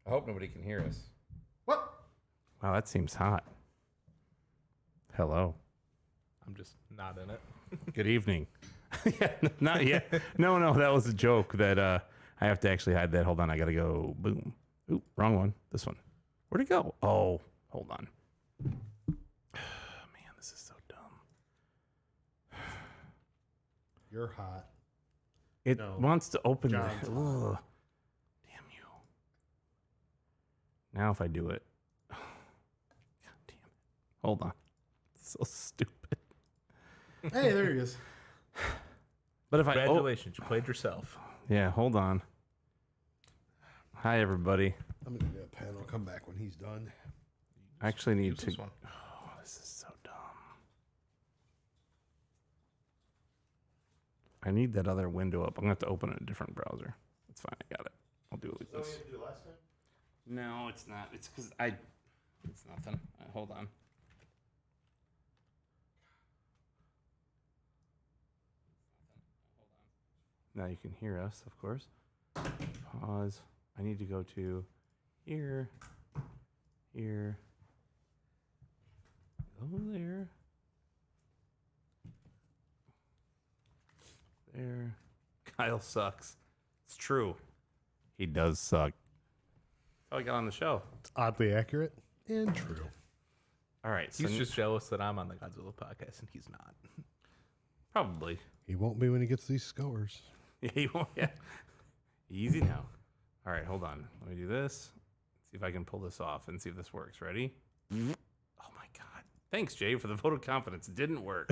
I hope nobody can hear us. What? Wow, that seems hot. Hello. I'm just not in it. Good evening. Yeah, not yet. No, that was a joke that I have to actually hide that. Hold on, I gotta go. Boom. Oop, wrong one. This one. Where'd it go? Oh, hold on. Man, this is so dumb. You're hot. It No. wants to open John's the. Ugh. Damn you. Now if I do it. God damn it. Hold on. It's so stupid. Hey, there he is. But if Congratulations, you played yourself. Yeah, hold on. Hi, everybody. I'm going to do a pen. I'll come back when he's done. I actually need Use to. this one. Oh, this is so dumb. I need that other window up. I'm going to have to open a different browser. It's fine. I got it. I'll do it like this. What you do last time? No, it's not. It's because It's nothing. Hold on. Now you can hear us, of course. Pause. I need to go to here, here, go there, there. Kyle sucks. It's true. He does suck. That's how I got on the show. It's oddly accurate and true. All right. So He's just jealous that I'm on the Godzilla podcast and he's not. probably. He won't be when he gets these scores. Yeah, he won't. Yeah. Easy now. All right, hold on. Let me do this. See if I can pull this off and see if this works. Ready? Oh my God. Thanks, Jay, for the vote of confidence. It didn't work.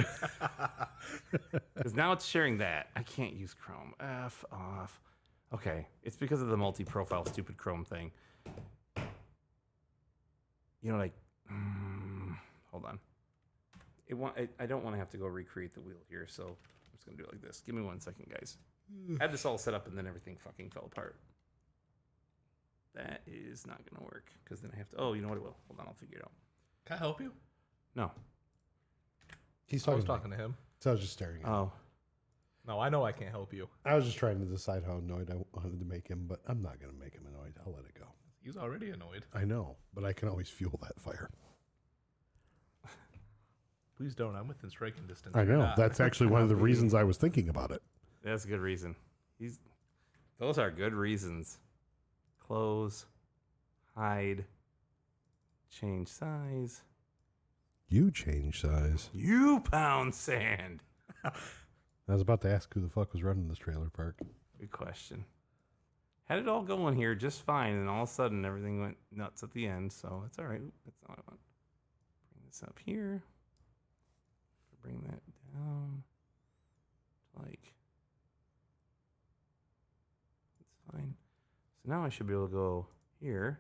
Because now it's sharing that. I can't use Chrome. F off. Okay. It's because of the multi-profile stupid Chrome thing. You know, like, hold on. I don't want to have to go recreate the wheel here, so I'm just going to do it like this. Give me 1 second, guys. I had this all set up and then everything fucking fell apart. That is not going to work because then I have to. Oh, you know what? It will. Hold on, I'll figure it out. Can I help you? No. He's I talking was to me. talking to him. So I was just staring at him. Oh, No, I know I can't help you. I was just trying to decide how annoyed I wanted to make him, but I'm not going to make him annoyed. I'll let it go. He's already annoyed. I know, but I can always fuel that fire. Please don't. I'm within striking distance. I know. You're not. That's actually one of the reasons I was thinking about it. that's a good reason. Those are good reasons. Close, hide, change size. You change size. You pound sand. I was about to ask who the fuck was running this trailer park. Good question. Had it all going here just fine, and all of a sudden everything went nuts at the end, so it's all right. Oop, that's not what I want. Bring this up here. Bring that down. Like, it's fine. So now I should be able to go here.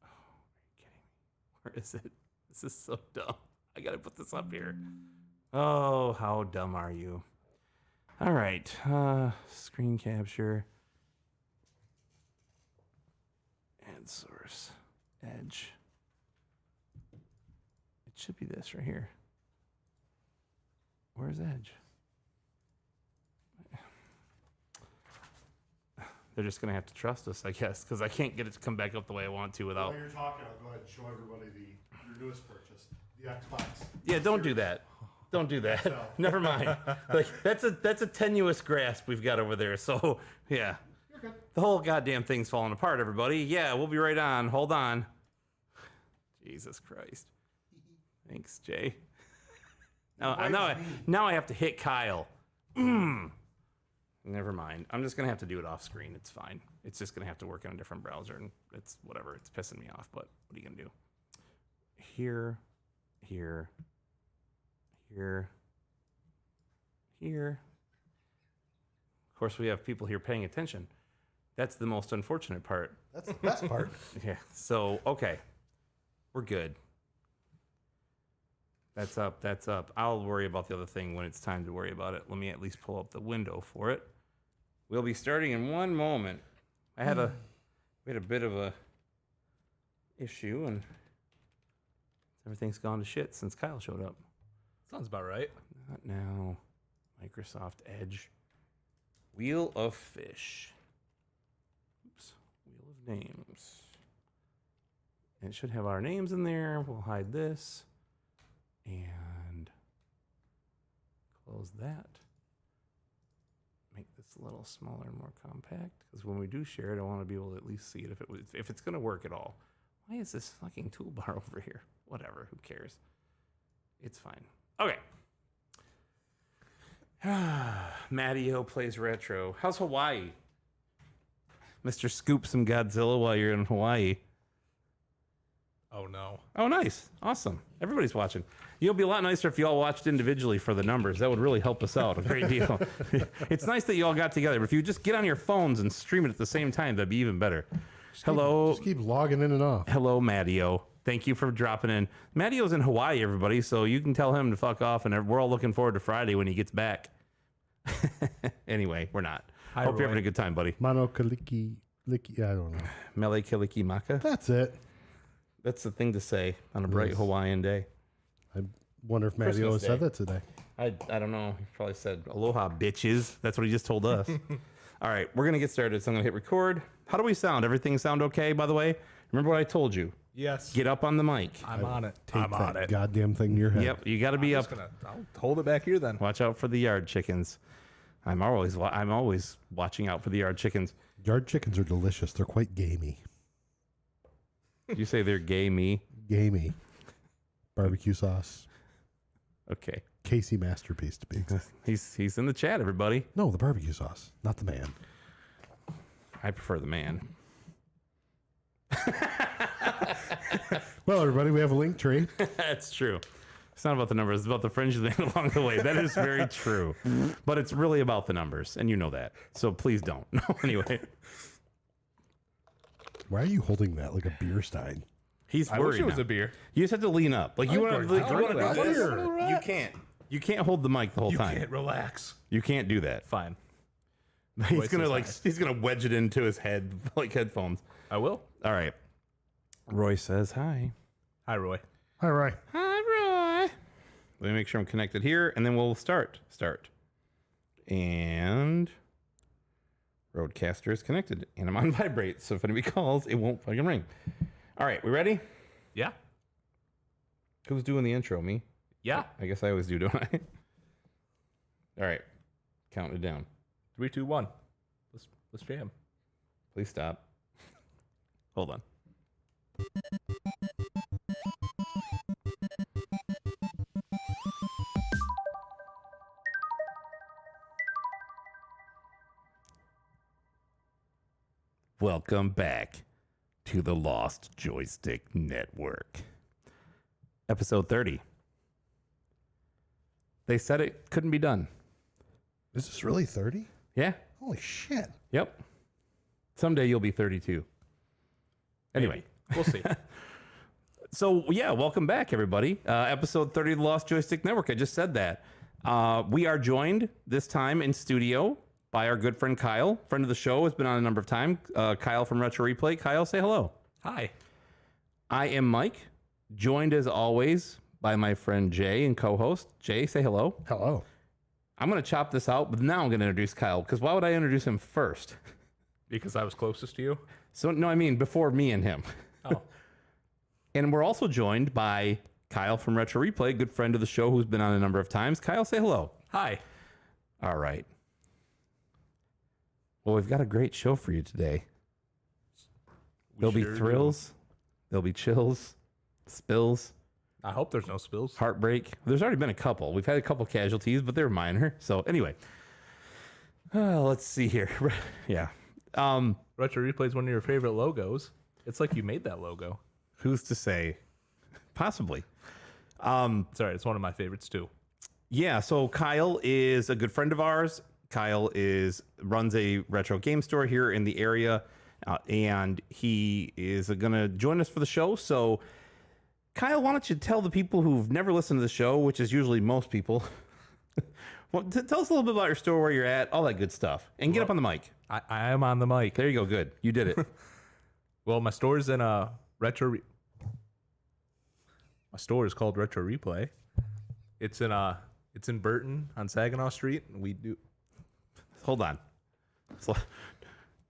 Oh, are you kidding me? Where is it? This is so dumb. I gotta put this up here. Oh, how dumb are you? All right, screen capture, add source, edge. It should be this right here. Where's edge? They're just gonna have to trust us, I guess, because I can't get it to come back up the way I want to without. While you're talking, I'll go ahead and show everybody your newest purchase, the Xbox. Yeah, don't do that. Don't do that. Never mind. Like that's a tenuous grasp we've got over there. So yeah, You're good. the whole goddamn thing's falling apart. Everybody, yeah, we'll be right on. Hold on. Jesus Christ. Thanks, Jay. Now I have to hit Kyle. Never mind. I'm just gonna have to do it off screen. It's fine. It's just gonna have to work on a different browser, and it's whatever. It's pissing me off, but what are you gonna do? Here. Of course, we have people here paying attention. That's the most unfortunate part. That's the best part. Yeah. So, okay. We're good. That's up. I'll worry about the other thing when it's time to worry about it. Let me at least pull up the window for it. We'll be starting in one moment. We had a bit of a issue, and everything's gone to shit since Kyle showed up. Sounds about right. Not now. Microsoft Edge. Wheel of Fish. names. And it should have our names in there. We'll hide this and close that. Make this a little smaller and more compact, because when we do share it, I want to be able to at least see it if it's going to work at all. Why is this fucking toolbar over here? Whatever, who cares? It's fine. Okay. Mattio plays retro. How's Hawaii? Mr. Scoop some Godzilla while you're in Hawaii. Oh no. Oh, nice. Awesome. Everybody's watching. It'll be a lot nicer if you all watched individually for the numbers. That would really help us out a great deal. It's nice that you all got together, but if you just get on your phones and stream it at the same time, that'd be even better. Just keep logging in and off. Hello, Mattio. Thank you for dropping in. Mattio's in Hawaii, everybody, so you can tell him to fuck off, and we're all looking forward to Friday when he gets back. Anyway, we're not. Hi, Hope you're Roy. having a good time, buddy. Mano Kaliki, I don't know. Mele Kiliki Maka. That's it. That's the thing to say on a bright Yes. Hawaiian day. I wonder if Mattio Christmas said Day. that today. I don't know. He probably said, aloha, bitches. That's what he just told us. All right, we're going to get started. So I'm going to hit record. How do we sound? Everything sound okay, by the way? Remember what I told you? Yes. Get up on the mic. I'm on it. Take I'm on that it. goddamn thing in your head. Yep, you got to be up. I'll hold it back here then. Watch out for the yard chickens. I'm always watching out for the yard chickens. Yard chickens are delicious. They're quite gamey. You say they're gay me? Gamey. Barbecue sauce. Okay. Casey masterpiece to be exact. He's in the chat, everybody. No, the barbecue sauce, not the man. I prefer the man. Well, everybody, we have a link tree. That's true. It's not about the numbers. It's about the friends you made along the way. That is very true. But it's really about the numbers, and you know that. So please don't. No, anyway. Why are you holding that like a beer stein? He's I worried wish it was now. a beer. You just have to lean up. Like you want to. Like, you want to do this. Beer. You can't. You can't hold the mic the whole You time. can't relax. You can't do that. Fine. He's gonna says he's gonna wedge it into his head like headphones. I will. All right. Roy says hi. Hi, Roy. All right. Hi, Roy. Let me make sure I'm connected here, and then we'll start. And Roadcaster is connected, and I'm on vibrate, so if anybody calls, it won't fucking ring. All right, we ready? Yeah. Who's doing the intro? Me? Yeah. I guess I always do, don't I? All right, counting it down. 3, 2, 1. Let's jam. Please stop. Hold on. Welcome back to the Lost Joystick Network. Episode 30. They said it couldn't be done. Is this really 30? Yeah? Holy shit. Yep. Someday you'll be 32. Anyway. We'll see. So, yeah, welcome back, everybody. Episode 30 of the Lost Joystick Network. I just said that. We are joined this time in studio by our good friend Kyle. Friend of the show, has been on a number of times. Kyle from Retro Replay. Kyle, say hello. Hi. I am Mike, joined as always by my friend Jay and co-host. Jay, say hello. Hello. I'm going to chop this out, but now I'm going to introduce Kyle, because why would I introduce him first? Because I was closest to you. So, no, I mean before me and him. Oh. And we're also joined by Kyle from Retro Replay, good friend of the show who's been on a number of times. Kyle, say hello. Hi. All right. Well, we've got a great show for you today. There'll be sure do. thrills. There'll be chills, spills, I hope there's no spills. heartbreak. There's already been a couple. We've had a couple casualties, but they're minor. So anyway, let's see here. Yeah. Retro Replay is one of your favorite logos. It's like you made that logo. Who's to say? Possibly. Sorry, it's one of my favorites too. Yeah, so Kyle is a good friend of ours. Kyle runs a retro game store here in the area, and he is going to join us for the show. So, Kyle, why don't you tell the people who've never listened to the show, which is usually most people, well, tell us a little bit about your store, where you're at, all that good stuff, and get up on the mic. I am on the mic. There you go. Good, you did it. Well, my store is in a My store is called Retro Replay. It's in Burton on Saginaw Street. And we do. Hold on. So,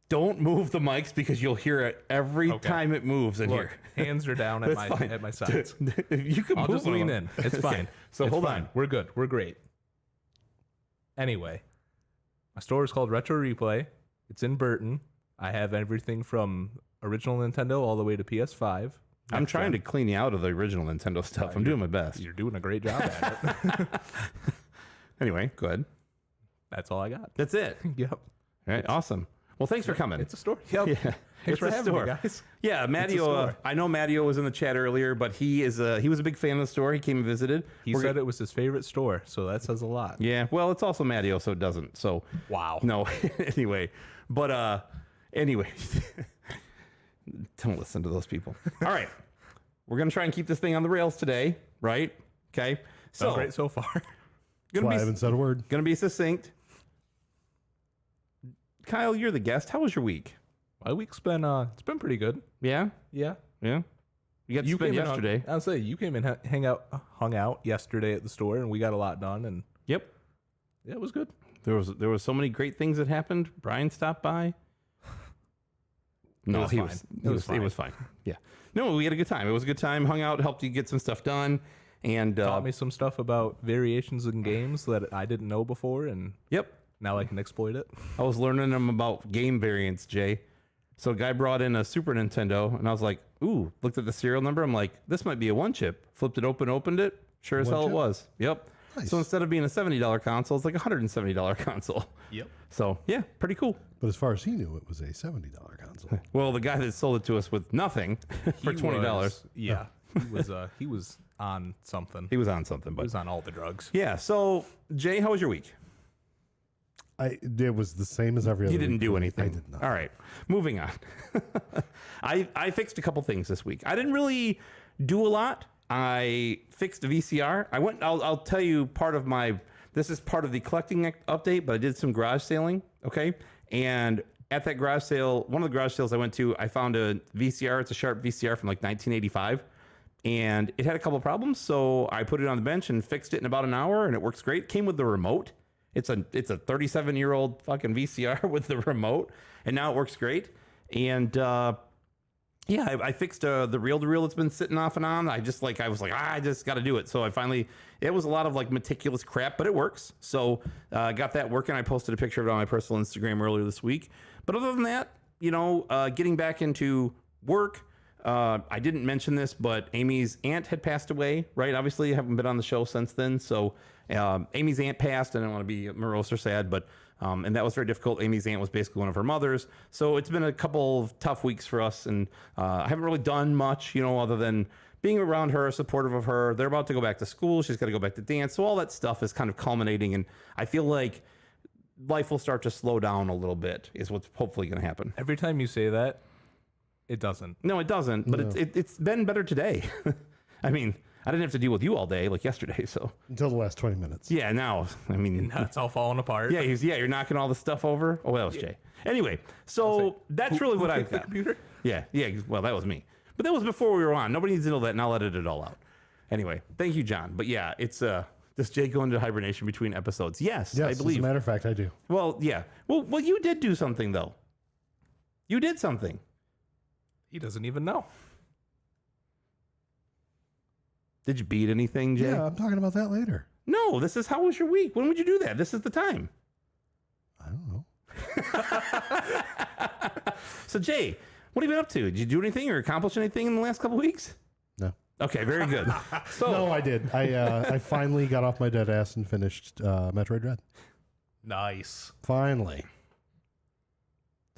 Don't move the mics because you'll hear it every time it moves in Look, here. hands are down at my sides. You can I'll move just lean them. in. It's fine. So It's hold fine. on. We're good. We're great. Anyway, my store is called Retro Replay. It's in Burton. I have everything from original Nintendo all the way to PS5. I'm trying to clean you out of the original Nintendo stuff. I'm doing my best. You're doing a great job at it. Anyway, go ahead. That's all I got. That's it. Yep. All right, awesome. Well, thanks for coming. It's a story. Yep. Yeah, Thanks it's for a having store. me, guys. Yeah, Matteo. store. I know Matteo was in the chat earlier, but he was a big fan of the store. He came and visited. He said it was his favorite store, so that says a lot. Yeah, well, it's also Matteo, so it doesn't. So Wow. no. Anyway, but anyway, don't listen to those people. All right, we're gonna try and keep this thing on the rails today, right? Okay. So Great so far. gonna Why I be haven't said a word. gonna be succinct. Kyle, you're the guest. How was your week? My week's been it's been pretty good. Yeah, Yeah. yeah. You got to spend came in yesterday. I'll say you came and hung out yesterday at the store, and we got a lot done, and Yep. yeah, it was good. There was so many great things that happened. Brian stopped by. No, was he fine. was. It was It was fine. Yeah. No, we had a good time. It was a good time. Hung out, helped you get some stuff done, and Taught me some stuff about variations in games that I didn't know before, and yep, now I can exploit it. I was learning them about game variants, Jay. So a guy brought in a Super Nintendo, and I was like, ooh, looked at the serial number. I'm like, this might be a one chip. Flipped it open, opened it. Sure as One hell it chip? was. Yep. Nice. So instead of being a $70 console, it's like a $170 console. Yep. So yeah, pretty cool. But as far as he knew, it was a $70 console. Well, the guy that sold it to us with nothing for $20. Yeah. He was on something. He was on something, He but was on all the drugs. yeah. So Jay, how was your week? It was the same as every other You didn't week do for me. anything. I did not. All right, moving on. I fixed a couple things this week. I didn't really do a lot. I fixed a VCR. I'll tell you this is part of the collecting update, but I did some garage sailing. Okay. And at that garage sale, one of the garage sales I went to, I found a VCR. It's a Sharp VCR from like 1985. And it had a couple of problems. So I put it on the bench and fixed it in about an hour, and it works great. Came with the remote. It's a 37-year-old fucking VCR with the remote, and now it works great. And yeah, I fixed the reel-to-reel that's been sitting off and on. I was like, I just got to do it. So it was a lot of like meticulous crap, but it works. So I got that working. I posted a picture of it on my personal Instagram earlier this week. But other than that, getting back into work, I didn't mention this, but Amy's aunt had passed away, right? Obviously, I haven't been on the show since then. So Amy's aunt passed. I don't want to be morose or sad, but and that was very difficult. Amy's aunt was basically one of her mothers. So it's been a couple of tough weeks for us, and I haven't really done much, other than being around her, supportive of her. They're about to go back to school. She's got to go back to dance. So all that stuff is kind of culminating, and I feel like life will start to slow down a little bit, is what's hopefully going to happen. Every time you say that, it doesn't. No, it doesn't, but it's been better today. I mean, I didn't have to deal with you all day like yesterday, so. Until the last 20 minutes. Yeah, now, I mean. Now it's all falling apart. Yeah, you're knocking all the stuff over. Oh, that was Jay. Anyway, so that's really what I've The got. computer? Yeah, well, that was me. But that was before we were on. Nobody needs to know that, and I'll edit it all out. Anyway, thank you, John. But yeah, it's, does Jay go into hibernation between episodes? Yes, I believe. As a matter of fact, I do. Well, yeah. Well, you did do something, though. You did something. He doesn't even know. Did you beat anything, Jay? Yeah, I'm talking about that later. No, this is how was your week? When would you do that? This is the time. I don't know. So, Jay, what have you been up to? Did you do anything or accomplish anything in the last couple of weeks? No. Okay, very good. So, No, I did. I finally got off my dead ass and finished Metroid Dread. Nice. Finally.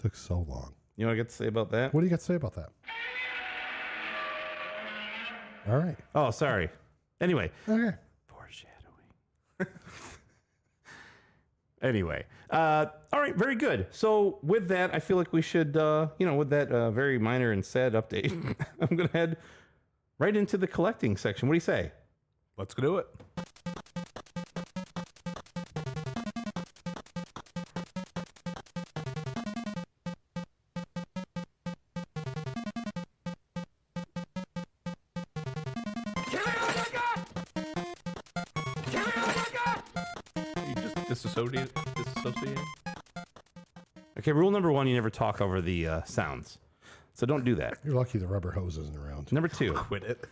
Took so long. you know what I got to say about that? What do you got to say about that? All right. Oh, sorry. Anyway, Okay. foreshadowing. Anyway, all right, very good. So with that, I feel like we should, with that very minor and sad update, I'm going to head right into the collecting section. What do you say? Let's do it. Disassociating? Okay, rule number 1, you never talk over the sounds. So don't do that. You're lucky the rubber hose isn't around. Number 2, Quit it.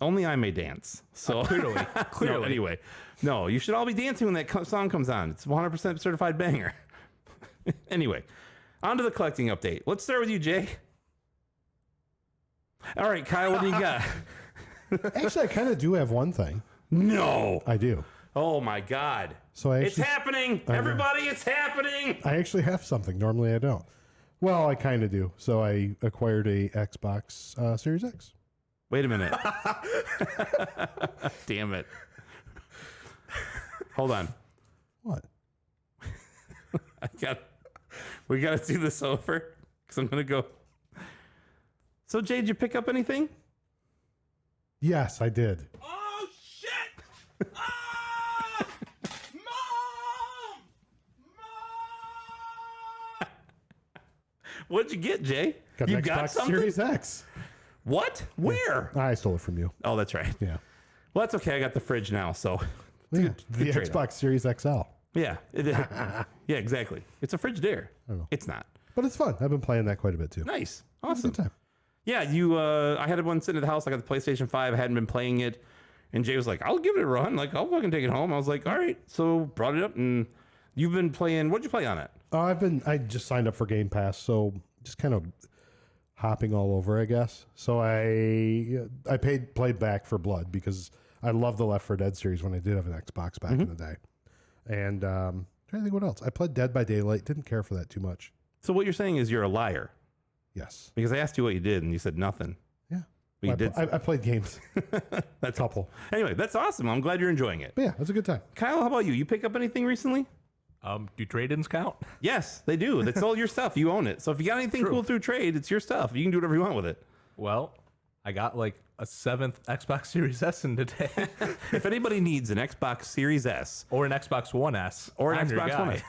only I may dance. So Clearly. No, anyway, no, you should all be dancing when that song comes on. It's 100% certified banger. Anyway, on to the collecting update. Let's start with you, Jay. All right, Kyle, what do you got? Actually, I kind of do have one thing. No. I do. Oh my God. So It's happening. Everybody, it's happening. I actually have something. Normally I don't. Well, I kind of do. So I acquired a Xbox Series X. Wait a minute. Damn it. Hold on. What? We got to see this over because I'm going to go. So, Jay, did you pick up anything? Yes, I did. Oh, shit. Ah! Mom! What'd you get, Jay? Got You an got Xbox something? Series X. What? Where? I stole it from you. Oh, that's right. Yeah. Well, that's okay. I got the fridge now, so Yeah, the trade-off. Xbox Series XL. yeah. Yeah, exactly. It's a Frigidaire. know. It's not. But it's fun. I've been playing that quite a bit too. Nice. It's a Awesome. good time. Yeah, I had one sitting at the house. I got the PlayStation 5. I hadn't been playing it. And Jay was like, I'll give it a run. Like, I'll fucking take it home. I was like, all right. So brought it up, and you've been playing. What'd you play on it? I just signed up for Game Pass, so just kind of hopping all over, I guess. So I played back for Blood because I love the Left 4 Dead series when I did have an Xbox back in the day. And trying to think what else. I played Dead by Daylight. Didn't care for that too much. So what you're saying is you're a liar Yes. because I asked you what you did, and you said nothing. Yeah. But you I, did. I played games. That's couple. Anyway, that's awesome. I'm glad you're enjoying it. But yeah, it was a good time. Kyle, how about you? You pick up anything recently? Do trade-ins count? Yes, they do. That's all your stuff. You own it. So if you got anything cool through trade, it's your stuff. You can do whatever you want with it. Well, I got like a 7th Xbox Series S in today. If anybody needs an Xbox Series S Or an Xbox One S. or an I'm your Xbox guy. One S,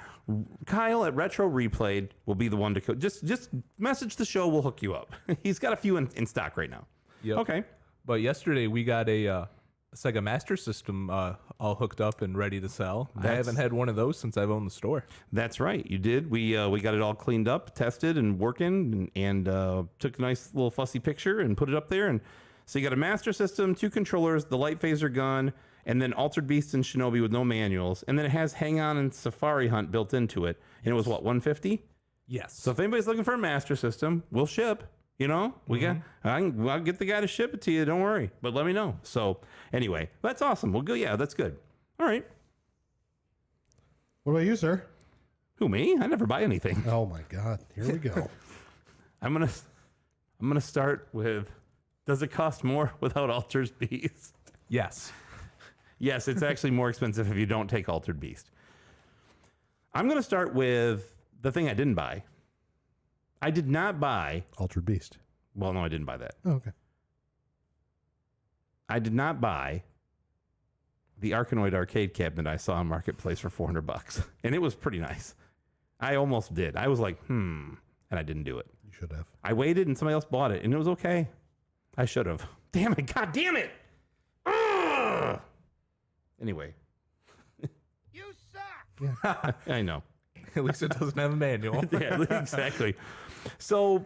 Kyle at Retro Replayed will be the one to just message the show. We'll hook you up. He's got a few in stock right now. Yep. Okay. But yesterday we got a Sega Master System all hooked up and ready to sell. I haven't had one of those since I've owned the store. That's right. You did. We got it all cleaned up, tested, and working, and took a nice little fussy picture and put it up there. And so you got a Master System, 2 controllers, the light phaser gun, and then Altered Beast and Shinobi with no manuals. And then it has Hang On and Safari Hunt built into it. And it was what, $150? Yes. So if anybody's looking for a Master System, we'll ship. You know, I'll get the guy to ship it to you. Don't worry, but let me know. So anyway, that's awesome. Well, good. Yeah, that's good. All right. What about you, sir? Who, me? I never buy anything. Oh my God. Here we go. I'm gonna start with, does it cost more without Altered Beast? Yes. Yes, it's actually more expensive if you don't take Altered Beast. I'm gonna start with the thing I didn't buy. I did not buy. Altered Beast. Well, no, I didn't buy that. Oh, okay. I did not buy the Arkanoid arcade cabinet I saw on Marketplace for $400, and it was pretty nice. I almost did. I was like, and I didn't do it. You should have. I waited, and somebody else bought it, and it was okay. I should have. Damn it! God damn it! Ugh! Anyway, You suck! Yeah. I know. At least it doesn't have a manual. Yeah, exactly. So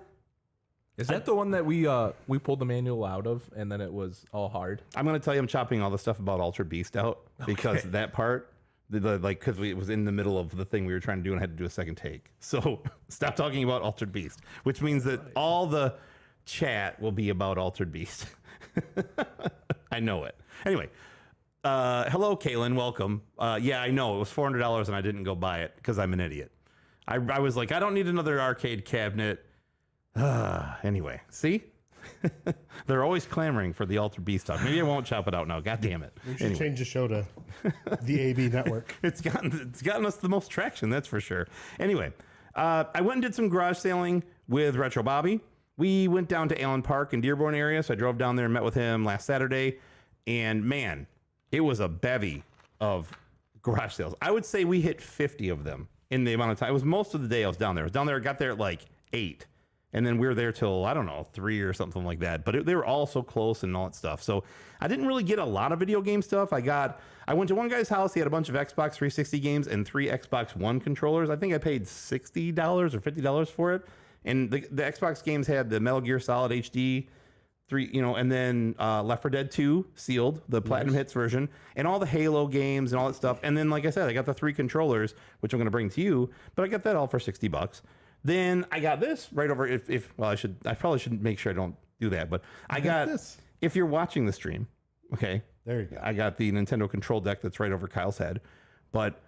Is that the one that we pulled the manual out of and then it was all hard? I'm going to tell you, I'm chopping all the stuff about Altered Beast out because that part, because it was in the middle of the thing we were trying to do and I had to do a second take. So stop talking about Altered Beast, which means that all the chat will be about Altered Beast. I know it. Anyway, hello, Kaylin. Welcome. Yeah, I know it was $400 and I didn't go buy it because I'm an idiot. I was like, I don't need another arcade cabinet. Anyway, see? They're always clamoring for the Altered Beast talk. Maybe I won't chop it out now. God damn it. We should change the show to the AB network. It's gotten us the most traction, that's for sure. Anyway, I went and did some garage sailing with Retro Bobby. We went down to Allen Park in Dearborn area, so I drove down there and met with him last Saturday. And man, it was a bevy of garage sales. I would say we hit 50 of them in the amount of time. It was most of the day I was down there. I was down there, got there at like 8. And then we were there till, I don't know, 3 or something like that. But they were all so close and all that stuff. So I didn't really get a lot of video game stuff. I went to one guy's house. He had a bunch of Xbox 360 games and 3 Xbox One controllers. I think I paid $60 or $50 for it. And the Xbox games had the Metal Gear Solid HD 3, and then Left 4 Dead 2 sealed, the Platinum Hits version, and all the Halo games and all that stuff. And then, like I said, I got the 3 controllers, which I'm going to bring to you, but I got that all for $60. Then I got this right over. I probably shouldn't make sure I don't do that, but I got this. If you're watching the stream, okay, there you go. I got the Nintendo control deck that's right over Kyle's head, but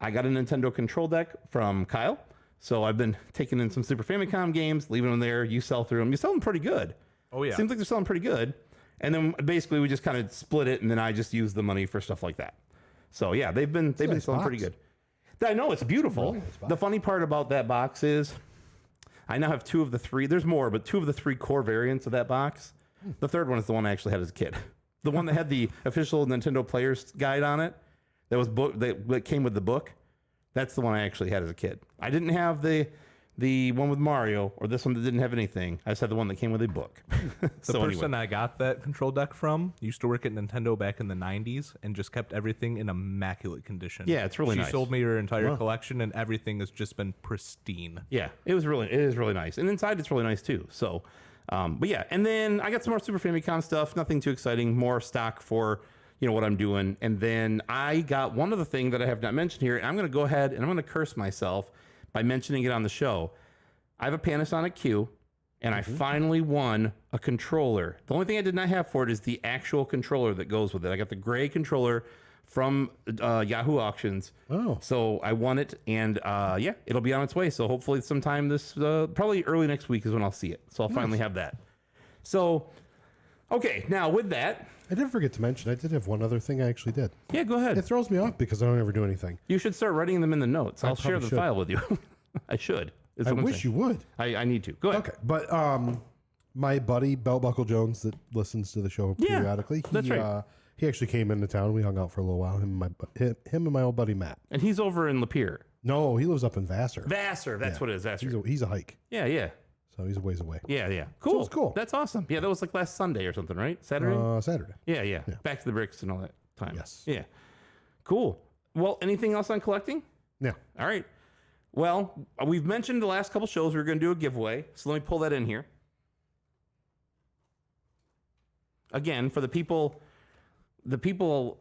I got a Nintendo control deck from Kyle. So I've been taking in some Super Famicom games, leaving them there. You sell through them. You sell them pretty good. Oh yeah, seems like they're selling pretty good. And then basically we just kind of split it, and then I just use the money for stuff like that. So yeah, they've been selling pretty good. I know, it's beautiful. Really nice. The funny part about that box is I now have 2 of the 3. There's more, but 2 of the 3 core variants of that box. The third one is the one I actually had as a kid. The one that had the official Nintendo Player's Guide on it. That was that came with the book. That's the one I actually had as a kid. I didn't have the one with Mario or this one that didn't have anything. I just had the one that came with a book. The person I got that control deck from used to work at Nintendo back in the 90s and just kept everything in immaculate condition. Yeah, it's really nice. She sold me her entire collection, and everything has just been pristine. Yeah, it is really nice. And inside it's really nice too. So, but yeah, and then I got some more Super Famicom stuff. Nothing too exciting. More stock for what I'm doing. And then I got one other thing that I have not mentioned here. And I'm going to go ahead and I'm going to curse myself by mentioning it on the show. I have a Panasonic Q, and I finally won a controller. The only thing I did not have for it is the actual controller that goes with it. I got the gray controller from Yahoo Auctions. Oh. So I won it, and it'll be on its way. So hopefully sometime probably early next week is when I'll see it. So I'll finally have that. So, okay, now with that. I did forget to mention, I did have one other thing I actually did. Yeah, go ahead. It throws me off because I don't ever do anything. You should start writing them in the notes. I'll share the file with you. I should. I wish you would. I need to. Go ahead. Okay, but my buddy, Belt Buckle Jones, that listens to the show periodically, that's right. He actually came into town. We hung out for a little while, him and my old buddy Matt. And he's over in Lapeer. No, he lives up in Vassar. Vassar, that's what it is, Vassar. He's a hike. Yeah. So he's a ways away. Yeah. Cool. So it's cool. That's awesome. Yeah, that was like last Sunday or something, right? Saturday? Saturday. Yeah. Back to the bricks and all that time. Yes. Yeah. Cool. Well, anything else on collecting? Yeah. All right. Well, we've mentioned the last couple shows we were going to do a giveaway. So let me pull that in here. Again, for the people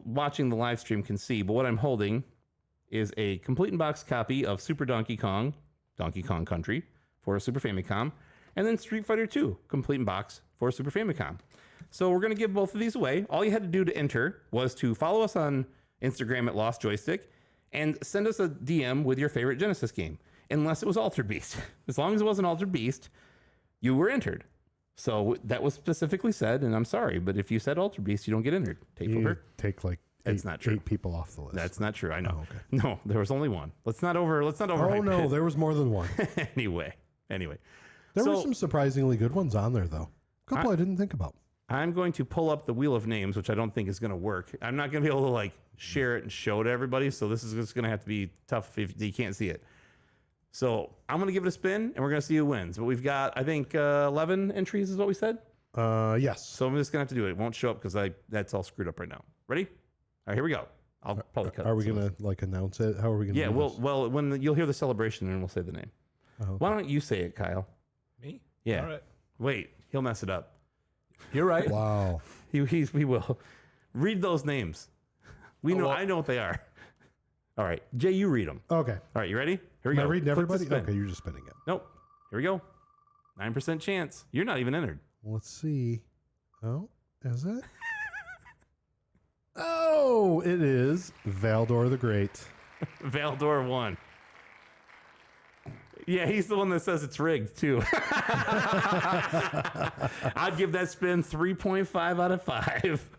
watching the live stream can see, but what I'm holding is a complete in box copy of Super Donkey Kong Country for Super Famicom, and then Street Fighter 2 complete in box for Super Famicom. So we're going to give both of these away. All you had to do to enter was to follow us on Instagram at Lost Joystick and send us a DM with your favorite Genesis game, unless it was Altered Beast. As long as it wasn't Altered Beast, you were entered. So that was specifically said, and I'm sorry, but if you said Altered Beast, you don't get entered. Take like eight people off the list. That's not true. I know. Oh, okay. No, there was only one. Let's not over. Oh no, there was more than one. Anyway, there were some surprisingly good ones on there, though. A couple I didn't think about. I'm going to pull up the wheel of names, which I don't think is going to work. I'm not going to be able to share it and show it to everybody. So this is just going to have to be tough if you can't see it. So I'm going to give it a spin, and we're going to see who wins. But we've got, I think, 11 entries is what we said. Yes. So I'm just going to have to do it. It won't show up because that's all screwed up right now. Ready? All right, here we go. I'll probably cut. Are we going to announce it? How are we going to? Yeah. Well, when you'll hear the celebration, and we'll say the name. Oh, okay. Why don't you say it, Kyle? Me? Yeah. All right. Wait, he'll mess it up. You're right. Wow. He will. Read those names. I know what they are. All right. Jay, you read them. Okay. All right, you ready? Here we go. Am I reading everybody? Okay, you're just spinning it. Nope. Here we go. 9% chance. You're not even entered. Let's see. Oh, is it? Oh, it is Valdor the Great. Valdor won. Yeah, he's the one that says it's rigged, too. I'd give that spin 3.5 out of 5.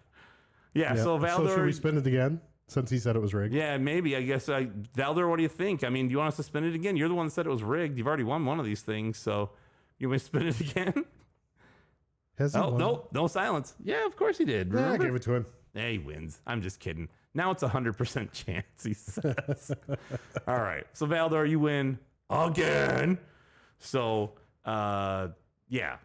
Yeah, so Valdor... So should we spin it again, since he said it was rigged? Yeah, maybe. I guess. Valdor, what do you think? I mean, do you want us to spin it again? You're the one that said it was rigged. You've already won one of these things, so you want to spin it again? Has he won? No, no silence. Yeah, of course he did. Yeah, I gave it to him. Yeah, he wins. I'm just kidding. Now it's 100% chance, he says. All right, so Valdor, you win again. So Yeah,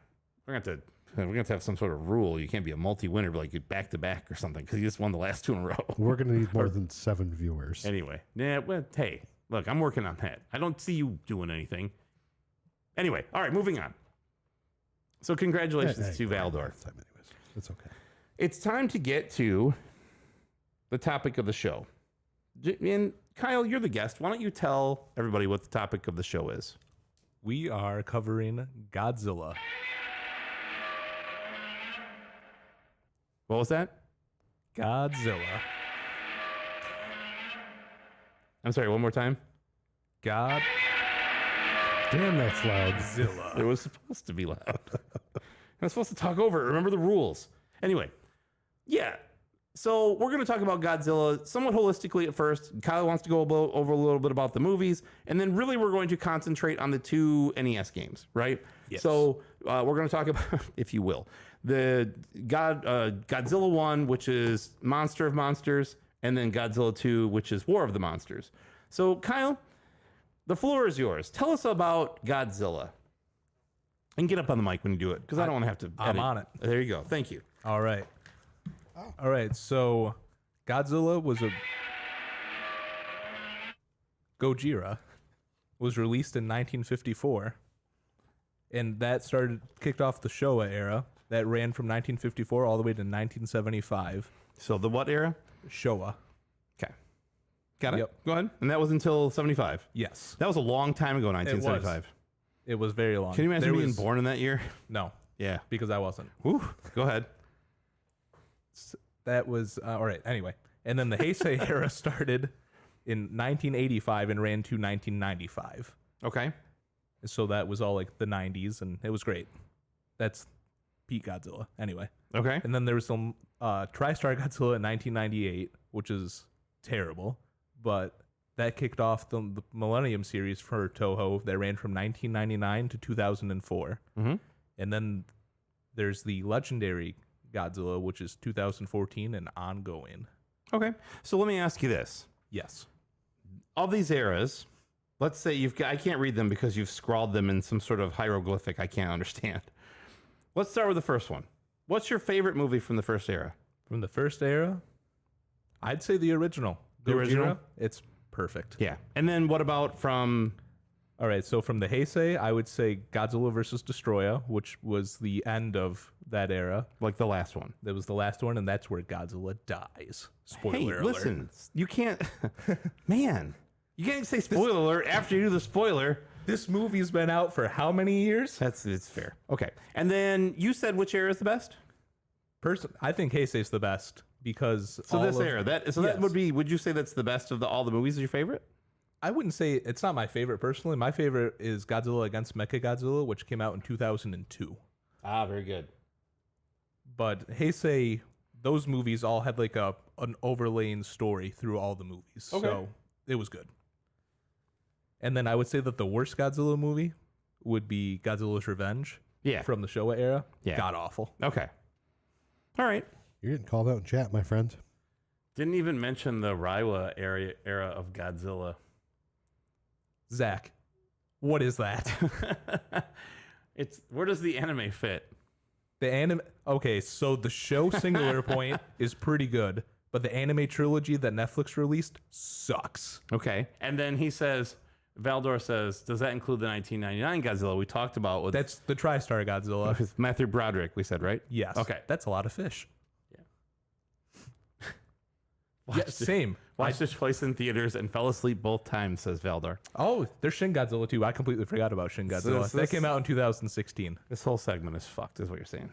we're gonna have to have some sort of rule. You can't be a multi-winner, but like back to back or something, because you just won the last 2 in a row. We're going to need more than 7 viewers. Anyway, yeah. Well, hey, look, I'm working on that. I don't see you doing anything. Anyway, all right, moving on. So congratulations to Valdor. It's okay. It's time to get to the topic of the show. And Kyle, you're the guest. Why don't you tell everybody what the topic of the show is? We are covering Godzilla. What was that? Godzilla. I'm sorry, one more time. Godzilla. Damn, that's loud. It was supposed to be loud. I'm supposed to talk over it. Remember the rules. Anyway, yeah. So we're going to talk about Godzilla somewhat holistically at first. Kyle wants to go over a little bit about the movies, and then really we're going to concentrate on the 2 NES games, right? Yes. So we're going to talk about, if you will, the Godzilla 1, which is Monster of Monsters, and then Godzilla 2, which is War of the Monsters. So Kyle, the floor is yours. Tell us about Godzilla. And get up on the mic when you do it, because I don't want to have to edit. I'm on it. There you go. Thank you. All right. All right. So Godzilla Gojira was released in 1954. And that kicked off the Showa era that ran from 1954 all the way to 1975. So the what era? Showa. Okay. Got it? Yep. Go ahead. And that was until 75. Yes. That was a long time ago, 1975. It was very long. Can you imagine being born in that year? No, Yeah. because I wasn't. Whew. Go ahead. That was all right. Anyway, and then the Heisei era started in 1985 and ran to 1995. Okay. So that was all like the 90s, and it was great. That's peak Godzilla. Anyway, Okay. and then there was some TriStar Godzilla in 1998, which is terrible, but that kicked off the Millennium series for Toho that ran from 1999 to 2004. Mm-hmm. And then there's the Legendary Godzilla, which is 2014 and ongoing. Okay. So let me ask you this. Yes. Of these eras, let's say I can't read them because you've scrawled them in some sort of hieroglyphic I can't understand. Let's start with the first one. What's your favorite movie from the first era? From the first era, I'd say the original. The original? Gojira, it's perfect. Yeah. And then what about from... All right, so from the Heisei, I would say Godzilla versus Destroya, which was the end of that era. like the last one? That was the last one, and that's where Godzilla dies. Spoiler Hey, alert. listen, you can't... Man, you can't say spoiler alert after you do the spoiler. This movie's been out for how many years? It's fair. Okay. And then you said which era is the best? I think Heisei's the best because So all this of- era. That Yes. would be, would you say that's the best of all the movies is your favorite? I wouldn't say it's not my favorite personally. My favorite is Godzilla against Mechagodzilla, which came out in 2002. Ah, very good. But Heisei, those movies all had like an overlaying story through all the movies. Okay. So it was good. And then I would say that the worst Godzilla movie would be Godzilla's Revenge. Yeah. From the Showa era. Yeah. God awful. Okay. All right. You're getting called out in chat, my friend. Didn't even mention the Reiwa era of Godzilla. Zach, what is that? It's where does the anime fit? The anime. Okay, so the show Singular Point is pretty good, but the anime trilogy that Netflix released sucks. Okay. And then Valdor says, does that include the 1999 Godzilla we talked about with That's the TriStar Godzilla. with Matthew Broderick, we said, right? Yes. Okay. That's a lot of fish. Yeah, Watched it- same. Watched this place in theaters and fell asleep both times, says Valdor. Oh, there's Shin Godzilla too. I completely forgot about Shin Godzilla. this- That came out in 2016. This whole segment is fucked, is what you're saying.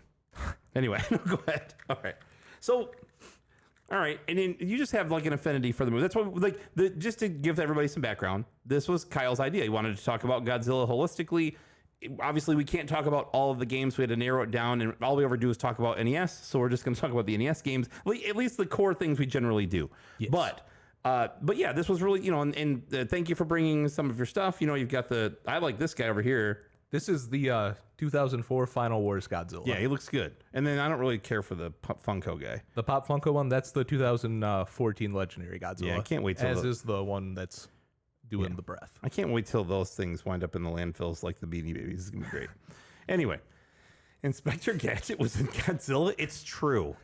Anyway, go ahead. All right. So, all right, and then you just have like an affinity for the movie. That's what, just to give everybody some background, this was Kyle's idea. He wanted to talk about Godzilla holistically. Obviously, we can't talk about all of the games. We had to narrow it down, and all we ever do is talk about NES. So we're just going to talk about the NES games, at least the core things we generally do. Yes. But yeah, this was really, and thank you for bringing some of your stuff. You've got I like this guy over here. This is the 2004 Final Wars Godzilla. Yeah, he looks good. And then I don't really care for the Funko guy. The Pop Funko one, that's the 2014 Legendary Godzilla. Yeah, I can't wait till As is the one that's doing the breath. I can't wait till those things wind up in the landfills like the Beanie Babies. It's going to be great. Anyway, Inspector Gadget was in Godzilla. It's true.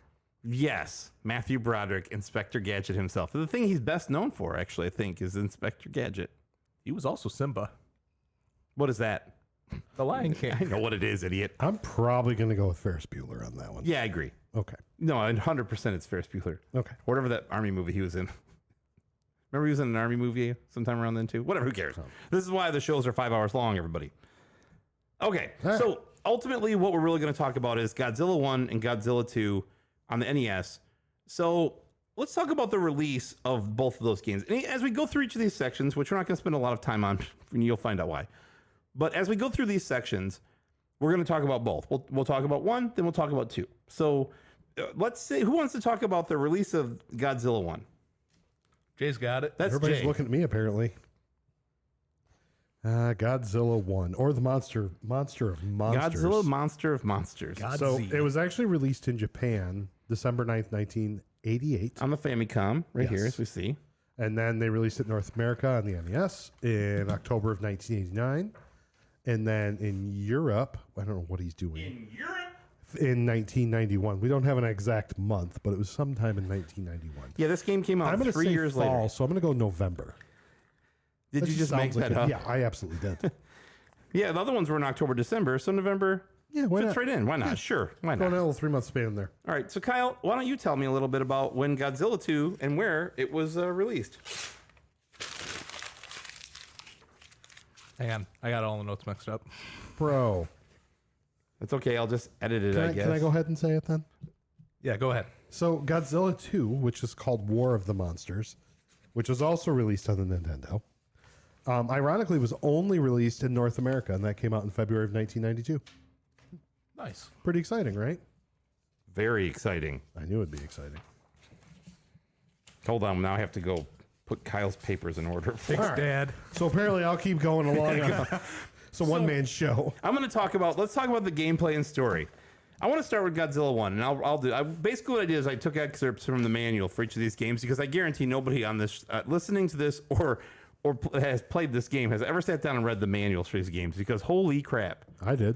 Yes, Matthew Broderick, Inspector Gadget himself. The thing he's best known for, actually, I think, is Inspector Gadget. He was also Simba, What is that? the Lion King. I know what it is, idiot. I'm probably going to go with Ferris Bueller on that one. Yeah, I agree. Okay. No, 100% it's Ferris Bueller. Okay. Whatever that army movie he was in. Remember he was in an army movie sometime around then too? Whatever, who cares? This is why the shows are 5 hours long, everybody. Okay, right. so ultimately what we're really going to talk about is Godzilla 1 and Godzilla 2 on the NES. So let's talk about the release of both of those games. And as we go through each of these sections, which we're not going to spend a lot of time on, and you'll find out why. But as we go through these sections, we're going to talk about both. We'll talk about 1, then we'll talk about 2. So let's see, who wants to talk about the release of Godzilla 1? Jay's got it. That's Everybody's Jay. looking at me, apparently. Godzilla 1, or the Monster of Monsters. Godzilla Monster of Monsters. So it was actually released in Japan December 9th, 1988. On the Famicom, right here, Yes. as we see. And then they released it in North America on the NES in October of 1989. And then in Europe, I don't know what he's doing. In Europe? In 1991. We don't have an exact month, but it was sometime in 1991. Yeah, this game came out I'm going to 3 say years fall, later. so I'm going to go November. Did That you just make sounds like that it. up? Yeah, I absolutely did. Yeah, the other ones were in October, December, so November Yeah, why fits not? right in. Why not? Sure, why Going not? a little 3-month span there. All right, so Kyle, why don't you tell me a little bit about when Godzilla 2 and where it was released? Hang on, I got all the notes mixed up. Bro, It's okay, I'll just edit it, I guess. can I go ahead and say it then? Yeah, go ahead. So Godzilla 2, which is called War of the Monsters, which was also released on the Nintendo, ironically was only released in North America, and that came out in February of 1992. Nice. Pretty exciting, right? Very exciting. I knew it'd be exciting. Hold on, now I have to go put Kyle's papers in order. Thanks, Dad. So apparently I'll keep going along. It's a one-man show. I'm going to let's talk about the gameplay and story. I want to start with Godzilla 1, and I'll do. Basically, what I did is I took excerpts from the manual for each of these games because I guarantee nobody on this listening to this or has played this game has ever sat down and read the manuals for these games because holy crap. I did.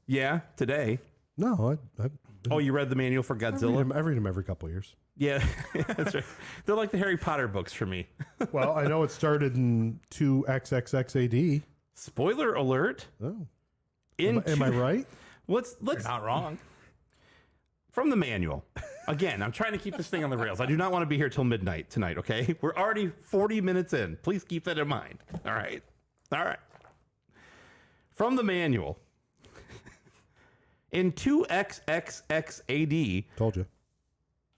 Yeah, today. No, I Oh, you read the manual for Godzilla? I read them every couple of years. Yeah, that's right. They're like the Harry Potter books for me. Well, I know it started in 2XXX AD. Spoiler alert. Oh, In am I right? Let's You're not wrong. from the manual. Again, I'm trying to keep this thing on the rails. I do not want to be here till midnight tonight, okay? We're already 40 minutes in. Please keep that in mind. All right. All right. From the manual. In 2XXX AD, Told you.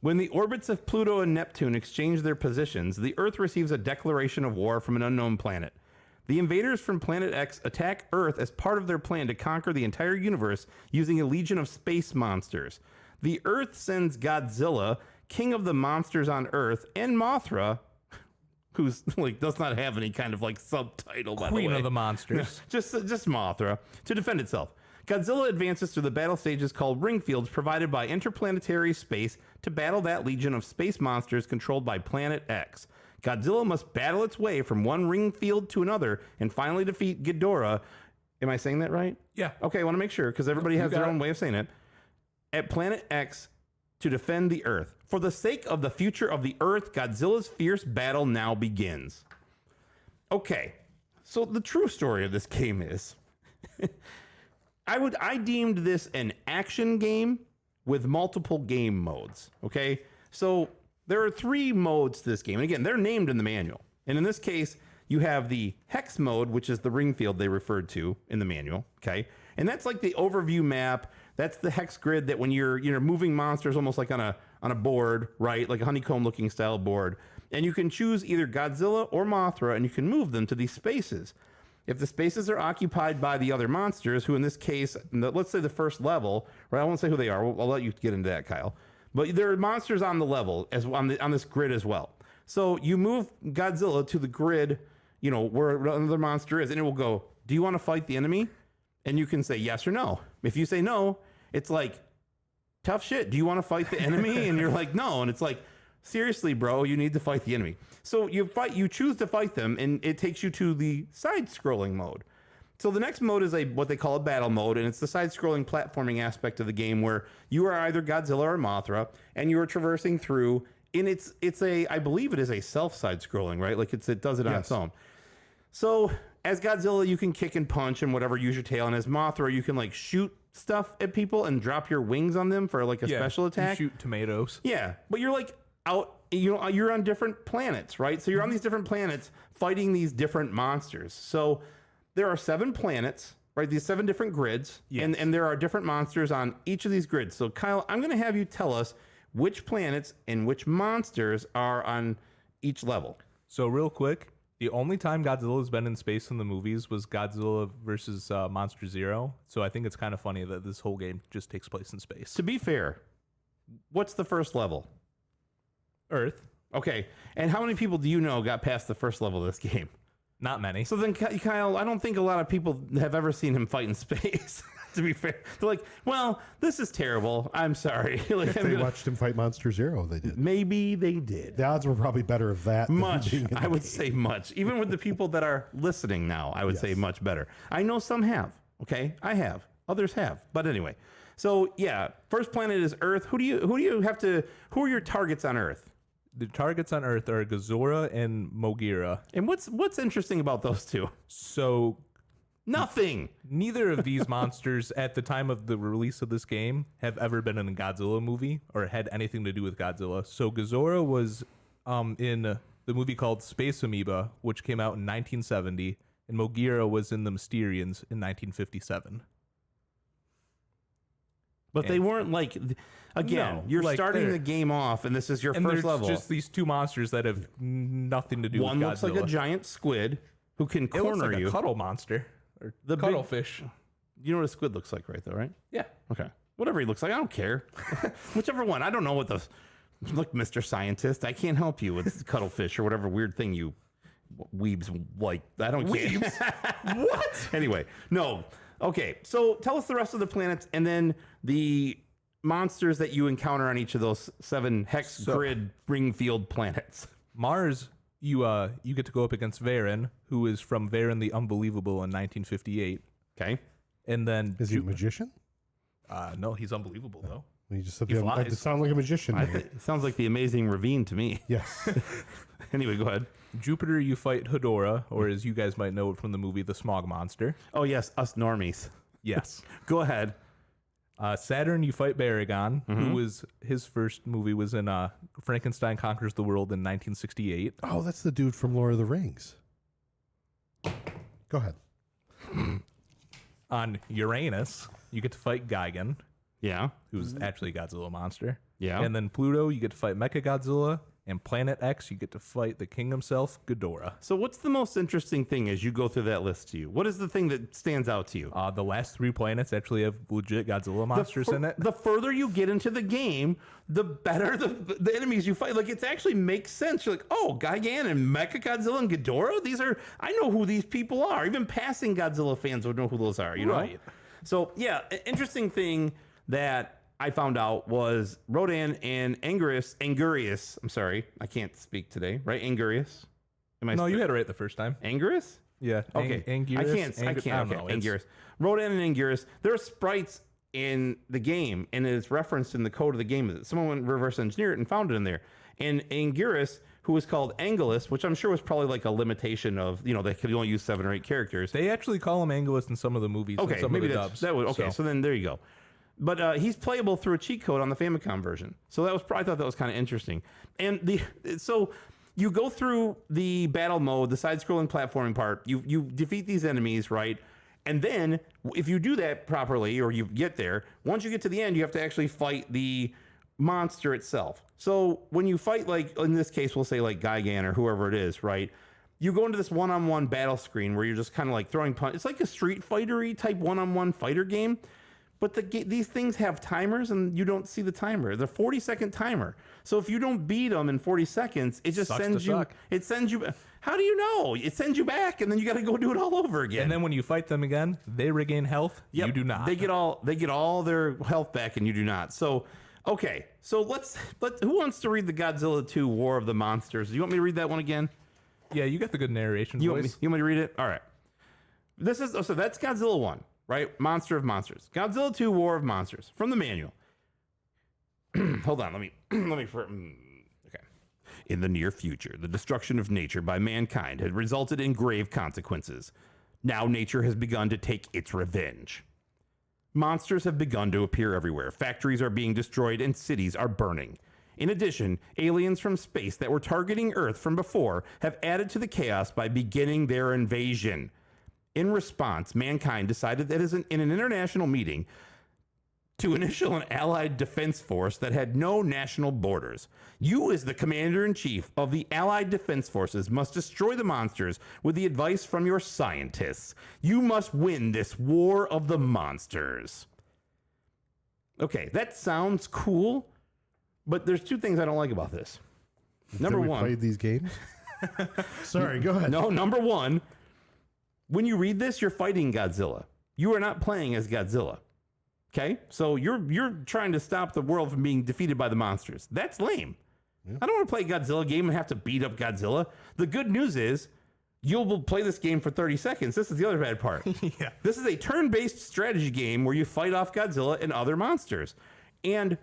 when the orbits of Pluto and Neptune exchange their positions, the Earth receives a declaration of war from an unknown planet. The invaders from Planet X attack Earth as part of their plan to conquer the entire universe using a legion of space monsters. The Earth sends Godzilla, king of the monsters on Earth, and Mothra, who's like does not have any kind of like subtitle, by the way. Queen of the monsters. just Mothra, to defend itself. Godzilla advances through the battle stages called ring fields provided by interplanetary space to battle that legion of space monsters controlled by Planet X. Godzilla must battle its way from one ring field to another and finally defeat Ghidorah. Am I saying that right? Yeah. Okay, I want to make sure because everybody has their got own it. way of saying it. At Planet X to defend the Earth. For the sake of the future of the Earth, Godzilla's fierce battle now begins. Okay, so the true story of this game is I deemed this an action game with multiple game modes. Okay, so there are 3 modes to this game, and again, they're named in the manual. And in this case, you have the hex mode, which is the ring field they referred to in the manual. Okay, and that's like the overview map. That's the hex grid that when you're moving monsters almost like on a board, right, like a honeycomb looking style board, and you can choose either Godzilla or Mothra, and you can move them to these spaces. If the spaces are occupied by the other monsters, who in this case, let's say the first level, right? I won't say who they are. I'll let you get into that, Kyle. But there are monsters on the level as on this grid as well. So you move Godzilla to the grid, where another monster is, and it will go, do you want to fight the enemy? And you can say yes or no. If you say no, it's like, tough shit. Do you want to fight the enemy? And you're like, no. And it's like, seriously, bro, you need to fight the enemy. So you choose to fight them, and it takes you to the side-scrolling mode. So the next mode is what they call a battle mode, and it's the side-scrolling platforming aspect of the game where you are either Godzilla or Mothra, and you are traversing through, and I believe it is a self-side-scrolling, right? Like it does it on its own. So as Godzilla, you can kick and punch and whatever, use your tail, and as Mothra, you can like shoot stuff at people and drop your wings on them for like a special attack. You shoot tomatoes. Yeah, but you're like out, you're on different planets, right? So you're on these different planets fighting these different monsters. So there are 7 planets, right? These 7 different grids, and there are different monsters on each of these grids. So Kyle, I'm going to have you tell us which planets and which monsters are on each level. So real quick, the only time Godzilla's been in space in the movies was Godzilla versus Monster Zero. So I think it's kind of funny that this whole game just takes place in space. To be fair, what's the first level? Earth. Okay, and how many people do you know got past the first level of this game? Not many. So then, Kyle, I don't think a lot of people have ever seen him fight in space. To be fair, they're like, "Well, this is terrible. I'm sorry." Like, If they watched him fight Monster Zero, they did. Maybe they did. The odds were probably better of that. than Much, being in I the would game. say much. Even with the people that are listening now, I would say much better. I know some have. Okay, I have. Others have. But anyway, so yeah, first planet is Earth. Who are your targets on Earth? The targets on Earth are Godzilla and Mogira. And what's interesting about those two? So Nothing. neither of these monsters at the time of the release of this game have ever been in a Godzilla movie or had anything to do with Godzilla. So Godzilla was in the movie called Space Amoeba, which came out in 1970, and Mogira was in The Mysterians in 1957. But they weren't like, again, No, you're like starting they're- the game off, and this is your And first there's level. just these 2 monsters that have nothing to do One with Godzilla. looks like a giant squid who can It looks corner like you. a cuddle monster. Or The big- cuttlefish. You know what a squid looks like, right? Though, right? Yeah. Okay. Whatever he looks like, I don't care. Whichever one. I don't know what the. Look, Mr. Scientist, I can't help you with cuttlefish or whatever weird thing you weebs like. I don't care. What? Anyway, no. Okay, so tell us the rest of the planets and then the monsters that you encounter on each of those 7 hex grid ring field planets. Mars, you get to go up against Varen, who is from Varen the Unbelievable in 1958. Okay. And then Is he a magician? no, he's unbelievable though. You just said He that flies. to sound like a magician. It sounds like the Amazing Ravine to me. Yes. Anyway, go ahead. Jupiter, you fight Hedorah, or as you guys might know it from the movie, the Smog Monster. Oh, yes, us normies. Yes. Go ahead. Saturn, you fight Baragon, who was his first movie was in Frankenstein Conquers the World in 1968. Oh, that's the dude from Lord of the Rings. Go ahead. On Uranus, you get to fight Gigan, Yeah. who's actually a Godzilla monster. Yeah. And then Pluto, you get to fight Mechagodzilla. And Planet X, you get to fight the king himself, Ghidorah. So what's the most interesting thing as you go through that list to you? What is the thing that stands out to you? The last 3 planets actually have legit Godzilla monsters in it. The further you get into the game, the better the enemies you fight. Like, it actually makes sense. You're like, oh, Gigan and Mechagodzilla and Ghidorah? I know who these people are. Even passing Godzilla fans would know who those are, you know? Right. So, yeah, an interesting thing that I found out was Rodan and Angurius. I'm sorry, I can't speak today, right? Angurius. No, you had it right the first time. Angurius? Yeah. Okay. Angurus, I can't. Okay. Angurus. Rodan and Angurus. There are sprites in the game, and it's referenced in the code of the game. Someone went reverse engineer it and found it in there. And Angurus, who was called Angulus, which I'm sure was probably like a limitation of, they could only use 7 or 8 characters. They actually call him Angulus in some of the movies. Okay, and some maybe of the that's, dubs. that would. Okay, so then there you go. But he's playable through a cheat code on the Famicom version. So I thought that was kind of interesting. And so you go through the battle mode, the side-scrolling platforming part. You defeat these enemies, right? And then if you do that properly, or you get there, once you get to the end, you have to actually fight the monster itself. So when you fight, like in this case, we'll say like Gigan or whoever it is, right? You go into this one-on-one battle screen where you're just kind of like throwing punch. It's like a Street Fighter-y type one-on-one fighter game. But these things have timers, and you don't see the timer. The 40-second timer. So if you don't beat them in 40 seconds, it just Sucks sends to you. suck. It sends you. How do you know? It sends you back, and then you got to go do it all over again. And then when you fight them again, they regain health. Yep, You do not. They get all their health back, and you do not. So Okay, so let's who wants to read the Godzilla 2 War of the Monsters? Do you want me to read that one again? Yeah, you got the good narration You voice. want me to read it? All right. So that's Godzilla 1, right? Monster of Monsters. Godzilla 2 War of Monsters from the manual. Hold on, let me okay. In the near future, the destruction of nature by mankind had resulted in grave consequences. Now nature has begun to take its revenge. Monsters have begun to appear everywhere. Factories are being destroyed and cities are burning. In addition, aliens from space that were targeting Earth from before have added to the chaos by beginning their invasion. In response, mankind decided that in an international meeting to initial an allied defense force that had no national borders. You, as the commander-in-chief of the allied defense forces, must destroy the monsters with the advice from your scientists. You must win this war of the monsters. Okay, that sounds cool, but there's two things I don't like about this. Number one, played these games. Sorry, go ahead. No, number one, when you read this, you're fighting Godzilla. You are not playing as Godzilla. Okay, so you're trying to stop the world from being defeated by the monsters. That's lame. Yeah. I don't want to play a Godzilla game and have to beat up Godzilla. The good news is you'll play this game for 30 seconds. This is the other bad part. Yeah. This is a turn-based strategy game where you fight off Godzilla and other monsters. And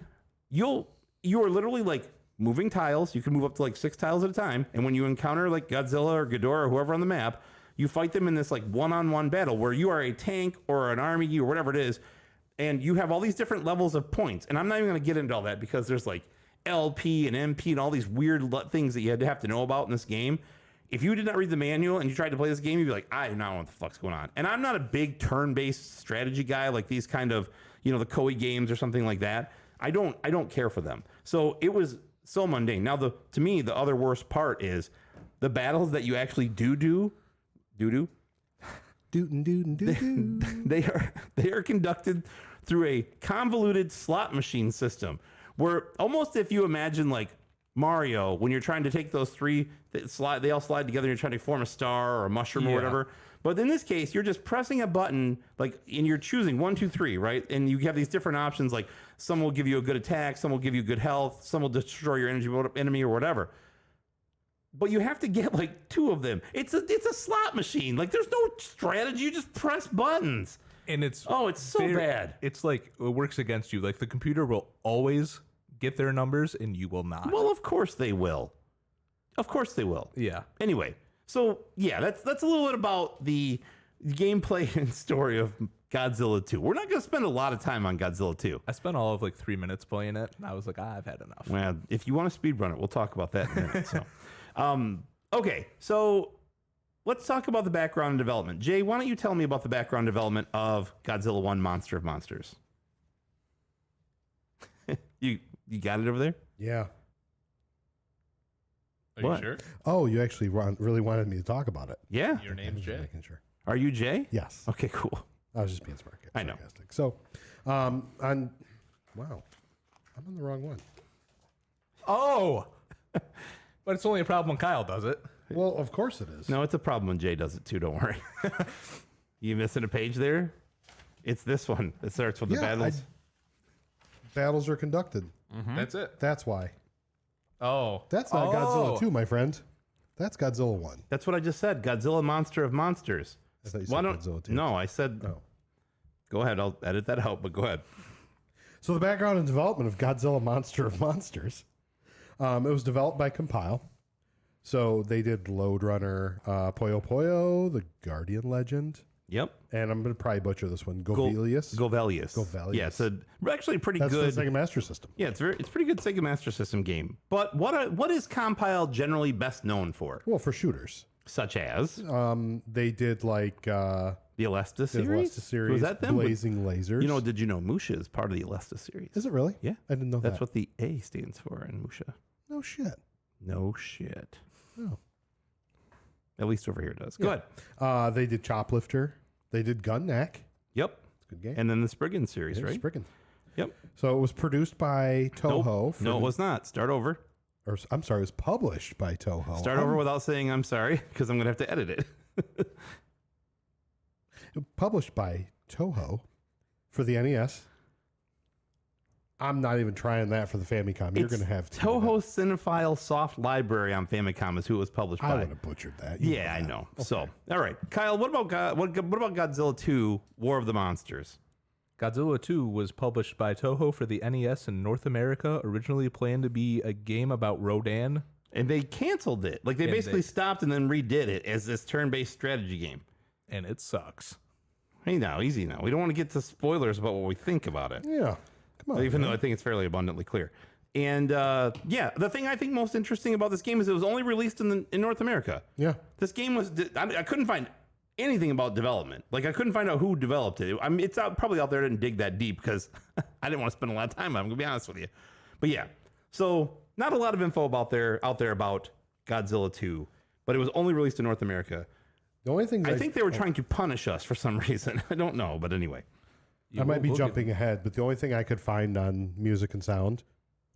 you are literally like moving tiles. You can move up to like 6 tiles at a time. And when you encounter like Godzilla or Ghidorah or whoever on the map, you fight them in this like one-on-one battle where you are a tank or an army or whatever it is. And you have all these different levels of points. And I'm not even going to get into all that because there's like LP and MP and all these weird things that you had to have to know about in this game. If you did not read the manual and you tried to play this game, you'd be like, I do not know what the fuck's going on. And I'm not a big turn-based strategy guy like these kind of, the Koei games or something like that. I don't care for them. So it was so mundane. Now, to me, the other worst part is the battles that you actually do. They are conducted through a convoluted slot machine system where almost if you imagine like Mario, when you're trying to take those three they all slide together and you're trying to form a star or a mushroom or whatever. But in this case, you're just pressing a button and you're choosing 1, 2, 3, right? And you have these different options, like some will give you a good attack, some will give you good health, some will destroy your enemy or whatever. But you have to get like 2 of them. It's a slot machine. Like there's no strategy. You just press buttons. And it's so bad. It's like it works against you. Like the computer will always get their numbers and you will not. Well, of course they will. Of course they will. Yeah. Anyway, so yeah, that's a little bit about the gameplay and story of Godzilla 2. We're not going to spend a lot of time on Godzilla 2. I spent all of like 3 minutes playing it and I was like, I've had enough. Well, if you want to speedrun it, we'll talk about that in a minute. Okay, so let's talk about the background and development. Jay, why don't you tell me about the background development of Godzilla 1 Monster of Monsters? You got it over there? Yeah. Are you sure? Oh, you actually really wanted me to talk about it. Yeah. Your name's Jay. Making sure. Are you Jay? Yes. Okay, cool. I was just being smart. I know. Sarcastic. So, wow, I'm on the wrong one. Oh, but it's only a problem when Kyle does it. Well, of course it is. No, it's a problem when Jay does it too. Don't worry. You missing a page there? It's this one. It starts with the battles. Battles are conducted. Mm-hmm. That's it. That's why. Oh. That's not Godzilla 2, my friend. That's Godzilla 1. That's what I just said. Godzilla Monster of Monsters. I thought you said Godzilla 2. No, I said. Oh. Go ahead. I'll edit that out, but go ahead. So the background and development of Godzilla Monster of Monsters. It was developed by Compile. So they did Lode Runner, Puyo Puyo, The Guardian Legend. Yep. And I'm going to probably butcher this one. Govelius. Govelius. Yeah, it's actually pretty That's good. the Sega Master System. Yeah, it's pretty good Sega Master System game. But what is Compile generally best known for? Well, for shooters. Such as? They did like... the Alesta series? Was that them? Blazing Lasers. Did you know Musha is part of the Alesta series? Is it really? Yeah. I didn't know That's that. what the A stands for in Musha. No shit. No shit. Oh. At least over here it does. Go ahead. They did Choplifter. They did Gun Neck. Yep. It's a good game. And then the Spriggan series, Yeah, right? Spriggan. Yep. So it was produced by Toho. No, it was not. Start over. Or I'm sorry, it was published by Toho. Start over without saying I'm sorry, because I'm going to have to edit it. Published by Toho for the NES. I'm not even trying that for the Famicom. You're going to have to. Toho Cinephile Soft Library on Famicom is who it was published by. I would have butchered that. You Yeah, I that. know. Okay. So, all right, Kyle, what about Godzilla 2: War of the Monsters? Godzilla 2 was published by Toho for the NES in North America, originally planned to be a game about Rodan. And they canceled it. Like, they basically stopped and then redid it as this turn-based strategy game. And it sucks. Hey, now, easy now. We don't want to get to spoilers about what we think about it. Yeah. Come on. Even though I think it's fairly abundantly clear. And yeah, the thing I think most interesting about this game is it was only released in North America. Yeah. This game was, I couldn't find anything about development. Like, I couldn't find out who developed it. I mean, it's probably out there. I didn't dig that deep because I didn't want to spend a lot of time on it. I'm going to be honest with you. But yeah, so not a lot of info out there about Godzilla 2, but it was only released in North America. The only thing I think they were trying to punish us for some reason. I don't know, but anyway. I might be jumping ahead, but the only thing I could find on Music and Sound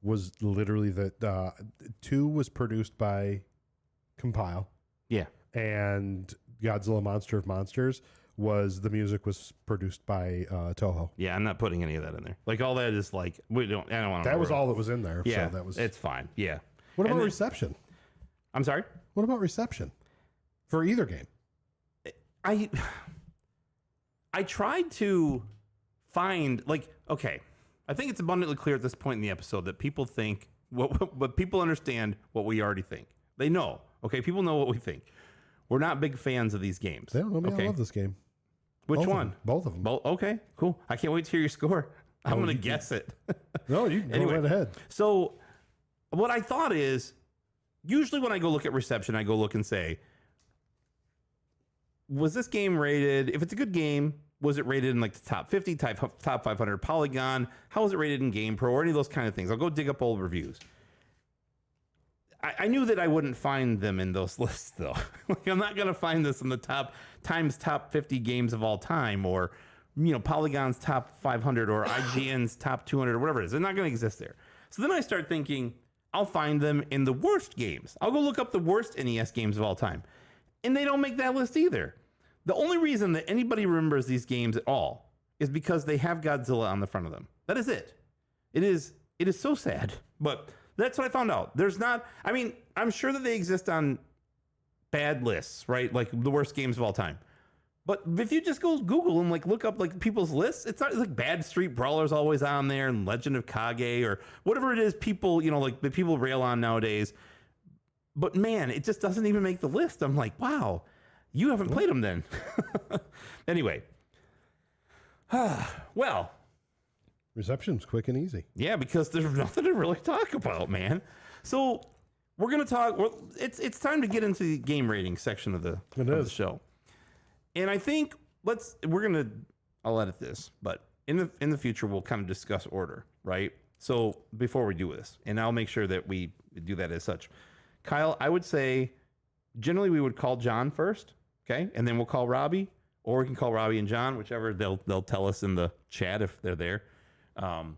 was literally that 2 was produced by Compile. Yeah. And Godzilla Monster of Monsters the music was produced by Toho. Yeah, I'm not putting any of that in there. Like, all that is like, I don't want to. That was all that was in there. Yeah, So that was. it's fine. Yeah. What And about then- reception? I'm sorry? What about reception for either game? I tried to find, like, okay, I think it's abundantly clear at this point in the episode that people think but people understand what we already think. They know. Okay, people know what we think. We're not big fans of these games. They don't know me. Okay, I love this game. which Both of one? them. Both of them. Okay, cool. I can't wait to hear your score. I'm Oh, gonna you- guess it. No, you can Anyway. go right ahead. So, what I thought is, usually when I go look at reception, I go look and say, was this game rated? If it's a good game, was it rated in like the top 50, top 500 Polygon? How was it rated in GamePro or any of those kind of things? I'll go dig up old reviews. I knew that I wouldn't find them in those lists, though. Like, I'm not going to find this in the top 50 games of all time, or, you know, Polygon's top 500 or IGN's top 200 or whatever it is. They're not going to exist there. So then I start thinking, I'll find them in the worst games. I'll go look up the worst NES games of all time. And they don't make that list either. The only reason that anybody remembers these games at all is because they have Godzilla on the front of them. That is it. It is so sad, but that's what I found out. There's not, I mean, I'm sure that they exist on bad lists, right? Like the worst games of all time. But if you just go Google and like look up like people's lists, it's not like Bad Street Brawler's always on there and Legend of Kage or whatever it is people, you know, like the people rail on nowadays. But man, it just doesn't even make the list. I'm like, wow, you haven't played them then. Anyway. Well, Reception's quick and easy. yeah, because there's nothing to really talk about, man. So we're gonna talk. It's time to get into the game rating section of the show, and I think I'll edit this, but in the future we'll kind of discuss order, right? So before we do this, and I'll make sure that we do that as such. Kyle, I would say generally we would call John first, okay, and then we'll call Robbie, or we can call Robbie and John, whichever they'll tell us in the chat if they're there. Can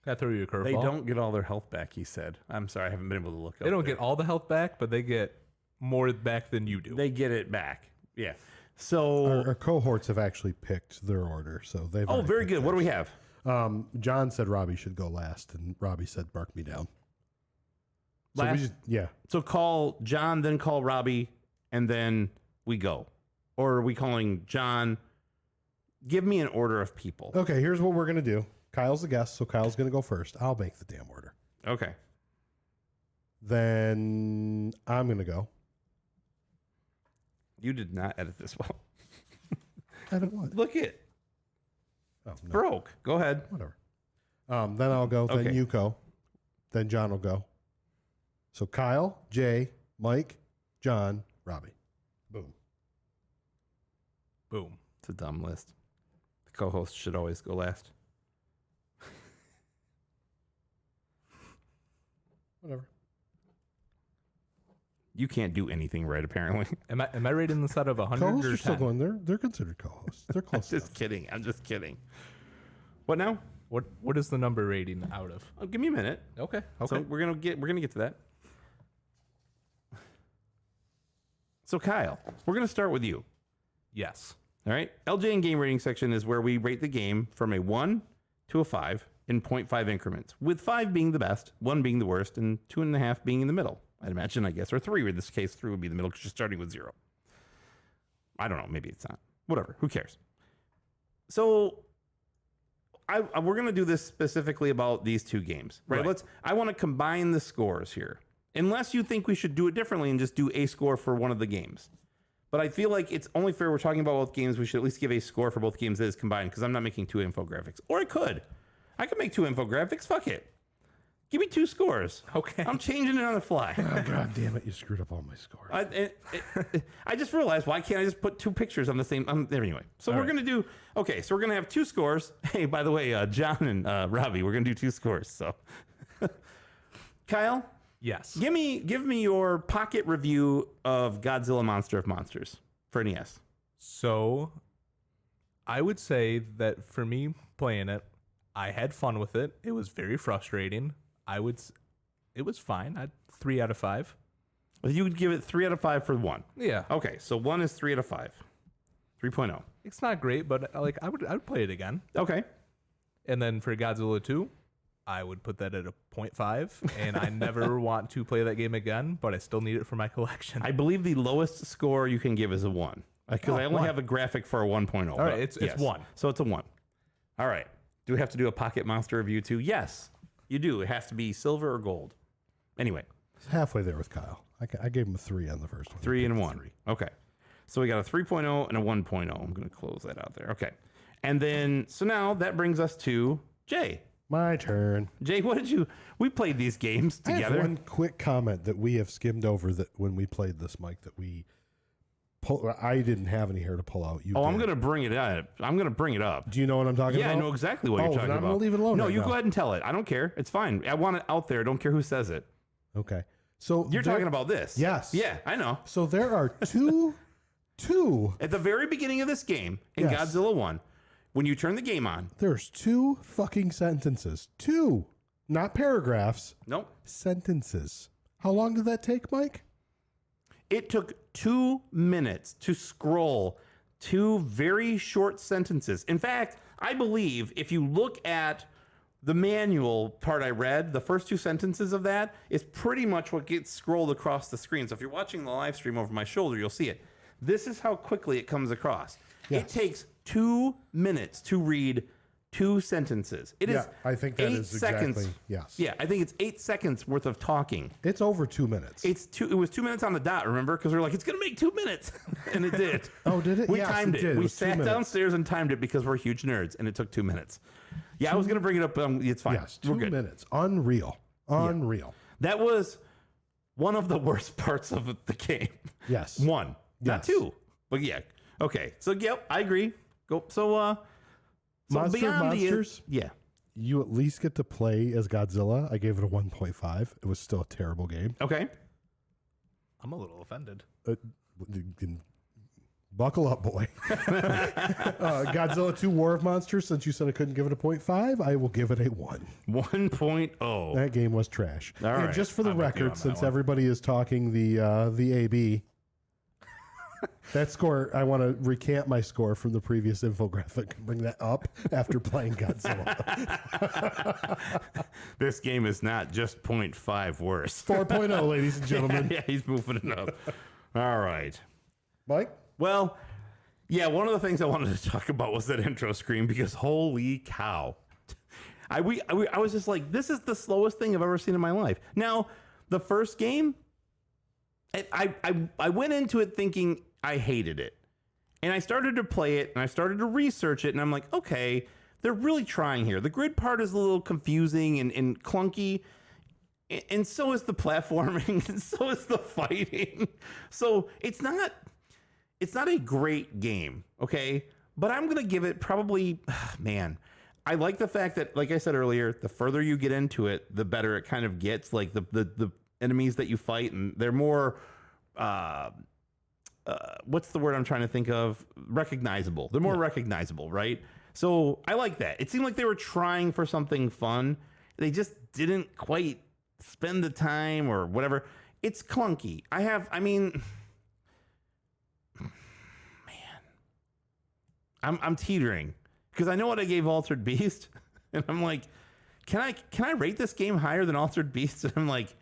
I throw you a curveball? They don't get all their health back, he said. I'm sorry, I haven't been able to look up. They don't get all the health back, but they get more back than you do. They get it back. Yeah. So, Our cohorts have actually picked their order, so they've. already very picked good. What do we theirs. have? John said Robbie should go last, and Robbie said mark me down. So we Last. yeah. So call John, then call Robbie, and then we go. Or are we calling John? Give me an order of people. Okay, here's what we're gonna do. Kyle's the guest, so Kyle's gonna go first. I'll make the damn order. Okay. Then I'm gonna go. You did not edit this well. Edit what? Look it. Oh, no. Broke. Go ahead. Whatever. Then I'll go. Then Okay. you go. Then John will go. So Kyle, Jay, Mike, John, Robbie. Boom. Boom. It's a dumb list. The co-host should always go last. Whatever. You can't do anything right, apparently. Am I rating this out of 100 Co-hosts or are still 10? going. They're considered co-hosts. They're I'm close enough. just kidding. I'm just kidding. What now? What is the number rating out of? Oh, give me a minute. Okay. So we're gonna get to that. So Kyle, we're gonna start with you. Yes. All right. LJ and game rating section is where we rate the game from a 1 to a 5. in 0.5 increments, with 5 being the best, 1 being the worst, and 2.5 being in the middle. I'd imagine, I guess, or 3 in this case. 3 would be the middle because you're starting with 0. I don't know. Maybe it's not. Whatever. Who cares? So we're going to do this specifically about these 2 games, right? I want to combine the scores here, unless you think we should do it differently and just do a score for one of the games. But I feel like it's only fair we're talking about both games. We should at least give a score for both games that is combined, because I'm not making 2 infographics. Or I could make 2 infographics. Fuck it. Give me 2 scores. Okay. I'm changing it on the fly. Oh, God damn it. You screwed up all my scores. I just realized, why can't I just put 2 pictures on the same? Anyway, so we're going to do, okay, so we're going to have 2 scores. Hey, by the way, John and Robbie, we're going to do 2 scores. So, Kyle? Yes. Give me your pocket review of Godzilla Monster of Monsters for NES. So, I would say that for me playing it, I had fun with it. It was very frustrating. It was fine. I'd 3 out of 5. You would give it 3 out of 5 for 1. Yeah. Okay, so 1 is 3 out of 5. 3.0. It's not great, but like I would play it again. Okay. And then for Godzilla 2, I would put that at a 0.5, and I never want to play that game again, but I still need it for my collection. I believe the lowest score you can give is a 1. Because I only 1. have a graphic for a 1.0. All right, it's 1. So it's a 1. All right. Do we have to do a Pocket Monster review too? Yes, you do. It has to be silver or gold. Anyway. Halfway there with Kyle. I gave him a 3 on the first one. 3 and 1. Okay. So we got a 3.0 and a 1.0. I'm going to close that out there. Okay. And then, so now that brings us to Jay. My turn. Jay, we played these games together. I have one quick comment that we have skimmed over that when we played this, Mike, that I didn't have any here to pull out. I'm going to bring it up. Do you know what I'm talking about? Yeah, I know exactly what you're talking I'm about. going to leave it alone. No, right you now. go ahead and tell it. I don't care. It's fine. I want it out there. I don't care who says it. Okay. So You're talking about this. Yes. Yeah, I know. So there are two. At the very beginning of this game, in Yes. Godzilla 1, when you turn the game on. There's 2 fucking sentences. 2. Not paragraphs. Nope. Sentences. How long did that take, Mike? It took 2 minutes to scroll 2 very short sentences. In fact, I believe if you look at the manual part I read, the first 2 sentences of that is pretty much what gets scrolled across the screen. So if you're watching the live stream over my shoulder, you'll see it. This is how quickly it comes across. Yes. It takes 2 minutes to read 2 sentences. It is I think that 8 is seconds. exactly, yes. Yeah, I think it's 8 seconds worth of talking. It's over 2 minutes. It was 2 minutes on the dot, remember? Because we were like, it's going to make 2 minutes. And it did. Oh, did it? We Yes, timed it it. did. It We was 2 sat minutes. downstairs and timed it because we're huge nerds, and it took 2 minutes. Yeah, I was going to bring it up. It's fine. Yes, We're 2 good. minutes. Unreal. Unreal. That was one of the worst parts of the game. Yes. 1, not Yes. 2. But yeah. Okay. So, yep, I agree. Go. So Monster of beyond Monsters? yeah. You at least get to play as Godzilla. I gave it a 1.5. It was still a terrible game. Okay. I'm a little offended. Buckle up, boy. Godzilla 2 War of Monsters, since you said I couldn't give it a 0.5, I will give it a 1. 1.0. That game was trash. All and right. just for the I'm with you on record, that since one. everybody is talking the AB, that score, I want to recant my score from the previous infographic and bring that up after playing Godzilla. This game is not just 0.5 worse. 4.0, ladies and gentlemen. Yeah, he's moving it up. All right. Mike? Well, yeah, one of the things I wanted to talk about was that intro screen because holy cow. I was just like, this is the slowest thing I've ever seen in my life. Now, the first game, I went into it thinking I hated it. And I started to play it and I started to research it and I'm like, okay, they're really trying here. The grid part is a little confusing and clunky. And so is the platforming and so is the fighting. So it's not a great game, okay? But I'm going to give it probably, man, I like the fact that, like I said earlier, the further you get into it, the better it kind of gets. Like the enemies that you fight, and they're more, what's the word I'm trying to think of? Recognizable. They're more recognizable, right? So I like that. It seemed like they were trying for something fun. They just didn't quite spend the time or whatever. It's clunky. I'm teetering because I know what I gave Altered Beast, and I'm like, can I rate this game higher than Altered Beast? And I'm like,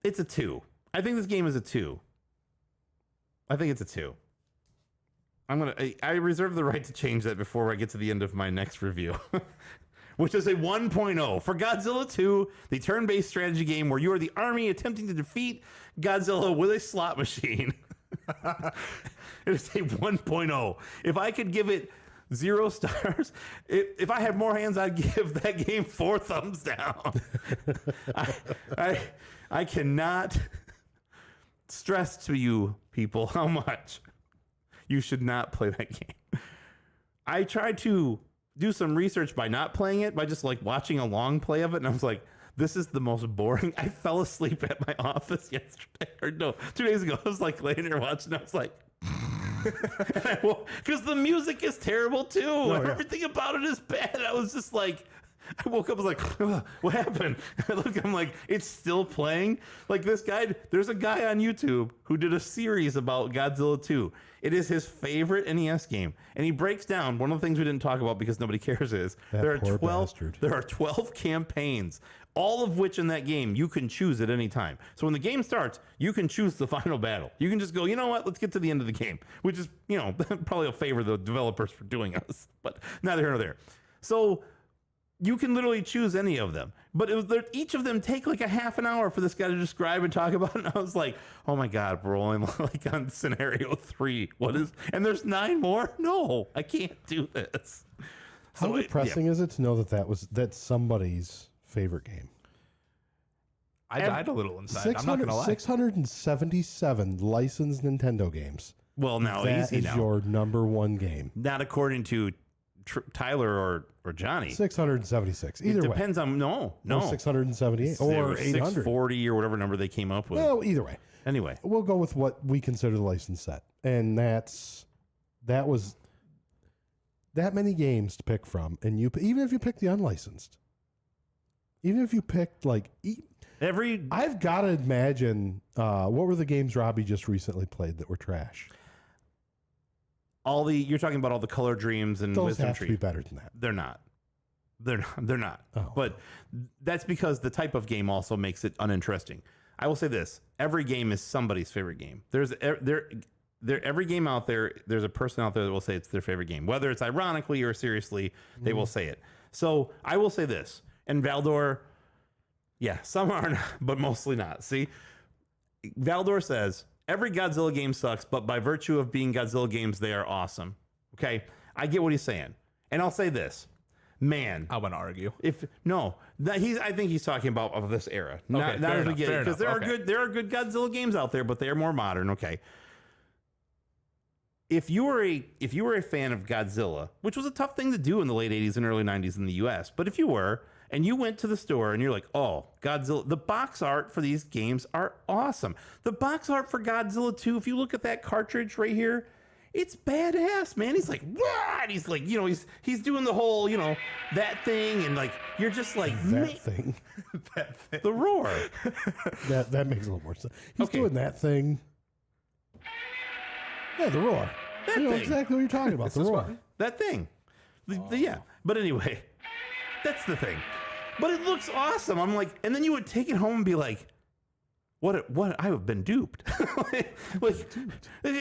it's a 2. I think this game is a 2. I think it's a 2. I reserve the right to change that before I get to the end of my next review, which is a 1.0 for Godzilla 2, the turn-based strategy game where you are the army attempting to defeat Godzilla with a slot machine. It is a 1.0. If I could give it 0 stars, if I had more hands, I'd give that game 4 thumbs down. I cannot stress to you people how much you should not play that game. I tried to do some research by not playing it, by just like watching a long play of it, and I was like, this is the most boring. I fell asleep at my office yesterday, or no, 2 days ago. I was like laying there watching, I was like, because the music is terrible too. Everything about it is bad. I was just like, I woke up, I was like, what happened? I look, I'm like, it's still playing? Like this guy, there's a guy on YouTube who did a series about Godzilla 2. It is his favorite NES game. And he breaks down, one of the things we didn't talk about because nobody cares is, there are 12 campaigns, all of which in that game you can choose at any time. So when the game starts, you can choose the final battle. You can just go, you know what, let's get to the end of the game, which is, you know, probably will favor the developers for doing us, but neither here nor there. So you can literally choose any of them, but each of them take like a half an hour for this guy to describe and talk about. And I was like, oh my God, we're only like on scenario 3. And there's 9 more? No, I can't do this. How depressing is it to know that's somebody's favorite game? I died a little inside. I'm not going to lie. 677 licensed Nintendo games. Well, now that easy is now. your number 1 game. Not according to Tyler or Johnny. 676. Either way. It depends on no. 678 or 800. 640 or whatever number they came up with. Well, either way. Anyway, we'll go with what we consider the licensed set, and that was that many games to pick from, and even if you pick the unlicensed, even if you picked like I've got to imagine what were the games Robbie just recently played that were trash. You're talking about all the Color Dreams and Those Wisdom have Tree. to be better than that. They're not. They're not. Oh. But that's because the type of game also makes it uninteresting. I will say this: every game is somebody's favorite game. Every game out there. There's a person out there that will say it's their favorite game, whether it's ironically or seriously. They will say it. So I will say this: and Valdor, yeah, some are, but mostly not. See, Valdor says every Godzilla game sucks, but by virtue of being Godzilla games, they are awesome. Okay, I get what he's saying, and I'll say this. Man, I want to argue. I think he's talking about of this era. Not as we get it, because there are good Godzilla games out there, but they are more modern. Okay. If you were a fan of Godzilla, which was a tough thing to do in the late 80s and early 90s in the US, but if you were, and you went to the store and you're like, oh, Godzilla, the box art for these games are awesome. The box art for Godzilla 2, if you look at that cartridge right here, it's badass, man. He's like, what? He's like, you know, he's doing the whole, you know, that thing, and like you're just like that thing. The roar. that makes a little more sense. He's doing that thing. Yeah, the roar. That know thing. Exactly what you're talking about. The roar. That thing. Yeah. But anyway, that's the thing. But it looks awesome. I'm like, and then you would take it home and be like, what I have been duped. like,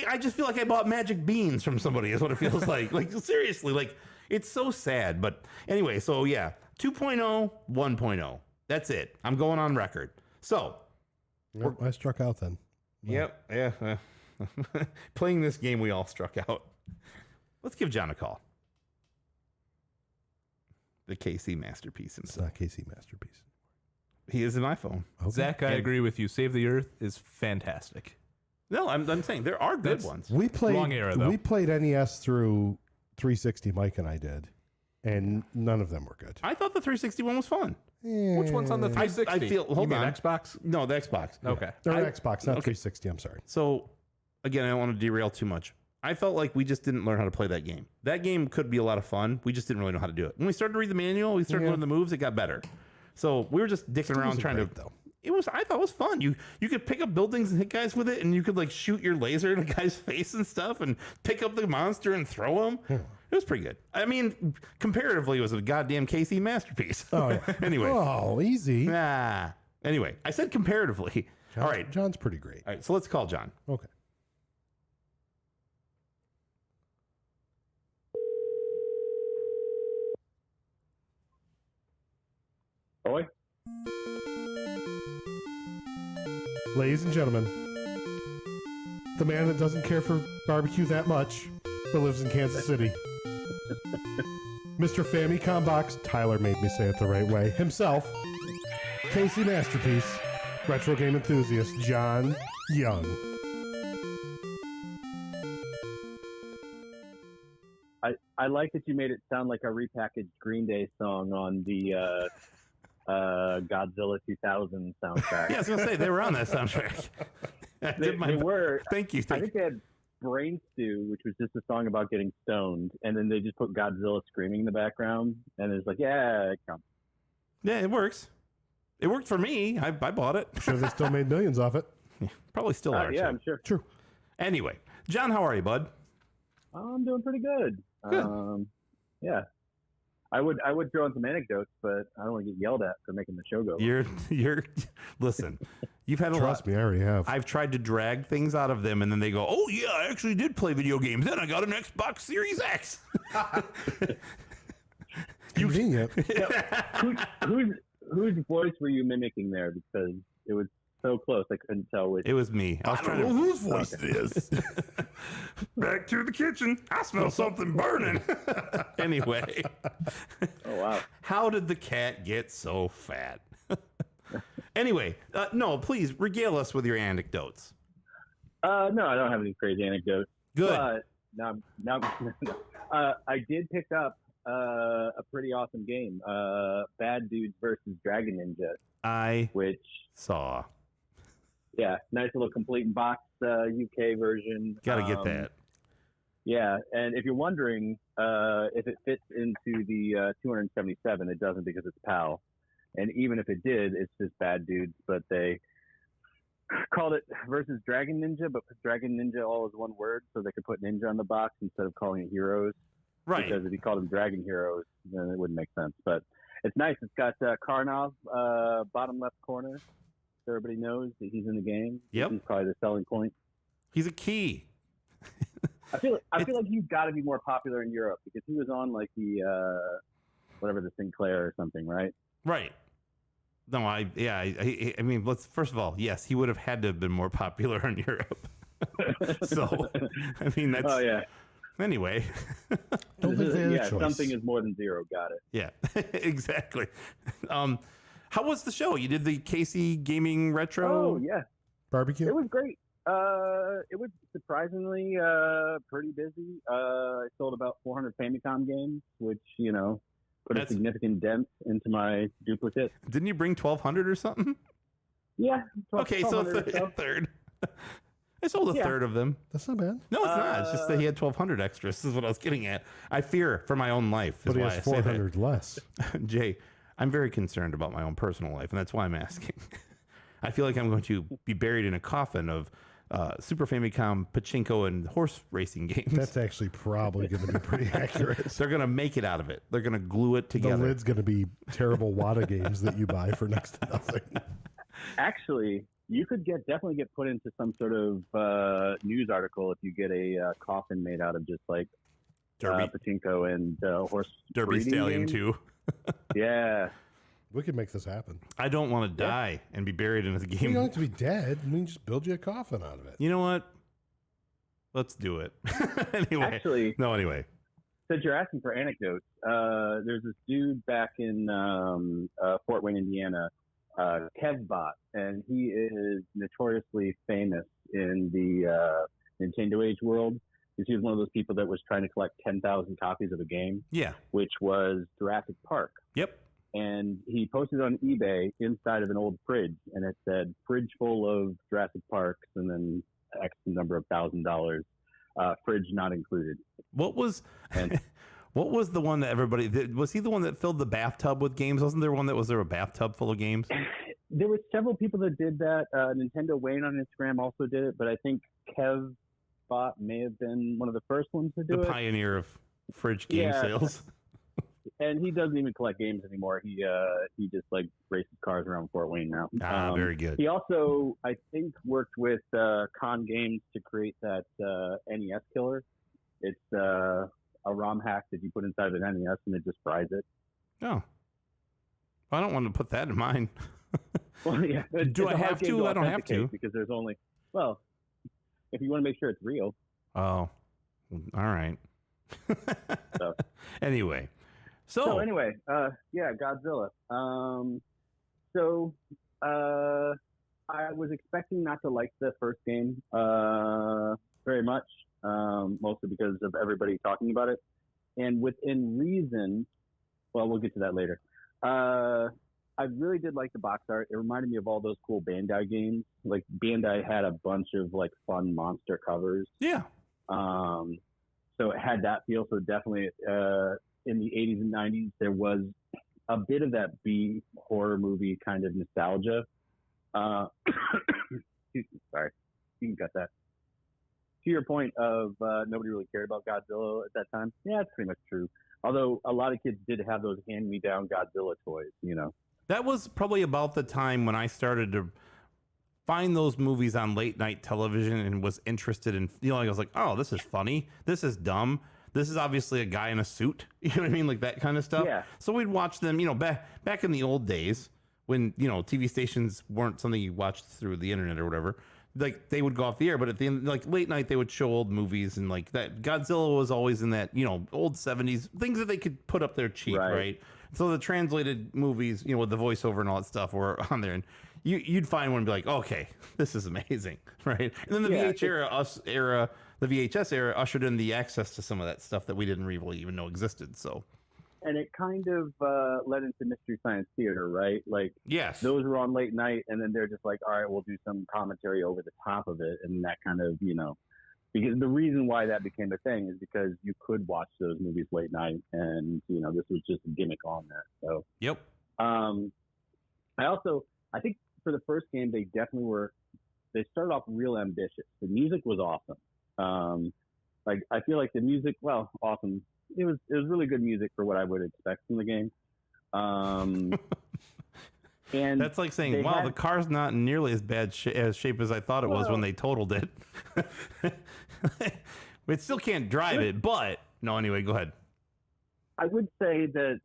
I just feel like I bought magic beans from somebody is what it feels like. Like, seriously, like, it's so sad. But anyway, so yeah, 2.0, 1.0. That's it. I'm going on record. So. Yep, I struck out then. Yep. Yeah. Playing this game, we all struck out. Let's give John a call. The KC masterpiece himself. It's not KC masterpiece. He is an iPhone. Okay. Zach, I agree with you. Save the Earth is fantastic. No, I'm saying there are good ones. We played Wrong era, though. We played NES through 360. Mike and I did, and none of them were good. I thought the 360 one was fun. Which one's on the 360? I feel. Hold you mean on. Xbox? No, the Xbox. Okay. Or Xbox, not 360. I'm sorry. So, again, I don't want to derail too much. I felt like we just didn't learn how to play that game. That game could be a lot of fun. We just didn't really know how to do it. When we started to read the manual, we started learning the moves. It got better. So we were just dicking around trying to. Though. I thought it was fun. You could pick up buildings and hit guys with it, and you could like shoot your laser in a guy's face and stuff, and pick up the monster and throw him. It It was pretty good. I mean, comparatively, it was a goddamn KC masterpiece. Oh, yeah. Anyway. Oh, easy. Anyway, I said comparatively. All right. John's pretty great. All right, so let's call John. Okay. Boy. Ladies and gentlemen, the man that doesn't care for barbecue that much, but lives in Kansas City. Mr. Famicom Box, Tyler made me say it the right way, himself, Casey Masterpiece, retro game enthusiast, John Young. I like that you made it sound like a repackaged Green Day song on the Godzilla 2000 soundtrack. Yeah, I was going to say, they were on that soundtrack. They were. Thank you. I think they had Brain Stew, which was just a song about getting stoned, and then they just put Godzilla screaming in the background, and it's like, yeah, it counts. Yeah, it works. It worked for me. I bought it. I'm sure they still made millions off it. Yeah, probably still are. Yeah, too. I'm sure. True. Anyway, John, how are you, bud? I'm doing pretty good. Good. Yeah. I would throw in some anecdotes, but I don't want to get yelled at for making the show go. You're listen, you've had a Trust lot. me, I already have. I've tried to drag things out of them, and then they go, oh yeah, I actually did play video games. Then I got an Xbox Series X. Convenient. Whose voice were you mimicking there? Because it was so close, I couldn't tell which. It was me. I was trying to whose voice it is. Back to the kitchen. I smell something burning. Anyway. Oh, wow. How did the cat get so fat? Anyway, no, please regale us with your anecdotes. No, I don't have any crazy anecdotes. Good. But now, I did pick up a pretty awesome game, Bad Dudes versus Dragon Ninja. I which saw. Yeah, nice little complete box UK version. Gotta get that. Yeah, and if you're wondering if it fits into the 277, it doesn't because it's PAL. And even if it did, it's just Bad Dudes, but they called it versus Dragon Ninja, but put Dragon Ninja all as one word so they could put Ninja on the box instead of calling it Heroes. Right. Because if you called them Dragon Heroes, then it wouldn't make sense. But it's nice. It's got Karnov, bottom left corner. So everybody knows that he's in the game. Yep. He's probably the selling point. He's a key. I feel like he's got to be more popular in Europe because he was on like the whatever, the Sinclair or something, right? Right. No, I mean, let's first of all, yes, he would have had to have been more popular in Europe. So, I mean, that's. Oh yeah. Anyway. Don't think they had a choice. Something is more than zero. Got it. Yeah, exactly. How was the show? You did the Casey Gaming Retro? Oh yeah. Barbecue? It was great. It was surprisingly pretty busy. I sold about 400 Famicom games, which, put a significant dent into my duplicate. Didn't you bring 1,200 or something? Yeah. Okay, so a third. I sold a third of them. That's not bad. No, it's not. It's just that he had 1,200 extras. This is what I was getting at. I fear for my own life. But he has 400 less. Jay, I'm very concerned about my own personal life, and that's why I'm asking. I feel like I'm going to be buried in a coffin of Super Famicom, pachinko, and horse racing games. That's actually probably going to be pretty accurate. They're going to make it out of it. They're going to glue it together. The lid's going to be terrible WADA games that you buy for next to nothing. Actually, you could definitely get put into some sort of news article if you get a coffin made out of just like pachinko and horse Derby breeding Stallion games. 2. Yeah. We could make this happen. I don't want to die and be buried in a You game. don't have to be dead. We can just build you a coffin out of it. You know what? Let's do it. Anyway. Since you're asking for anecdotes, there's this dude back in Fort Wayne, Indiana, Kevbot, and he is notoriously famous in the Nintendo Age world. He was one of those people that was trying to collect 10,000 copies of a game. Yeah. Which was Jurassic Park. Yep. And he posted on eBay inside of an old fridge, and it said fridge full of Jurassic Parks, and then X number of $1,000, fridge not included. What was the one that everybody was he the one that filled the bathtub with games? Wasn't there one that was there a bathtub full of games? There were several people that did that. Nintendo Wayne on Instagram also did it, but I think KevBot may have been one of the first ones to do it. The pioneer of fridge game Yeah. sales. And he doesn't even collect games anymore. He just like races cars around Fort Wayne now. Very good. He also, I think, worked with Con Games to create that NES killer. It's a ROM hack that you put inside of an NES and it just fries it. Oh, I don't want to put that in mine. Well, yeah. Do I have to? I don't have to. Because there's only, well, if you want to make sure it's real. Oh, all right. So. Anyway. So anyway, yeah, Godzilla. I was expecting not to like the first game very much, mostly because of everybody talking about it. And within reason, well, we'll get to that later. I really did like the box art. It reminded me of all those cool Bandai games. Like Bandai had a bunch of like fun monster covers. Yeah. So it had that feel. So definitely, in the 80s and 90s, there was a bit of that B horror movie kind of nostalgia. Excuse me, sorry. You can cut that. To your point of nobody really cared about Godzilla at that time, yeah, it's pretty much true. Although a lot of kids did have those hand-me-down Godzilla toys, you know. That was probably about the time when I started to find those movies on late night television and was interested in, you know, I was like, oh, this is funny. This is dumb. This is obviously a guy in a suit. You know what I mean? Like that kind of stuff. Yeah. So we'd watch them, you know, back in the old days when, you know, TV stations weren't something you watched through the internet or whatever. Like they would go off the air, but at the end, like late night, they would show old movies and like that. Godzilla was always in that, you know, old 70s things that they could put up there cheap, right? So the translated movies, you know, with the voiceover and all that stuff were on there, and you'd find one and be like, okay, this is amazing, right? And then the the VHS era ushered in the access to some of that stuff that we didn't really even know existed. So, and it kind of led into Mystery Science Theater, right? Like, yes, those were on late night, and then they're just like, all right, we'll do some commentary over the top of it, and that kind of, you know, because the reason why that became a thing is because you could watch those movies late night, and you know, this was just a gimmick on that. So, yep. I think for the first game, they started off real ambitious. The music was awesome. Like I feel like the music, well, awesome. It was really good music for what I would expect from the game. And that's like saying, wow, the car's not in nearly as bad shape as I thought it was when they totaled it. It still can't drive it, but no, anyway, go ahead. I would say that,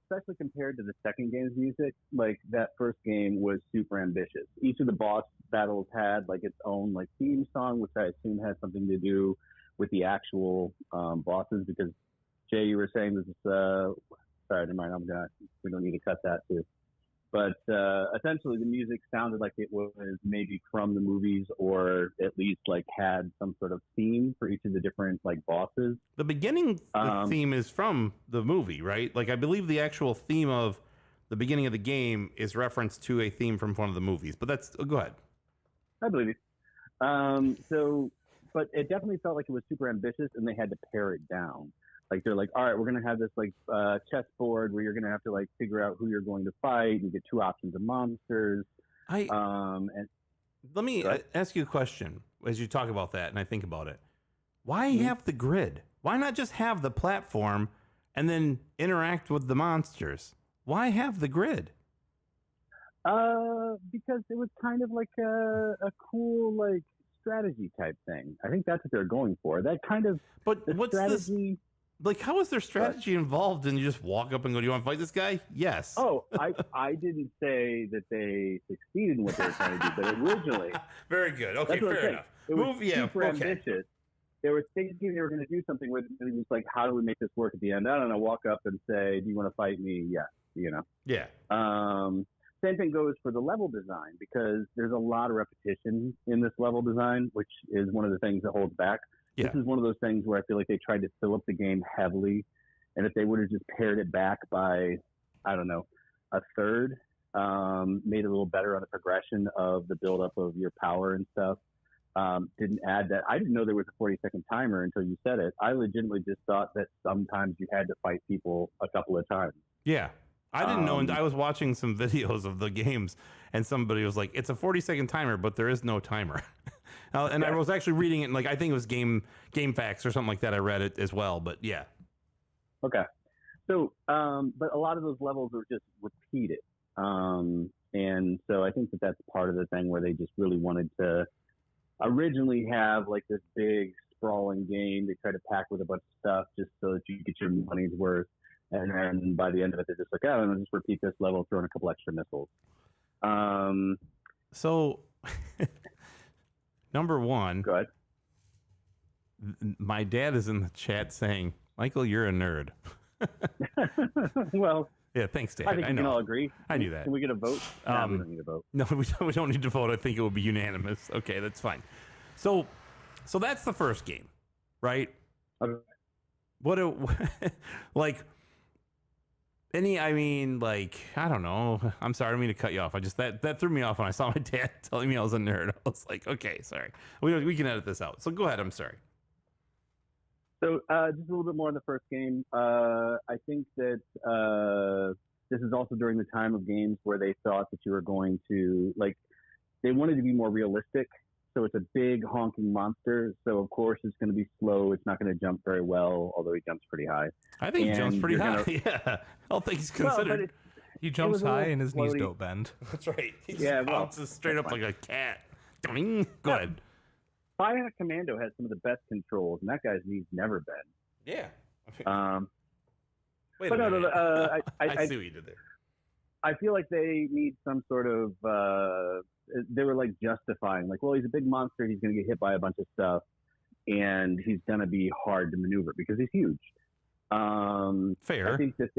especially compared to the second game's music, like that first game was super ambitious. Each of the boss battles had like its own like theme song, which I assume has something to do with the actual bosses. Because Jay, you were saying this is sorry, never mind. We don't need to cut that too. But essentially, the music sounded like it was maybe from the movies, or at least like had some sort of theme for each of the different like bosses. The beginning the theme is from the movie, right? Like I believe the actual theme of the beginning of the game is reference to a theme from one of the movies. But that's go ahead. I believe it. But it definitely felt like it was super ambitious, and they had to pare it down. Like they're like, all right, we're gonna have this like chessboard where you're gonna have to like figure out who you're going to fight. You get two options of monsters. And let me ask you a question as you talk about that, and I think about it. Why have the grid? Why not just have the platform and then interact with the monsters? Why have the grid? Because it was kind of like a cool like strategy type thing. I think that's what they're going for. That kind of what's strategy. This? Like, how is there strategy involved? And you just walk up and go, "Do you want to fight this guy?" Yes. Oh, I didn't say that they succeeded in what they were trying to do, but originally, very good. Okay, fair enough. It was super ambitious. They were thinking they were going to do something with it. And it was like, how do we make this work at the end? I don't know. Walk up and say, "Do you want to fight me?" Yes. You know. Yeah. Same thing goes for the level design, because there's a lot of repetition in this level design, which is one of the things that holds back. Yeah. This is one of those things where I feel like they tried to fill up the game heavily, and if they would have just pared it back by, I don't know, a third, made it a little better on the progression of the buildup of your power and stuff. Didn't add that. I didn't know there was a 40-second timer until you said it. I legitimately just thought that sometimes you had to fight people a couple of times. Yeah. I didn't know, and I was watching some videos of the games, and somebody was like, "It's a 40-second timer, but there is no timer." And I Yeah. was actually reading it, and like I think it was Game Facts or something like that. I read it as well, but yeah. Okay. So, but a lot of those levels are just repeated. And so I think that that's part of the thing where they just really wanted to originally have like this big sprawling game they try to pack with a bunch of stuff just so that you get your money's worth. And then by the end of it, they're just like, oh, and I'll just repeat this level, throw in a couple extra missiles. So, number one, Go ahead. my dad is in the chat saying, Michael, you're a nerd. Well, Yeah, thanks, Dad. I think we can all agree. I knew that. Can we get a vote? No, we don't need a vote. No, we don't need to vote. I think it would be unanimous. Okay, that's fine. So that's the first game, right? Okay. Like I mean, like, I don't know. I'm sorry, I didn't mean to cut you off. That threw me off when I saw my dad telling me I was a nerd. I was like, okay, sorry. We can edit this out. So go ahead. I'm sorry. So just a little bit more on the first game. I think that this is also during the time of games where they thought that you were going to, like, they wanted to be more realistic. So it's a big honking monster. So, of course, it's going to be slow. It's not going to jump very well, although he jumps pretty high. I think he jumps pretty high. Gonna... Yeah. All things Well, considered. He jumps high and his knees floaty. don't bend. That's right. He just Yeah, well, bounces straight up that's like a cat. Doing. Go ahead. Bionic Commando has some of the best controls, and that guy's knees never bend. Yeah. Wait But a no, minute. I see what you did there. I feel like they need some sort of they were like justifying, like, well, he's a big monster, he's going to get hit by a bunch of stuff, and he's going to be hard to maneuver because he's huge. Fair. I think that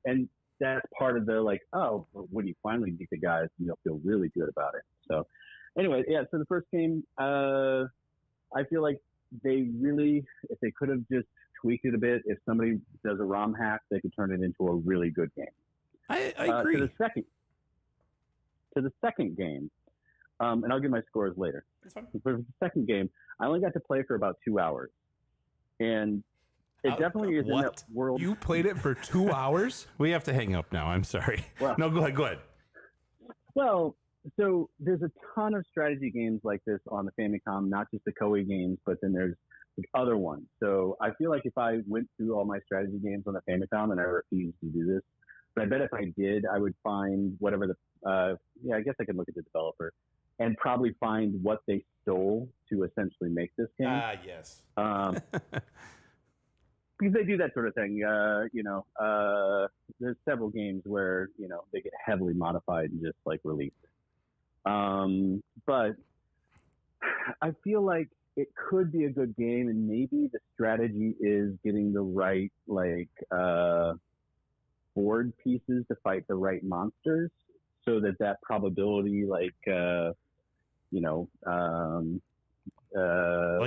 and that's part of the, like, oh, when you finally beat the guys, you'll feel really good about it. So anyway, yeah, so the first game, I feel like they really, if they could have just tweaked it a bit, if somebody does a ROM hack, they could turn it into a really good game. I agree. To the second game, and I'll give my scores later. That's fine. For the second game, I only got to play for about 2 hours, and it definitely is in what? that world. You played it for 2 hours? We have to hang up now. I'm sorry. Well- No, go ahead. Well, so there's a ton of strategy games like this on the Famicom, not just the Koei games, but then there's other ones. So I feel like if I went through all my strategy games on the Famicom, and I refuse to do this, but I bet if I did, I would find whatever I guess I could look at the developer and probably find what they stole to essentially make this game. Yes. Because they do that sort of thing. There's several games where, they get heavily modified and just like released. But I feel like it could be a good game, and maybe the strategy is getting the right, board pieces to fight the right monsters, so that probability, Like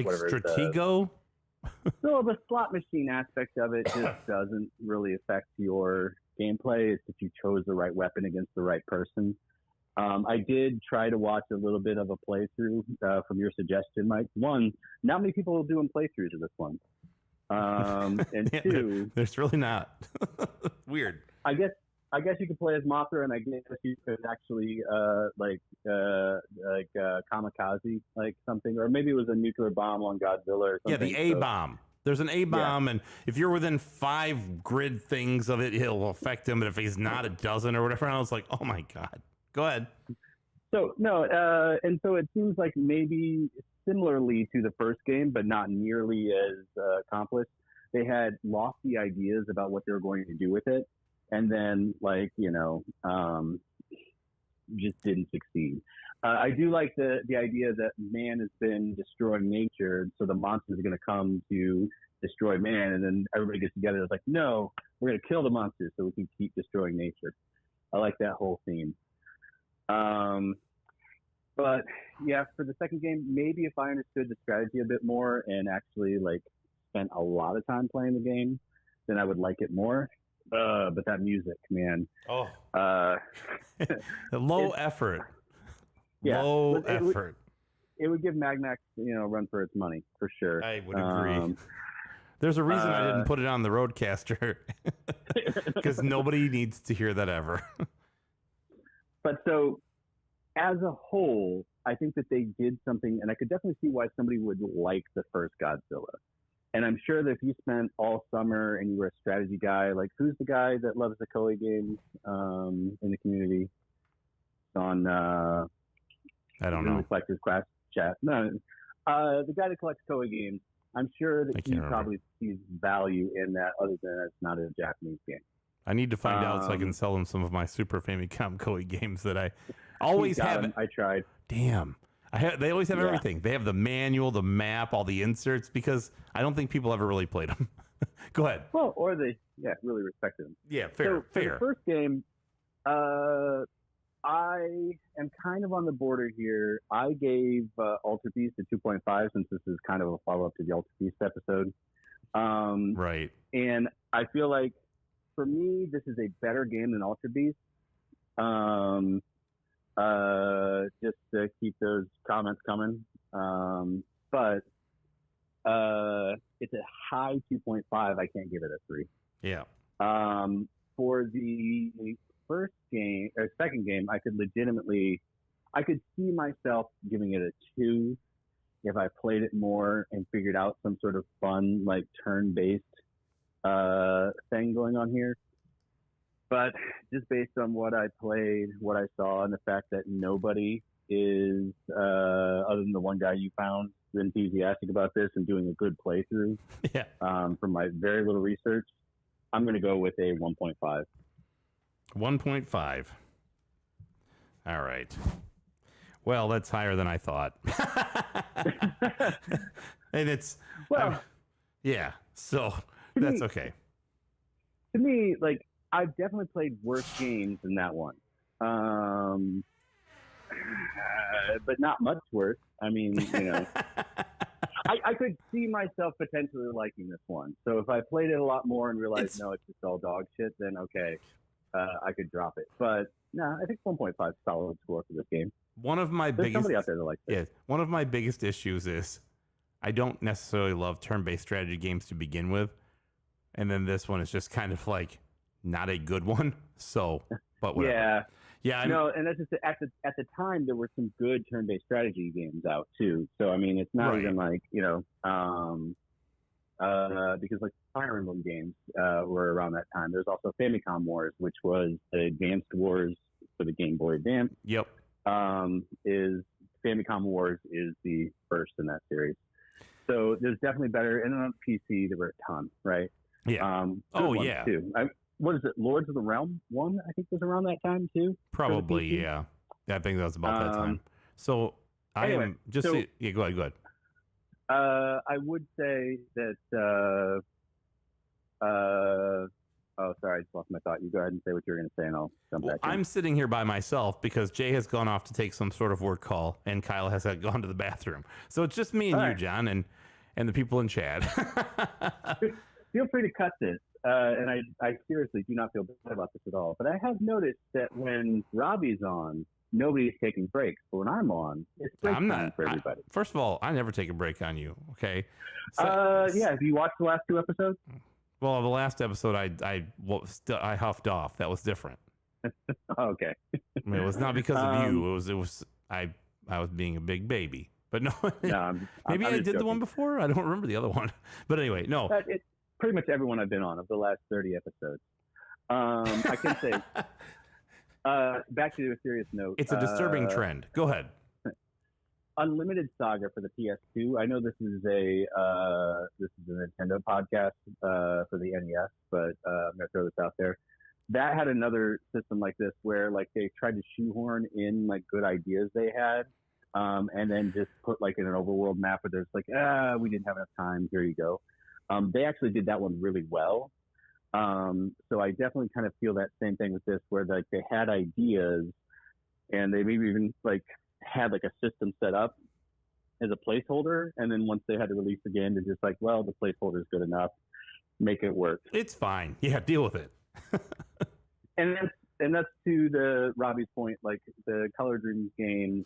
whatever Stratego? So the slot machine aspect of it just doesn't really affect your gameplay. It's if you chose the right weapon against the right person. I did try to watch a little bit of a playthrough from your suggestion, Mike. One, not many people are doing playthroughs of this one. And Yeah, two, there's really not. Weird. I guess you could play as Mothra, and I guess you could actually kamikaze, like something, or maybe it was a nuclear bomb on Godzilla or Yeah, something. the A bomb. There's an A bomb, and if you're within 5 grid things of it, it'll affect him. But if he's not a dozen or whatever, I was like, oh my god. Go ahead. So no, and so it seems like maybe similarly to the first game, but not nearly as accomplished. They had lofty ideas about what they were going to do with it, and then just didn't succeed. I do like the idea that man has been destroying nature, so the monsters are going to come to destroy man, and then everybody gets together and is like, no, we're going to kill the monsters so we can keep destroying nature. I like that whole theme. But yeah, for the second game, maybe if I understood the strategy a bit more and actually spent a lot of time playing the game, then I would like it more. But that music, man. Oh. Low effort. Yeah, Low it effort. It would give Magnax, a run for its money, for sure. I would agree. There's a reason I didn't put it on the Roadcaster, because nobody needs to hear that ever. But so, as a whole, I think that they did something, and I could definitely see why somebody would like the first Godzilla. And I'm sure that if you spent all summer and you were a strategy guy, like who's the guy that loves the Koei games in the community? On I don't know. Collector's Class chat. No, the guy that collects Koei games. I'm sure that he probably sees value in that, other than it's not a Japanese game. I need to find out so I can sell him some of my Super Famicom Koei games that I always have. I tried. Damn. They always have everything. They have the manual, the map, all the inserts, because I don't think people ever really played them. Go ahead. Well, or they really respected them. Yeah, fair. For the first game, I am kind of on the border here. I gave Alter Beast a 2.5 since this is kind of a follow-up to the Alter Beast episode. Right. And I feel like, for me, this is a better game than Alter Beast. Just to keep those comments coming. But it's a high 2.5. I can't give it a 3. Yeah. For the first game or second game, I could see myself giving it a 2 if I played it more and figured out some sort of fun, like turn-based thing going on here. But just based on what I played, what I saw, and the fact that nobody is, other than the one guy you found, enthusiastic about this and doing a good playthrough, from my very little research, I'm going to go with a 1.5. 1.5. All right. Well, that's higher than I thought. And it's, so that's okay. To me, like, I've definitely played worse games than that one. But not much worse. I mean, I could see myself potentially liking this one. So if I played it a lot more and realized, no, it's just all dog shit, then okay, I could drop it. But no, I think 1.5 is a solid score for this game. One of my There's somebody out there that likes it. Yeah, one of my biggest issues is I don't necessarily love turn-based strategy games to begin with. And then this one is just kind of like not a good one. So, but whatever. Yeah. No, and that's just at the time there were some good turn-based strategy games out too. So I mean, it's not even like because like Fire Emblem games were around that time. There's also Famicom Wars, which was the Advanced Wars for the Game Boy Advance. Yep. Is Famicom Wars is the first in that series. So there's definitely better. And on PC there were a ton, right? Yeah. Too. What is it? Lords of the Realm 1, I think, was around that time too. Probably, yeah. I think that was about that time. So anyway, I am just go ahead. I would say that. Sorry, I just lost my thought. You go ahead and say what you're going to say, and I'll jump back in. I'm sitting here by myself because Jay has gone off to take some sort of work call, and Kyle has gone to the bathroom. So it's just me and you, John, and the people in chat. Feel free to cut this. And I seriously do not feel bad about this at all. But I have noticed that when Robbie's on, nobody's taking breaks. But when I'm on, it's break time for everybody. First of all, I never take a break on you, okay? So, have you watched the last 2 episodes? Well, the last episode, I huffed off. That was different. Okay. I mean, it was not because of you. It was I was being a big baby. But no, maybe I did joking. The one before. I don't remember the other one. But anyway, no. It's pretty much everyone I've been on of the last 30 episodes. I can say, back to a serious note. It's a disturbing trend. Go ahead. Unlimited Saga for the PS2. I know this is a Nintendo podcast for the NES, but I'm gonna throw this out there. That had another system like this where like they tried to shoehorn in like good ideas they had, and then just put like in an overworld map where there's like we didn't have enough time. Here you go. They actually did that one really well. So I definitely kind of feel that same thing with this, where like they had ideas, and they maybe even like had like a system set up as a placeholder, and then once they had to release the game, they're just like, well, the placeholder is good enough, make it work. It's fine. Yeah, deal with it. and that's to the Robbie's point, like the Color Dreams games,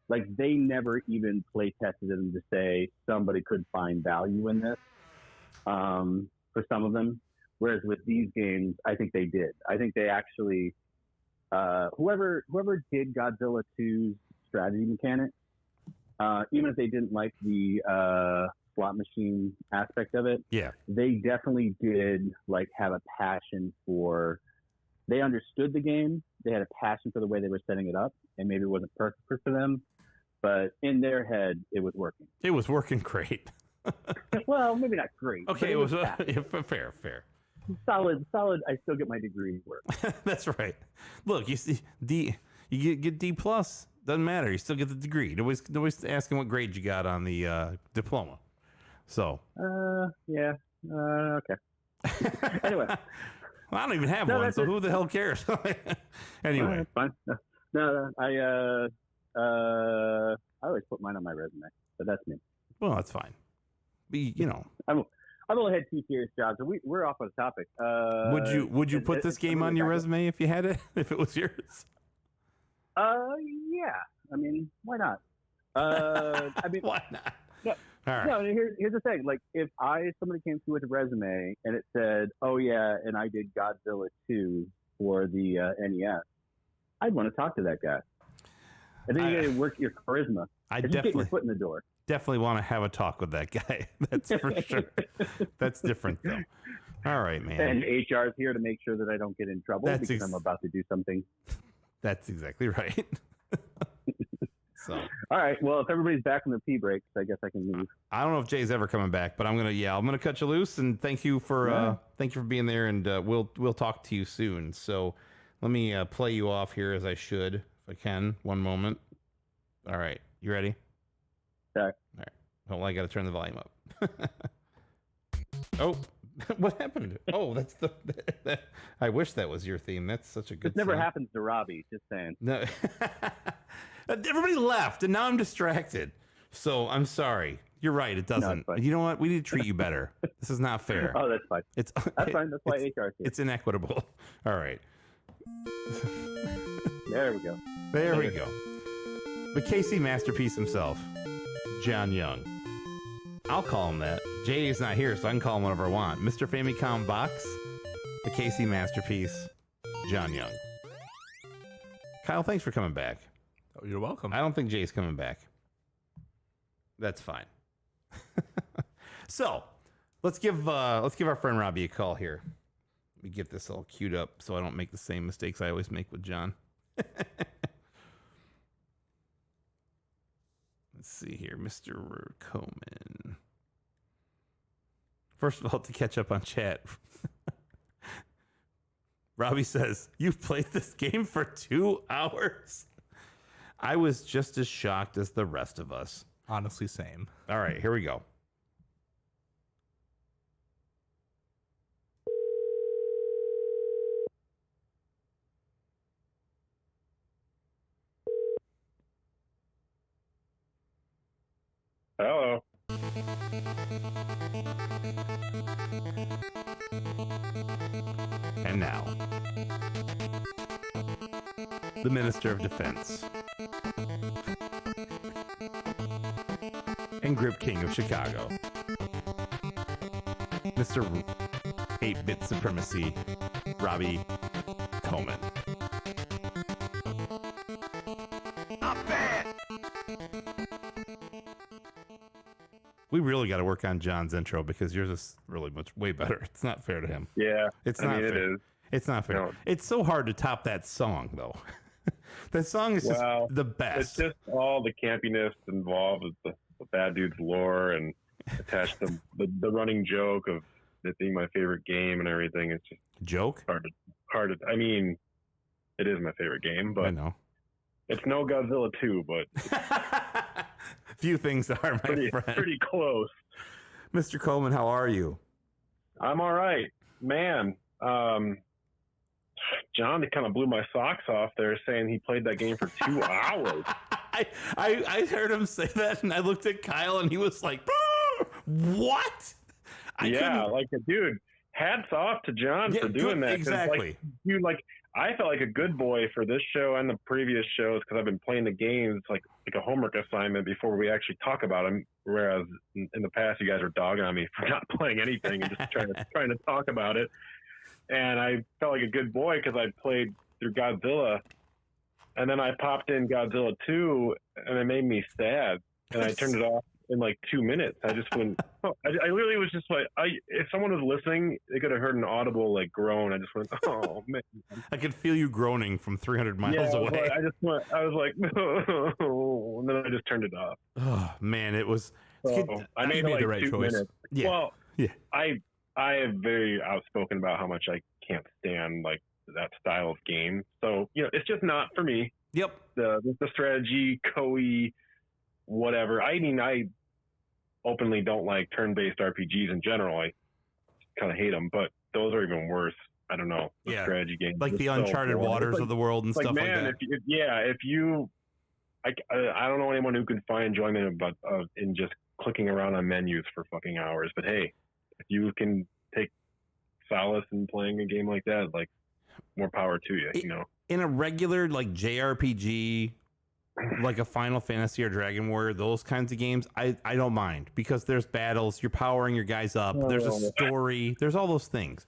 like they never even play tested them to say somebody could find value in this for some of them. Whereas with these games, I think they did. I think they actually, whoever did Godzilla 2's strategy mechanics. Even if they didn't like the slot machine aspect of it, Yeah. they definitely did like have a passion for. They understood the game. They had a passion for the way they were setting it up, and maybe it wasn't perfect for them, but in their head, it was working. It was working great. Well, maybe not great. Okay, it was fair. Solid. I still get my degree work. That's right. Look, you see, you get D plus. Doesn't matter. You still get the degree. Nobody's asking what grade you got on the diploma. So. Yeah. Okay. Anyway. Well, I don't even have one, so who the hell cares? Anyway. That's fine. No, I always put mine on my resume, but that's me. Well, that's fine. But, you know. I've only had 2 serious jobs. We're off on the topic. Would you put this game on your resume if you had it? If it was yours? Yeah. I mean, why not? Why not? No, all right. No, here's the thing. Like, if somebody came through with a resume and it said, "Oh yeah, and I did Godzilla 2 for the NES," I'd want to talk to that guy. I think you got to work your charisma. Just get your foot in the door. Definitely want to have a talk with that guy. That's for sure. That's different, though. All right, man. And HR is here to make sure that I don't get in trouble because I'm about to do something. That's exactly right. So. All right. Well, if everybody's back from their pee breaks, I guess I can leave. I don't know if Jay's ever coming back, but I'm gonna cut you loose, and thank you for being there, and we'll talk to you soon. So let me play you off here as I should, if I can. One moment. All right, you ready? Okay. All right. Hold on, I got to turn the volume up. Oh, what happened? Oh, that's I wish that was your theme. That's such a good. This never happens to Robbie. Just saying. No. Everybody left, and now I'm distracted. So I'm sorry. You're right. It doesn't. No, you know what? We need to treat you better. This is not fair. Oh, that's fine. That's fine. That's why HR is here. It's inequitable. All right. There we go. There we go. The KC masterpiece himself, John Young. I'll call him that. Jay is not here, so I can call him whatever I want. Mr. Famicom Box, the KC masterpiece, John Young. Kyle, thanks for coming back. Oh, you're welcome. I don't think Jay's coming back. That's fine. So let's give our friend Robbie a call here. Let me get this all queued up so I don't make the same mistakes I always make with John. Let's see here, Mr. Coleman. First of all, to catch up on chat, Robbie says, "You've played this game for 2 hours?" I was just as shocked as the rest of us. Honestly, same. All right, here we go. Hello. And now, the Minister of Defense and Grip King of Chicago, Mr. 8-Bit Supremacy, Robbie Coleman. I'm bad. We really got to work on John's intro because yours is really way better. It's not fair to him. Yeah, It's not fair. it is. It's not fair. No. It's so hard to top that song, though. That song is just the best. It's just all the campiness involved with the bad dude's lore and attached to the running joke of it being my favorite game and everything. It's just Joke? hard to. I mean, it is my favorite game, I but know. it's no Godzilla 2, but Few things are, my friend. pretty close. Mr. Coleman, how are you? I'm all right, man. John kind of blew my socks off there, saying he played that game for 2 hours. I heard him say that, and I looked at Kyle, and he was like, "What?" Dude, hats off to John for doing that. Exactly. I felt like a good boy for this show and the previous shows because I've been playing the games like a homework assignment before we actually talk about them. Whereas in the past, you guys are dogging on me for not playing anything and just trying to talk about it. And I felt like a good boy because I played through Godzilla and then I popped in Godzilla 2, and it made me sad, and I turned it off in like 2 minutes. I just went. I literally was just like, if someone was listening, they could have heard an audible like groan. I just went, oh man. I could feel you groaning from 300 miles away. I was like, no, and then I just turned it off. Oh man, it was. So I made like the right 2 choice. minutes. Yeah. Well, Yeah. I am very outspoken about how much I can't stand like that style of game. So it's just not for me. Yep. The strategy, Koei, whatever. I mean, I openly don't like turn-based RPGs in general. I kind of hate them, but those are even worse. I don't know. The strategy games, like the Uncharted Waters of the world and stuff like that. If you, I don't know anyone who can find enjoyment in just clicking around on menus for fucking hours. But hey, if you can take solace in playing a game like that, like more power to you. In a regular like JRPG, like a Final Fantasy or Dragon Warrior, those kinds of games, I don't mind because there's battles, you're powering your guys up, there's a story, there's all those things.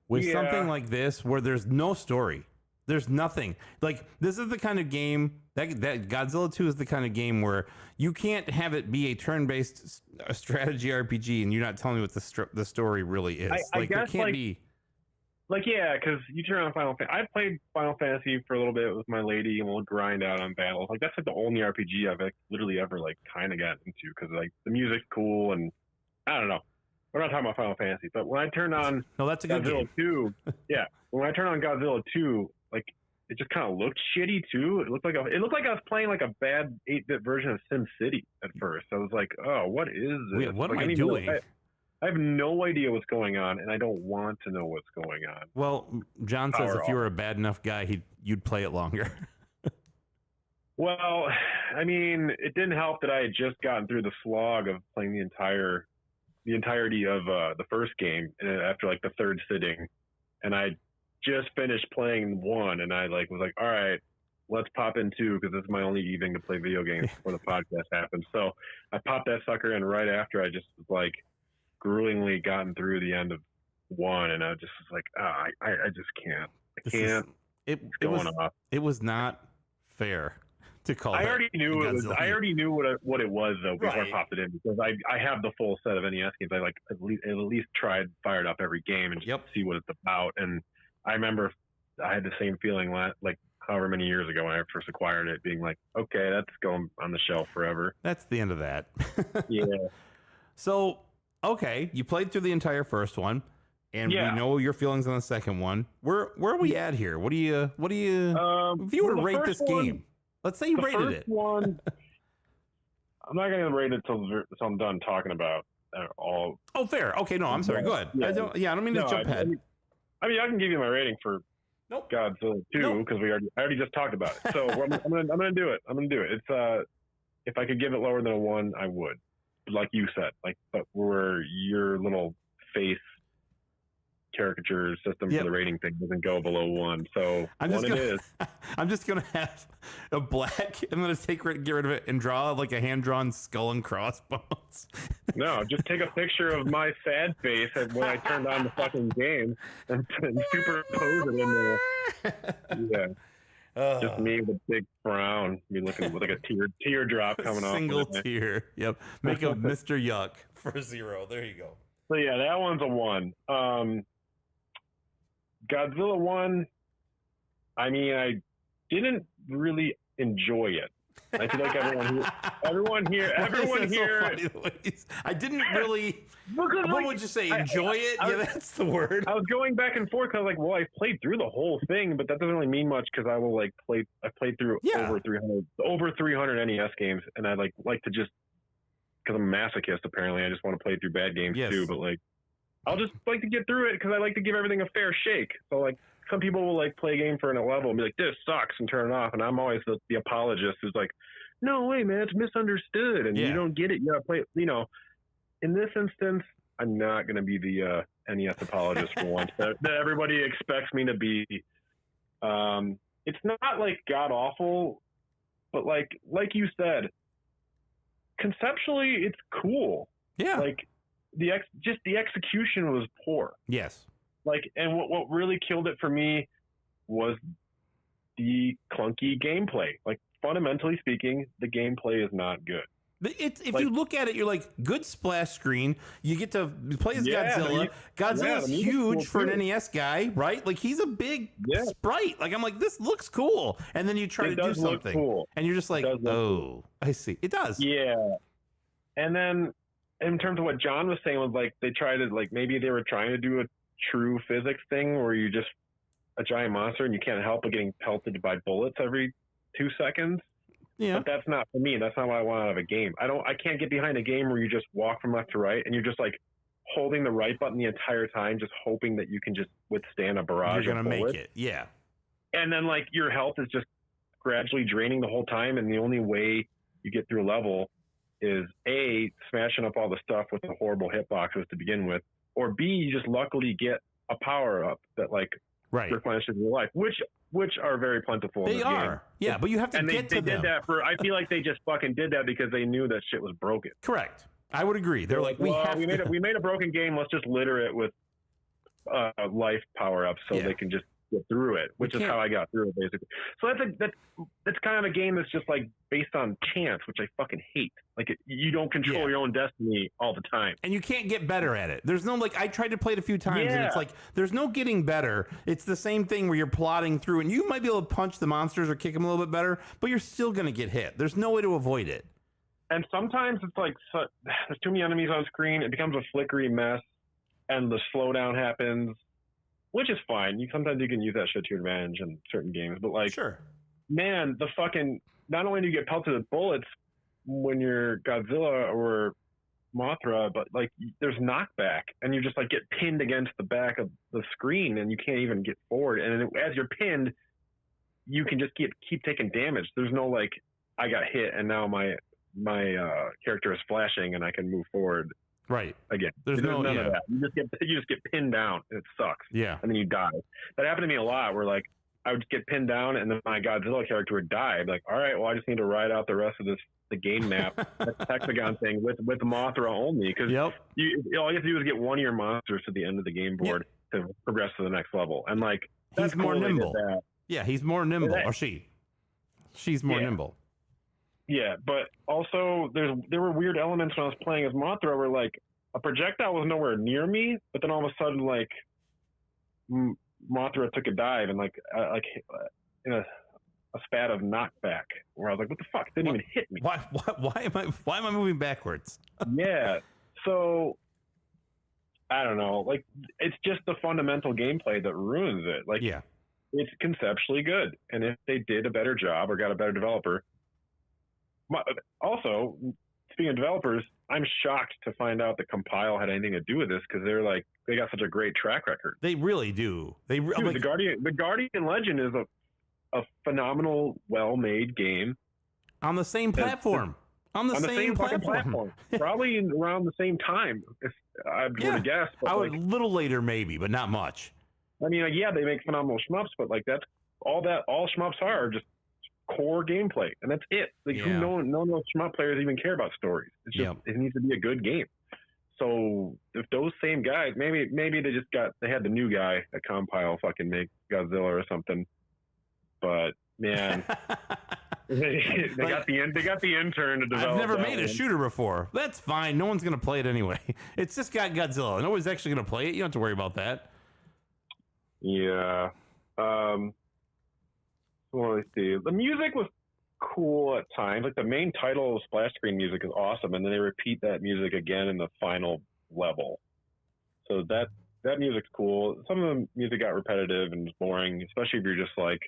With something like this where there's no story, there's nothing. Like this is the kind of game that Godzilla 2 is the kind of game where you can't have it be a turn-based strategy RPG and you're not telling me what the story really is. I guess, there can't be. Like, yeah, because you turn on Final Fantasy. I played Final Fantasy for a little bit with my lady, and we'll grind out on battles. Like, that's like the only RPG I've literally ever, like, kind of gotten into, because, like, the music's cool, and I don't know. We're not talking about Final Fantasy, but when I turned on that's a good Godzilla game. 2, when I turned on Godzilla 2, like, it just kind of looked shitty, too. It looked like I was playing, like, a bad 8-bit version of SimCity at first. I was like, oh, what is this? Wait, what like, am I doing? I have no idea what's going on, and I don't want to know what's going on. Well, John says Power if you were a bad enough guy, you'd play it longer. Well, I mean, it didn't help that I had just gotten through the slog of playing the entirety of the first game after like the third sitting, and I just finished playing 1, and I was like, all right, let's pop in 2 because this is my only evening to play video games before the podcast happens. So I popped that sucker in right after I just was like gruelingly gotten through the end of 1, and I just was like, I just can't. It was not fair to call. I already knew it was. I already knew what it was though before I popped it in, because I have the full set of NES games. I like at least fired up every game and just see what it's about. And I remember I had the same feeling like however many years ago when I first acquired it, being like, okay, that's going on the shelf forever. That's the end of that. Yeah. So. Okay, you played through the entire first one, and we know your feelings on the second one. Where are we at here? What do you? If you were to rate this game, let's say you rated it. One, I'm not going to rate it till I'm done talking about all. Oh, fair. Okay, no, I'm sorry. Go ahead. I don't mean to jump ahead. I mean, I can give you my rating for Godzilla 2 because I already just talked about it. So I'm gonna do it. It's if I could give it lower than a 1, I would. Like you said, but where your little face caricature system for the rating thing doesn't go below 1. So I'm just gonna have a black. I'm gonna get rid of it and draw like a hand-drawn skull and crossbones. No, just take a picture of my sad face when I turned on the fucking game and superimpose it in there. Yeah. Just me with a big frown, me looking with like a teardrop coming off. Single tear. Yep. Make a Mr. Yuck for 0. There you go. So yeah, that one's a 1. Godzilla 1. I mean, I didn't really enjoy it. I feel like everyone here. I didn't really. What would you say? Enjoy it? Yeah, that's the word. I was going back and forth because I was like, well, I played through the whole thing, but that doesn't really mean much because I will I played through over 300 NES games, and I like to just because I'm a masochist. Apparently, I just want to play through bad games too. But I'll just like to get through it because I like to give everything a fair shake. So some people will play a game for a level and be like, this sucks, and turn it off. And I'm always the apologist who's like, no way, man, it's misunderstood. And you don't get it. You gotta play it. In this instance, I'm not going to be the NES apologist for once that everybody expects me to be. It's not god awful, but like you said, conceptually, it's cool. Yeah. The execution was poor. Yes. And what really killed it for me was the clunky gameplay. Like, fundamentally speaking, the gameplay is not good. If you look at it, you're like, good splash screen. You get to play as Godzilla. Godzilla's huge for an NES guy, right? Like, he's a big sprite. Like, I'm like, this looks cool. And then you try to do something. Cool. And you're just like, oh, I see. It does. Yeah. And then in terms of what John was saying was like, they tried to, like, maybe they were trying to do a true physics thing where you just a giant monster and you can't help but getting pelted by bullets every 2 seconds. Yeah. But that's not for me. That's not what I want out of a game. I can't get behind a game where you just walk from left to right and you're just like holding the right button the entire time, just hoping that you can just withstand a barrage. You're going to make it. Yeah. And then like your health is just gradually draining the whole time. And the only way you get through a level is A, smashing up all the stuff with the horrible hitboxes to begin with, or B, you just luckily get a power up that like replenishes your life, which are very plentiful. They are. Yeah, but you have to get to them. They did that I feel like they just fucking did that because they knew that shit was broken. Correct. I would agree. They're like, we made a broken game. Let's just litter it with life power ups so they can just get through it, which is how I got through it basically. So that's kind of a game that's just like based on chance, which I fucking hate. Like you don't control your own destiny all the time, and you can't get better at it. There's no like I tried to play it a few times, and it's like there's no getting better. It's the same thing where you're plodding through, and you might be able to punch the monsters or kick them a little bit better, but you're still gonna get hit. There's no way to avoid it. And sometimes it's like there's too many enemies on screen. It becomes a flickery mess, and the slowdown happens, which is fine. Sometimes you can use that shit to your advantage in certain games, but like, man, the fucking not only do you get pelted with bullets when you're Godzilla or Mothra, but like there's knockback, and you just like get pinned against the back of the screen, and you can't even get forward. And as you're pinned, you can just keep taking damage. There's no like I got hit, and now my character is flashing, and I can move forward. Right. Again, there's none of that. You just get pinned down. And it sucks. Yeah. And then you die. That happened to me a lot. Where like I would get pinned down, and then my Godzilla character would die. I'd be like, all right, well, I just need to ride out the rest of the game map, that hexagon thing with Mothra only, because all you have to do is get one of your monsters to the end of the game board to progress to the next level, and like he's more nimble. Yeah, he's more nimble, or she's more nimble. Yeah, but also there were weird elements when I was playing as Mothra where like a projectile was nowhere near me, but then all of a sudden like Mothra took a dive and like in a spat of knockback where I was like, what the fuck? Didn't even hit me. Why am I moving backwards? Yeah. So I don't know. Like it's just the fundamental gameplay that ruins it. Like it's conceptually good, and if they did a better job or got a better developer. Also, speaking of developers, I'm shocked to find out that Compile had anything to do with this because they got such a great track record. They really do. Dude, the Guardian Legend is a phenomenal, well-made game on the same platform. On the same platform. Probably around the same time. I would have guessed. But a little later, maybe, but not much. I mean, they make phenomenal shmups, but like that's all shmups are just core gameplay, and that's it. Like no shmup players even care about stories. It's just it needs to be a good game. So if those same guys, maybe they had the new guy at Compile fucking make Godzilla or something. But man, they got the intern to develop. I've never made a shooter before. That's fine. No one's gonna play it anyway. It's just got Godzilla. Nobody's actually gonna play it. You don't have to worry about that. Yeah. Let me see. The music was cool at times. Like the main title of splash screen music is awesome, and then they repeat that music again in the final level. So that music's cool. Some of the music got repetitive and boring, especially if you're just like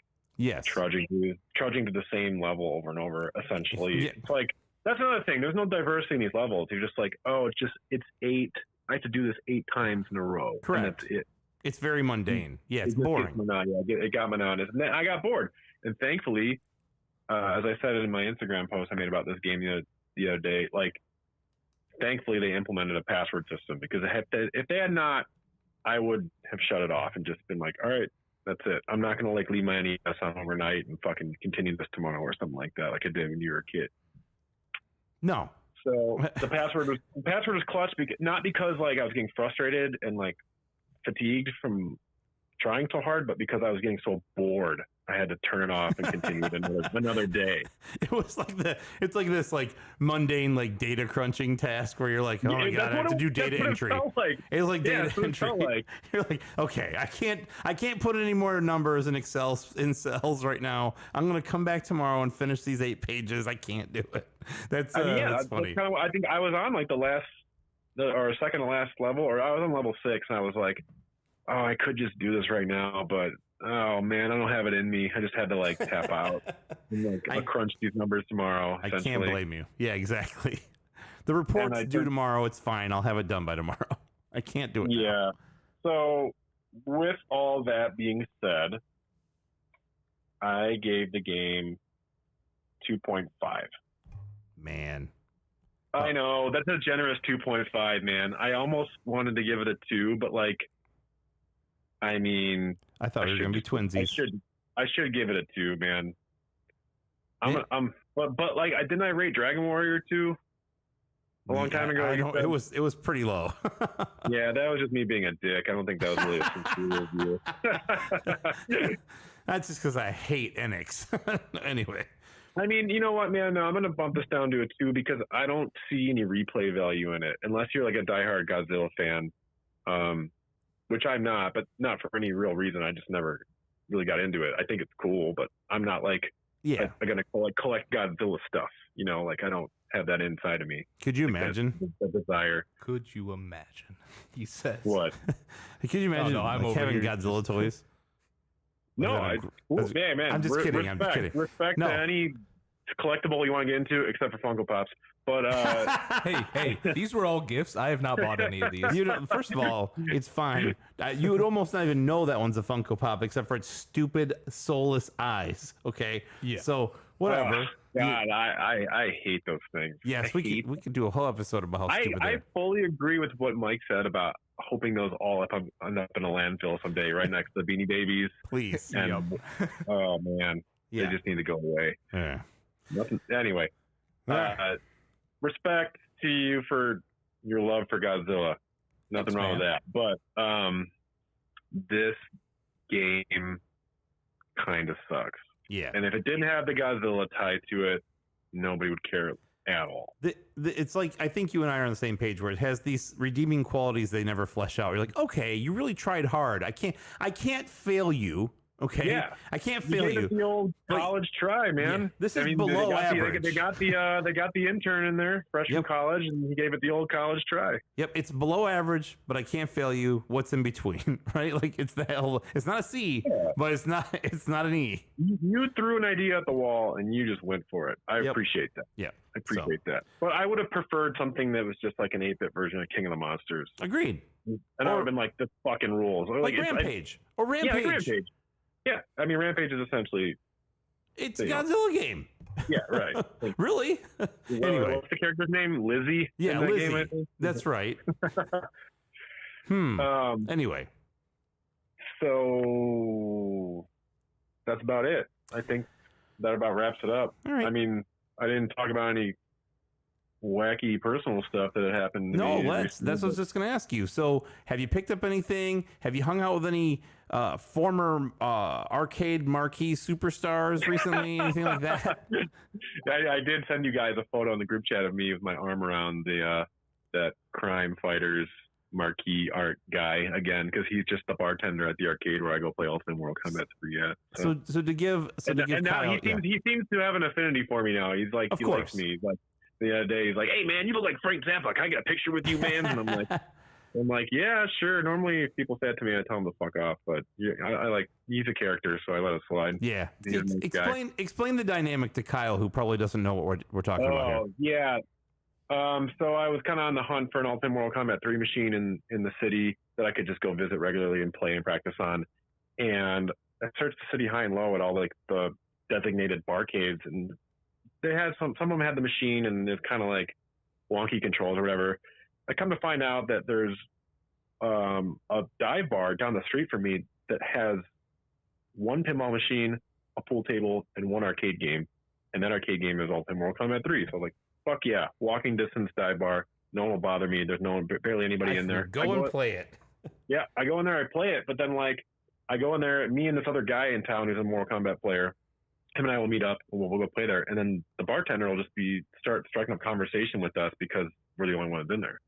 trudging to the same level over and over. Essentially, it's like that's another thing. There's no diversity in these levels. You're just like, oh, it's 8. I have to do this 8 times in a row. Correct. And that's it. It's very mundane. Yeah, it's boring. It got monotonous. And then I got bored. And thankfully, as I said in my Instagram post I made about this game the other day, like, thankfully they implemented a password system, because if they had not, I would have shut it off and just been like, all right, that's it. I'm not going to like leave my NES on overnight and fucking continue this tomorrow or something like that, like I did when you were a kid. No. So the password was clutch, not because like I was getting frustrated and like fatigued from trying so hard, but because I was getting so bored I had to turn it off and continue with another day. It was like it's like this like mundane like data crunching task where you're like, oh my god, I have to do data entry. It was like data entry. You're like, okay, I can't put any more numbers in cells right now. I'm gonna come back tomorrow and finish these 8 pages. I can't do it. That's that's funny. Kind of, I think I was on like or second to last level, or I was on level 6, and I was like, oh, I could just do this right now, but oh man, I don't have it in me. I just had to like tap out. And, I'll crunch these numbers tomorrow. I can't blame you. Yeah, exactly. The report's due tomorrow. It's fine. I'll have it done by tomorrow. I can't do it. Yeah. Now. So with all that being said, I gave the game 2.5. Man. I know that's a generous 2.5, man. I almost wanted to give it a 2, but like, I mean, I thought we were gonna be twinsies. I should give it a 2, man. But like, didn't I rate Dragon Warrior 2 a long time ago? It was pretty low. Yeah, that was just me being a dick. I don't think that was really a sincere review. That's just because I hate Enix. Anyway. I mean, you know what, man? No, I'm going to bump this down to a 2 because I don't see any replay value in it. Unless you're like a diehard Godzilla fan, which I'm not, but not for any real reason. I just never really got into it. I think it's cool, but I'm not like, I'm going to collect Godzilla stuff. You know, like I don't have that inside of me. Could you imagine? The desire. Could you imagine? He says. What? Could you imagine having Godzilla toys? No, man. I'm just kidding. I'm just kidding. Respect to any collectible you want to get into, except for Funko Pops. But hey, these were all gifts. I have not bought any of these. First of all, it's fine. You would almost not even know that one's a Funko Pop, except for its stupid, soulless eyes. Okay. Yeah. So whatever. God, I hate those things. Yes, we could do a whole episode about how stupid they are. I fully agree with what Mike said about hoping those all end up in a landfill someday, right next to the Beanie Babies. Please. And, oh man, they just need to go away. Yeah. Nothing. Anyway, respect to you for your love for Godzilla. Nothing wrong with that. But this game kind of sucks. Yeah. And if it didn't have the Godzilla tie to it, nobody would care at all. It's like, I think you and I are on the same page where it has these redeeming qualities they never flesh out. You're like, okay, you really tried hard. I can't fail you. Okay. Yeah. I can't fail you. The old college try, man. Yeah, this is below average. They got the intern in there, fresh from college, and he gave it the old college try. Yep. It's below average, but I can't fail you. What's in between, right? Like it's it's not a C, but it's not an E. You threw an idea at the wall and you just went for it. I appreciate that. Yeah. I appreciate that. But I would have preferred something that was just like an 8-bit version of King of the Monsters. Agreed. And I would have been like, this fucking rules. Like Rampage. Or Rampage. Yeah, like Rampage. Yeah, I mean, Rampage is essentially... It's a Godzilla game. Yeah, right. Really? Anyway. What's the character's name? Lizzie? Yeah, Lizzie. That's right. Anyway. So, that's about it. I think that about wraps it up. All right. I mean, I didn't talk about any wacky personal stuff that had happened to me. That's what I was just going to ask you. So, have you picked up anything? Have you hung out with any former arcade marquee superstars recently? Anything like that? I did send you guys a photo in the group chat of me with my arm around that Crime Fighters marquee art guy again, because he's just the bartender at the arcade where I go play Ultimate World Combat 3. Yeah. So to give now Kyle, he seems to have an affinity for me now. He's like, he likes me. He's like, the other day, he's like, "Hey man, you look like Frank Zappa. Can I get a picture with you, man?" And I'm like, yeah, sure. Normally, if people say it to me, I tell them to fuck off. But I like, he's a character, so I let it slide. Yeah. Explain the dynamic to Kyle, who probably doesn't know what we're talking about here. Oh yeah. So I was kind of on the hunt for an Ultimate Mortal Kombat 3 machine in the city that I could just go visit regularly and play and practice on. And I searched the city high and low at all like the designated barcades, and they had some of them had the machine, and it's kind of like wonky controls or whatever. I come to find out that there's a dive bar down the street from me that has one pinball machine, a pool table, and one arcade game. And that arcade game is Ultimate Mortal Kombat 3. So I was like, fuck yeah, walking distance dive bar. No one will bother me. There's barely anybody in there. Go and play it. Yeah, I go in there, I play it, but then like I go in there, me and this other guy in town who's a Mortal Kombat player. Him and I will meet up and we'll go play there. And then the bartender will just start striking up conversation with us because we're the only one that's in there.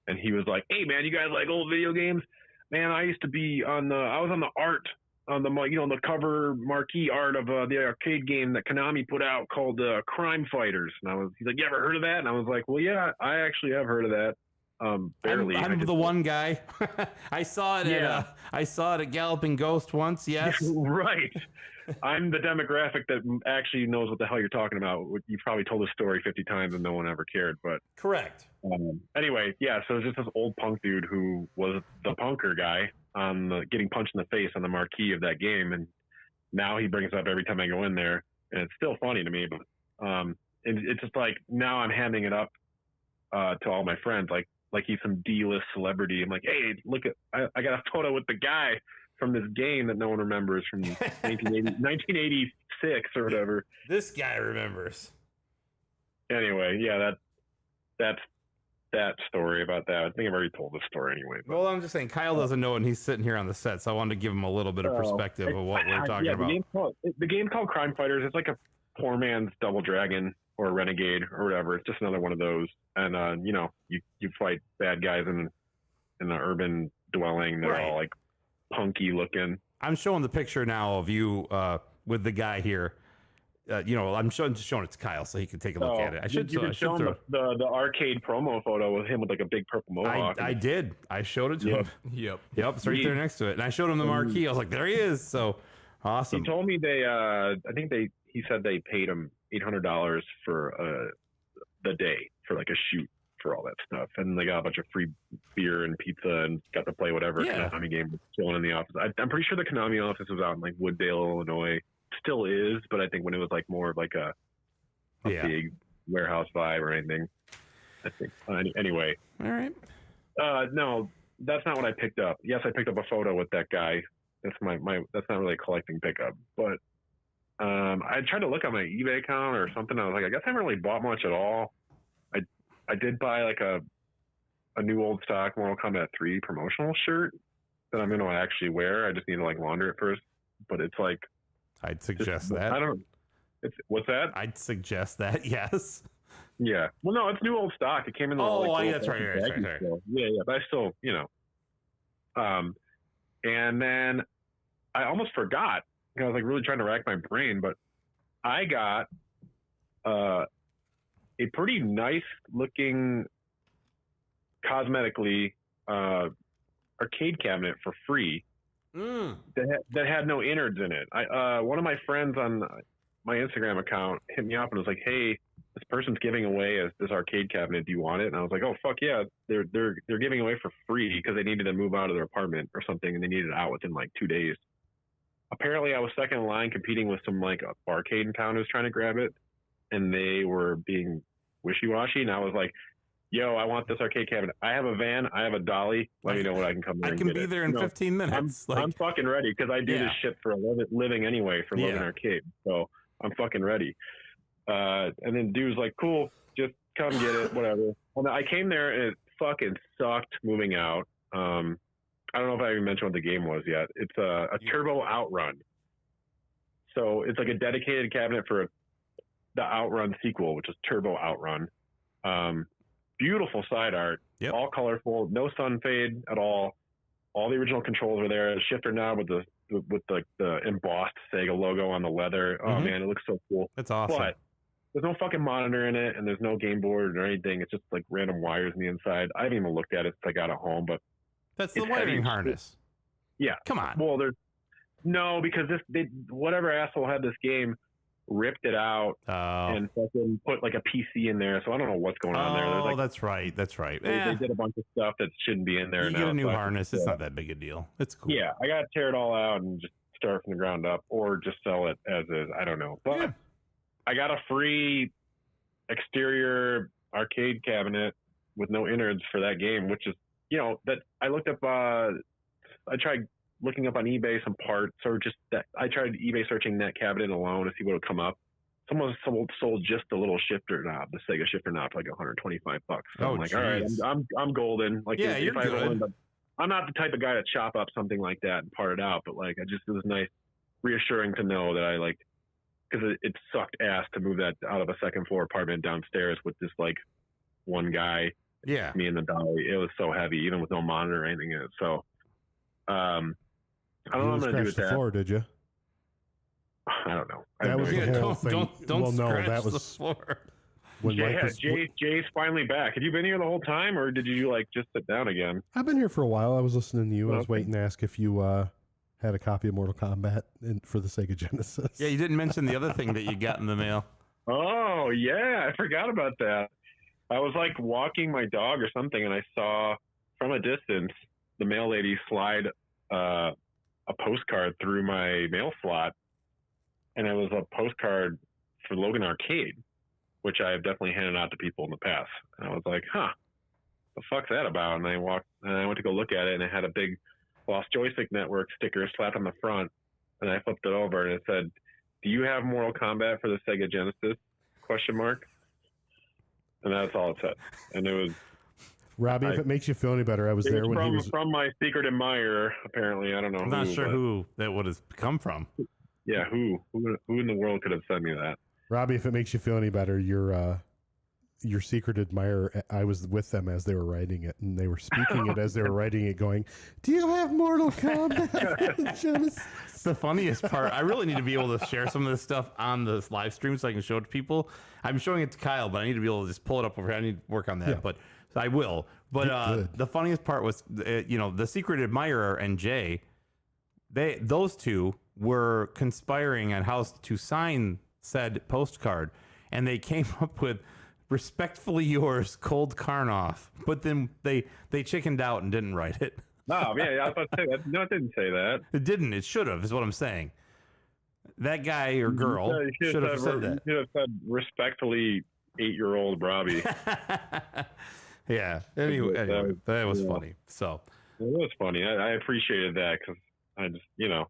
And he was like, "Hey man, you guys like old video games? Man, I used to be I was on the art, on the, the cover marquee art of the arcade game that Konami put out called Crime Fighters." And he's like, "You ever heard of that?" And I was like, "Well, yeah, I actually have heard of that." Barely. I'm the one guy. I saw it at Galloping Ghost once. Yes. Right. I'm the demographic that actually knows what the hell you're talking about. You probably told the story 50 times and no one ever cared, but correct. Anyway, yeah. So it's just this old punk dude who was the punker guy on getting punched in the face on the marquee of that game, and now he brings it up every time I go in there, and it's still funny to me. But it's just like now I'm handing it up to all my friends, like he's some D-list celebrity. I'm like, "Hey, look at I got a photo with the guy from this game that no one remembers from 1986 or whatever." This guy remembers. Anyway, yeah, that's that story about that. I think I've already told this story anyway. But. Well, I'm just saying, Kyle doesn't know, and he's sitting here on the set, so I wanted to give him a little bit of perspective of what we're talking about. The game's called Crime Fighters. It's like a poor man's Double Dragon or Renegade or whatever. It's just another one of those. And you fight bad guys in an urban dwelling that are all like punky looking. I'm showing the picture now of you with the guy here. I'm showing it to Kyle so he can take a look at it. I should show him the arcade promo photo with him with like a big purple mohawk. I did. I showed it to him. Yep. It's right there next to it. And I showed him the marquee. I was like, there he is. So awesome. He told me he said they paid him $800 for the day for like a shoot for all that stuff, and they got a bunch of free beer and pizza and got to play whatever Konami game was chilling in the office. I'm pretty sure the Konami office was out in like Wooddale, Illinois. Still is, but I think when it was like more of like a big warehouse vibe or anything. I think anyway. All right. No, that's not what I picked up. Yes, I picked up a photo with that guy. That's my that's not really a collecting pickup, but I tried to look on my eBay account or something. I was like, I guess I haven't really bought much at all. I did buy like a new old stock Mortal Kombat 3 promotional shirt that I'm going to actually wear. I just need to like launder it first, but it's like, I'd suggest that. I don't. What's that? I'd suggest that. Yes. Yeah. Well, no, it's new old stock. It came in the. That's right. Yeah, but I still, and then I almost forgot. I was like really trying to rack my brain, but I got a pretty nice looking, cosmetically arcade cabinet for free. That had no innards in it. One of my friends on my Instagram account hit me up and was like, "Hey, this person's giving away this arcade cabinet. Do you want it?" And I was like, "Oh fuck yeah!" They're giving away for free because they needed to move out of their apartment or something, and they needed it out within like 2 days. Apparently, I was second in line competing with some like a barcade in town who was trying to grab it, and they were being wishy-washy. And I was like, "Yo, I want this arcade cabinet. I have a van. I have a dolly. Let me know what I can come there. I can be there in 15 minutes. I'm fucking ready because I do this shit for a living anyway for Living Arcade. So I'm fucking ready." And then dude was like, "Cool, just come get it, whatever." And I came there and it fucking sucked moving out. I don't know if I even mentioned what the game was yet. It's a Turbo Outrun. So it's like a dedicated cabinet for the Outrun sequel, which is Turbo Outrun. Beautiful side art, all colorful, no sun fade at all. All the original controls are there. The shifter knob with the embossed Sega logo on the leather. Oh man, it looks so cool. That's awesome. But there's no fucking monitor in it, and there's no game board or anything. It's just like random wires on the inside. I haven't even looked at it since I got it home, but that's the wiring harness. Yeah, come on. Well, because whatever asshole had this game ripped it out and fucking put like a PC in there. So I don't know what's going on there. Oh, that's right. They did a bunch of stuff that shouldn't be in there. You get a new harness. It's not that big a deal. It's cool. Yeah, I got to tear it all out and just start from the ground up, or just sell it as is. I don't know. But I got a free exterior arcade cabinet with no innards for that game, which is, that I looked up. I tried looking up on eBay some parts, or just that I tried eBay searching that cabinet alone to see what would come up. Someone sold just the little shifter knob, the Sega shifter knob, for like $125. So I'm like, all right, I'm golden. Like, you're good. I'm not the type of guy to chop up something like that and part it out, but like it was nice, reassuring to know that I like, because it sucked ass to move that out of a second floor apartment downstairs with just like one guy, Yeah. me and the dolly. It was so heavy, even with no monitor or anything in it. So, I don't know what I'm gonna do with the that. floor, did you? I don't know. That was the Yeah, whole thing. don't Well, no, scratch that the was floor. when Mike was. Jay's finally back. Have you been here the whole time, or did you like just sit down again? I've been here for a while. I was listening to you. I was Okay. waiting to ask if you had a copy of Mortal Kombat for the Sega Genesis. Yeah, you didn't mention the other thing that you got in the mail. Oh yeah, I forgot about that. I was like walking my dog or something, and I saw from a distance the mail lady slide a postcard through my mail slot, and it was a postcard for Logan Arcade, which I have definitely handed out to people in the past. And I was like, huh, the fuck's that about? And I went to go look at it, and it had a big Lost Joystick Network sticker slapped on the front, and I flipped it over, and it said, "Do you have Mortal Kombat for the Sega Genesis?" ? And that's all it said. And it was Robbie, if it makes you feel any better, I was there when he was. from my secret admirer. Apparently, I don't know. I'm not sure who that would have come from. Yeah, who in the world could have sent me that? Robbie, if it makes you feel any better, your secret admirer. I was with them as they were writing it, and they were speaking it as they were writing it, going, "Do you have Mortal Kombat for the Genesis?" The funniest part, I really need to be able to share some of this stuff on this live stream so I can show it to people. I'm showing it to Kyle, but I need to be able to just pull it up over here. I need to work on that, Yeah. but I will. But Good. the funniest part was, the secret admirer and Jay, those two were conspiring on how to sign said postcard, and they came up with "Respectfully yours, Cold Karnoff," but then they chickened out and didn't write it. Oh, yeah, I was about to say that. No, it didn't say that. It didn't. It should have, is what I'm saying. That guy or girl You should have said that. You should have said "respectfully 8-year-old Robbie." Yeah. Anyway, that was yeah. funny. So It was funny. I appreciated that because I just, it was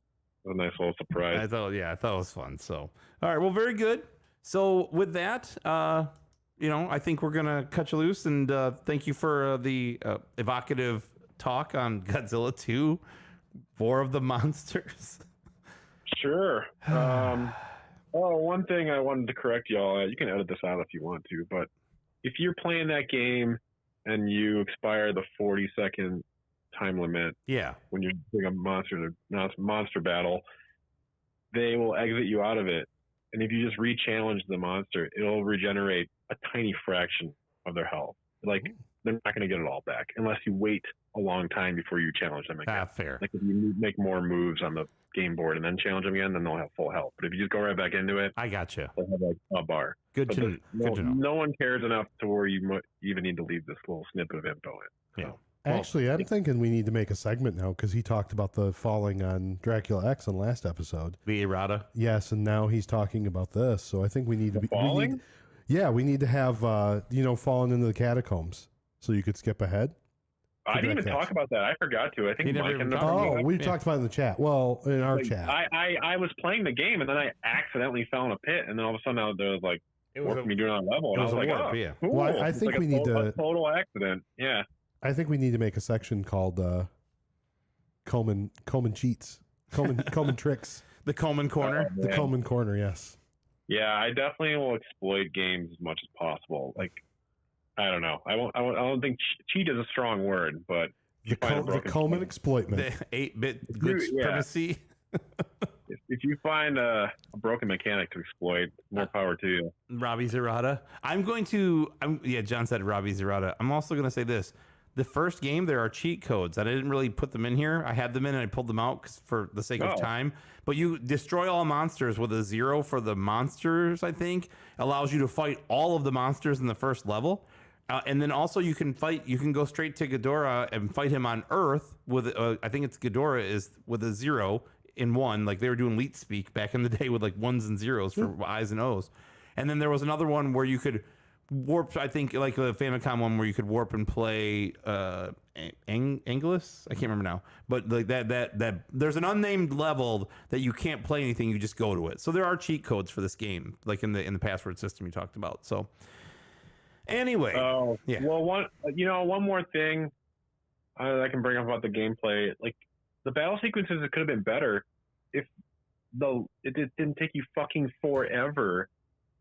a nice little surprise. I thought it was fun. So, all right. Well, very good. So with that, I think we're going to cut you loose, and thank you for the evocative talk on Godzilla 2, War of the Monsters. Sure. One thing I wanted to correct y'all. You can edit this out if you want to, but if you're playing that game and you expire the 40-second time limit Yeah. when you're doing a monster battle, they will exit you out of it. And if you just re-challenge the monster, it'll regenerate a tiny fraction of their health. Like, they're not going to get it all back unless you wait a long time before you challenge them again. Fair. Like, if you make more moves on the game board and then challenge them again, then they'll have full health. But if you just go right back into it, I got you. they'll have like a bar. Good But to know. no one cares enough to where you even need to leave this little snippet of info in. Yeah. So, Actually, I'm thinking we need to make a segment now because he talked about the falling on Dracula X in last episode. The errata. Yes, and now he's talking about this. So I think we need to be falling? we need to have falling into the catacombs so you could skip ahead. I didn't even Direct talk about that. I forgot to. I think You never Mike even and talked about Oh, we talked about it in the chat. Well, in our chat. I was playing the game and then I accidentally fell in a pit and then all of a sudden there was like warped me doing a level and it I was was a like, warp, oh, yeah. cool. Well, I It's think like we need a to- total accident. Yeah. I think we need to make a section called Coleman cheats. Coleman tricks. The Coleman Corner. The Man. Coleman corner, yes. Yeah, I definitely will exploit games as much as possible. Like, I don't know. I don't think cheat is a strong word, but The Coleman exploitment. The 8-bit glitch Yeah. primacy. if you find a broken mechanic to exploit, more power to you. Robbie's errata. John said Robbie's errata. I'm also going to say this. The first game, there are cheat codes. I didn't really put them in here. I had them in and I pulled them out for the sake of time. But you destroy all monsters with a 0 for the monsters, I think. Allows you to fight all of the monsters in the first level. And then also you can go straight to Ghidorah and fight him on Earth with, I think it's Ghidorah is with a 0 in 1. Like they were doing Leet Speak back in the day with like 1s and 0s for I's and O's. And then there was another one where you could warp, I think like the Famicom one where you could warp and play Angelus. I can't remember now, but like that there's an unnamed level that you can't play anything. You just go to it. So there are cheat codes for this game, like in the password system you talked about. So anyway, Oh, yeah. Well, one more thing. I can bring up about the gameplay. Like the battle sequences, it could have been better if it didn't take you fucking forever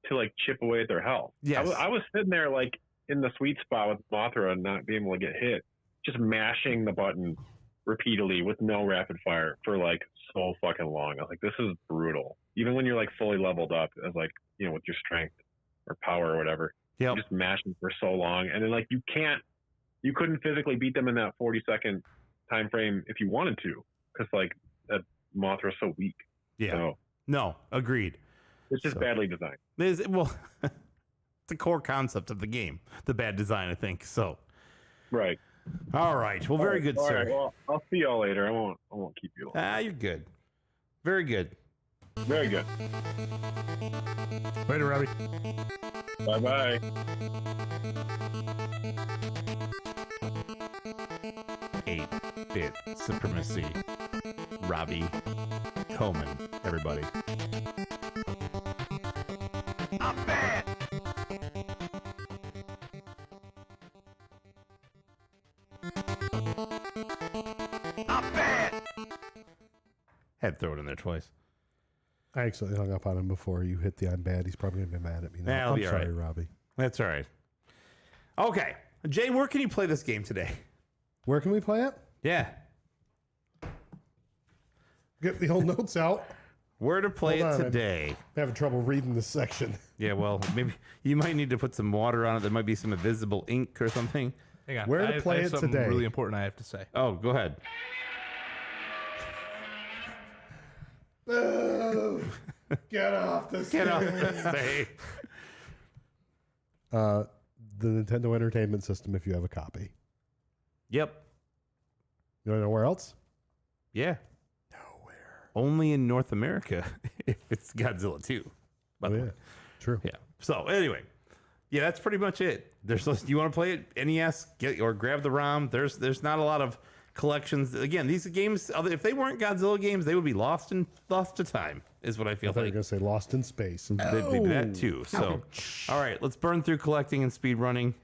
to like chip away at their health. Yes. I was sitting there like in the sweet spot with Mothra and not being able to get hit, just mashing the button repeatedly with no rapid fire for like so fucking long. I was like, this is brutal. Even when you're like fully leveled up, as like, you know, with your strength or power or whatever, Yep. you're just mashing for so long, and then like you couldn't physically beat them in that 40-second time frame if you wanted to, because like that Mothra's so weak. Yeah. So No, agreed. it's just So- badly designed. Well, it's a core concept of the game, the bad design, I think. So, Right. all right. Well, very good, All sir. right, well, I'll see y'all later. I won't keep you long. You're good. Very good. Very good. Later, Robbie. Bye bye. 8-bit supremacy. Robbie Coleman, everybody. I'm bad. I'm bad. Had to throw it in there twice. I accidentally hung up on him before you hit the I'm bad. He's probably going to be mad at me now. Nah, it'll I'm be all sorry, right. Robbie. That's all right. Okay. Jay, where can you play this game today? Where can we play it? Yeah. Get the old notes out. Where to play Hold it on, I'm- today? I'm having trouble reading this section. Yeah, well, maybe you might need to put some water on it. There might be some invisible ink or something. Hang on. Where to I have- play I have it something today? really important I have to say. Oh, go ahead. Oh, get off the Get off the stage. The Nintendo Entertainment System, if you have a copy. Yep. You want to know where else? Yeah. Nowhere. Only in North America if it's Godzilla 2. By the way. True. Yeah. So anyway, yeah, that's pretty much it. There's you want to play it NES, get or grab the ROM. There's not a lot of collections. Again, these games, if they weren't Godzilla games, they would be lost to time. Is what I feel I thought you were like. going to say Lost in Space. They'd be that too. So, all right, let's burn through collecting and speed running.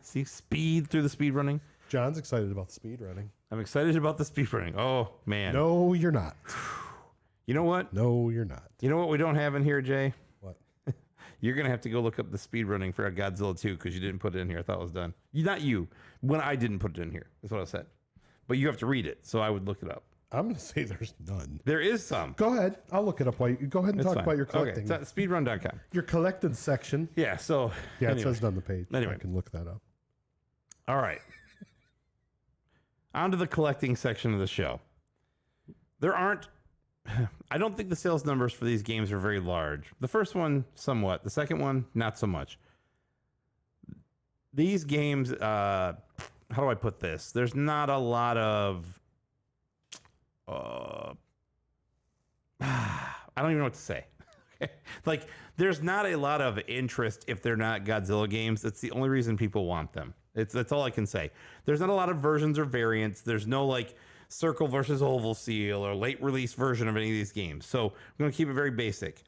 See, speed through the speed running. John's excited about the speed running. I'm excited about the speed running. Oh man. No, you're not. You know what? No, you're not. You know what we don't have in here, Jay? What? You're gonna have to go look up the speed running for Godzilla 2 because you didn't put it in here. I thought it was done. Not you. When I didn't put it in here, that's what I said. But you have to read it, so I would look it up. I'm going to say there's none. There is some. Go ahead. I'll look it up while you go ahead and It's talk fine. about your collecting. Okay, it's at speedrun.com. Your collected section. Yeah. So Yeah, anyway. it says it on the page. Anyway. I can look that up. All right. On to the collecting section of the show. There aren't, I don't think the sales numbers for these games are very large. The first one, somewhat. The second one, not so much. These games, how do I put this? There's not a lot of, I don't even know what to say. Like, there's not a lot of interest if they're not Godzilla games. That's the only reason people want them. That's all I can say. There's not a lot of versions or variants. There's no like circle versus oval seal or late release version of any of these games. So I'm going to keep it very basic.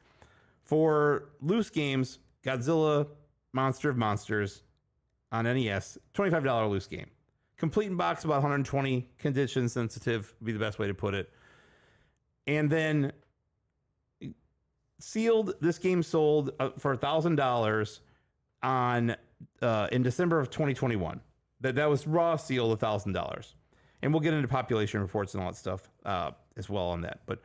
For loose games, Godzilla Monster of Monsters on NES, $25 loose game. Complete in box, about 120. Condition sensitive would be the best way to put it. And then sealed, this game sold for $1,000 on in December of 2021. That was raw sealed $1,000. And we'll get into population reports and all that stuff as well on that. But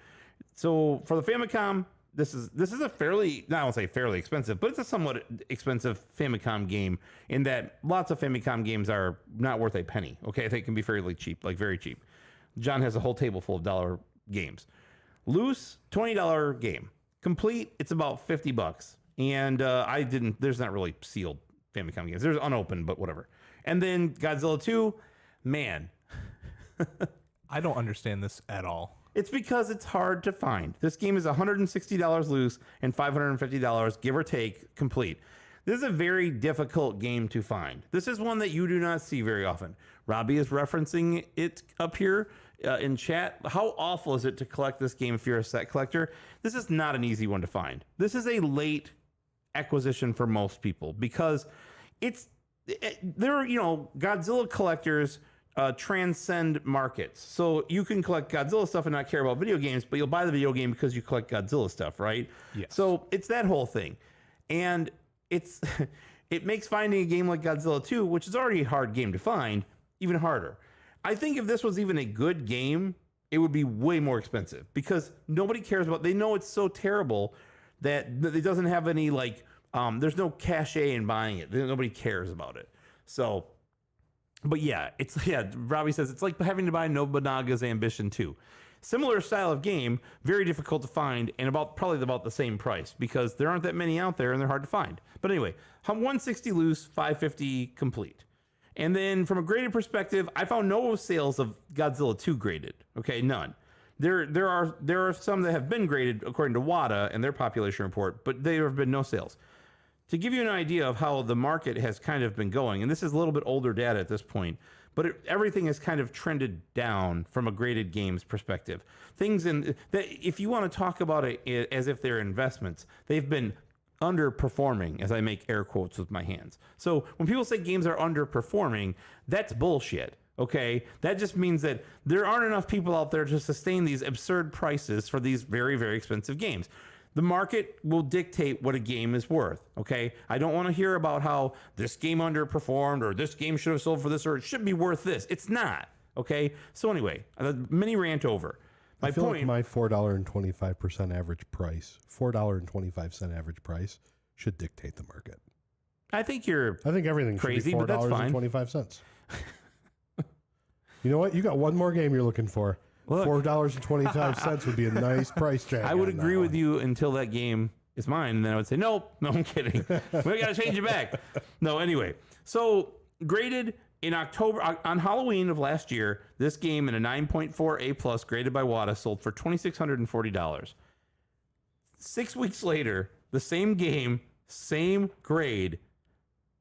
so for the Famicom, this is a fairly, I won't say fairly expensive, but it's a somewhat expensive Famicom game in that lots of Famicom games are not worth a penny. Okay, they can be fairly cheap, like very cheap. John has a whole table full of dollar games. Loose, $20 game. Complete, it's about $50. And there's not really sealed Famicom games. There's unopened, but whatever. And then Godzilla 2, man. I don't understand this at all. It's because it's hard to find. This game is $160 loose and $550, give or take, complete. This is a very difficult game to find. This is one that you do not see very often. Robbie is referencing it up here in chat. How awful is it to collect this game if you're a set collector? This is not an easy one to find. This is a late acquisition for most people because there are, Godzilla collectors transcend markets. So you can collect Godzilla stuff and not care about video games, but you'll buy the video game because you collect Godzilla stuff, right? Yes. So it's that whole thing. And it's it makes finding a game like Godzilla 2, which is already a hard game to find, even harder. I think if this was even a good game, it would be way more expensive because nobody cares about. They know it's so terrible that it doesn't have any there's no cachet in buying it. Nobody cares about it. So, but yeah, Robbie says it's like having to buy Nobunaga's Ambition 2. Similar style of game, very difficult to find, and probably about the same price because there aren't that many out there and they're hard to find. But anyway, 160 loose, 550 complete. And then from a graded perspective, I found no sales of Godzilla 2 graded. Okay, none. There are some that have been graded according to WADA and their population report, but there have been no sales. To give you an idea of how the market has kind of been going, and this is a little bit older data at this point, but everything has kind of trended down from a graded games perspective. Things that if you want to talk about it as if they're investments, they've been underperforming, as I make air quotes with my hands. So when people say games are underperforming, that's bullshit. Okay, that just means that there aren't enough people out there to sustain these absurd prices for these very, very expensive games. The market will dictate what a game is worth, okay? I don't want to hear about how this game underperformed or this game should have sold for this or it should be worth this. It's not, okay? So anyway, the mini rant over. I feel like my $4.25 average price, $4.25 average price should dictate the market. I think everything crazy, should be but that's fine. $4.25. You know what? You got one more game you're looking for. Look, $4.25 would be a nice price tag. I would agree with you until that game is mine, and then I would say, nope, no, I'm kidding. We got to change it back. No, anyway. So graded in October, on Halloween of last year, this game in a 9.4 A+ graded by WADA sold for $2,640. 6 weeks later, the same game, same grade,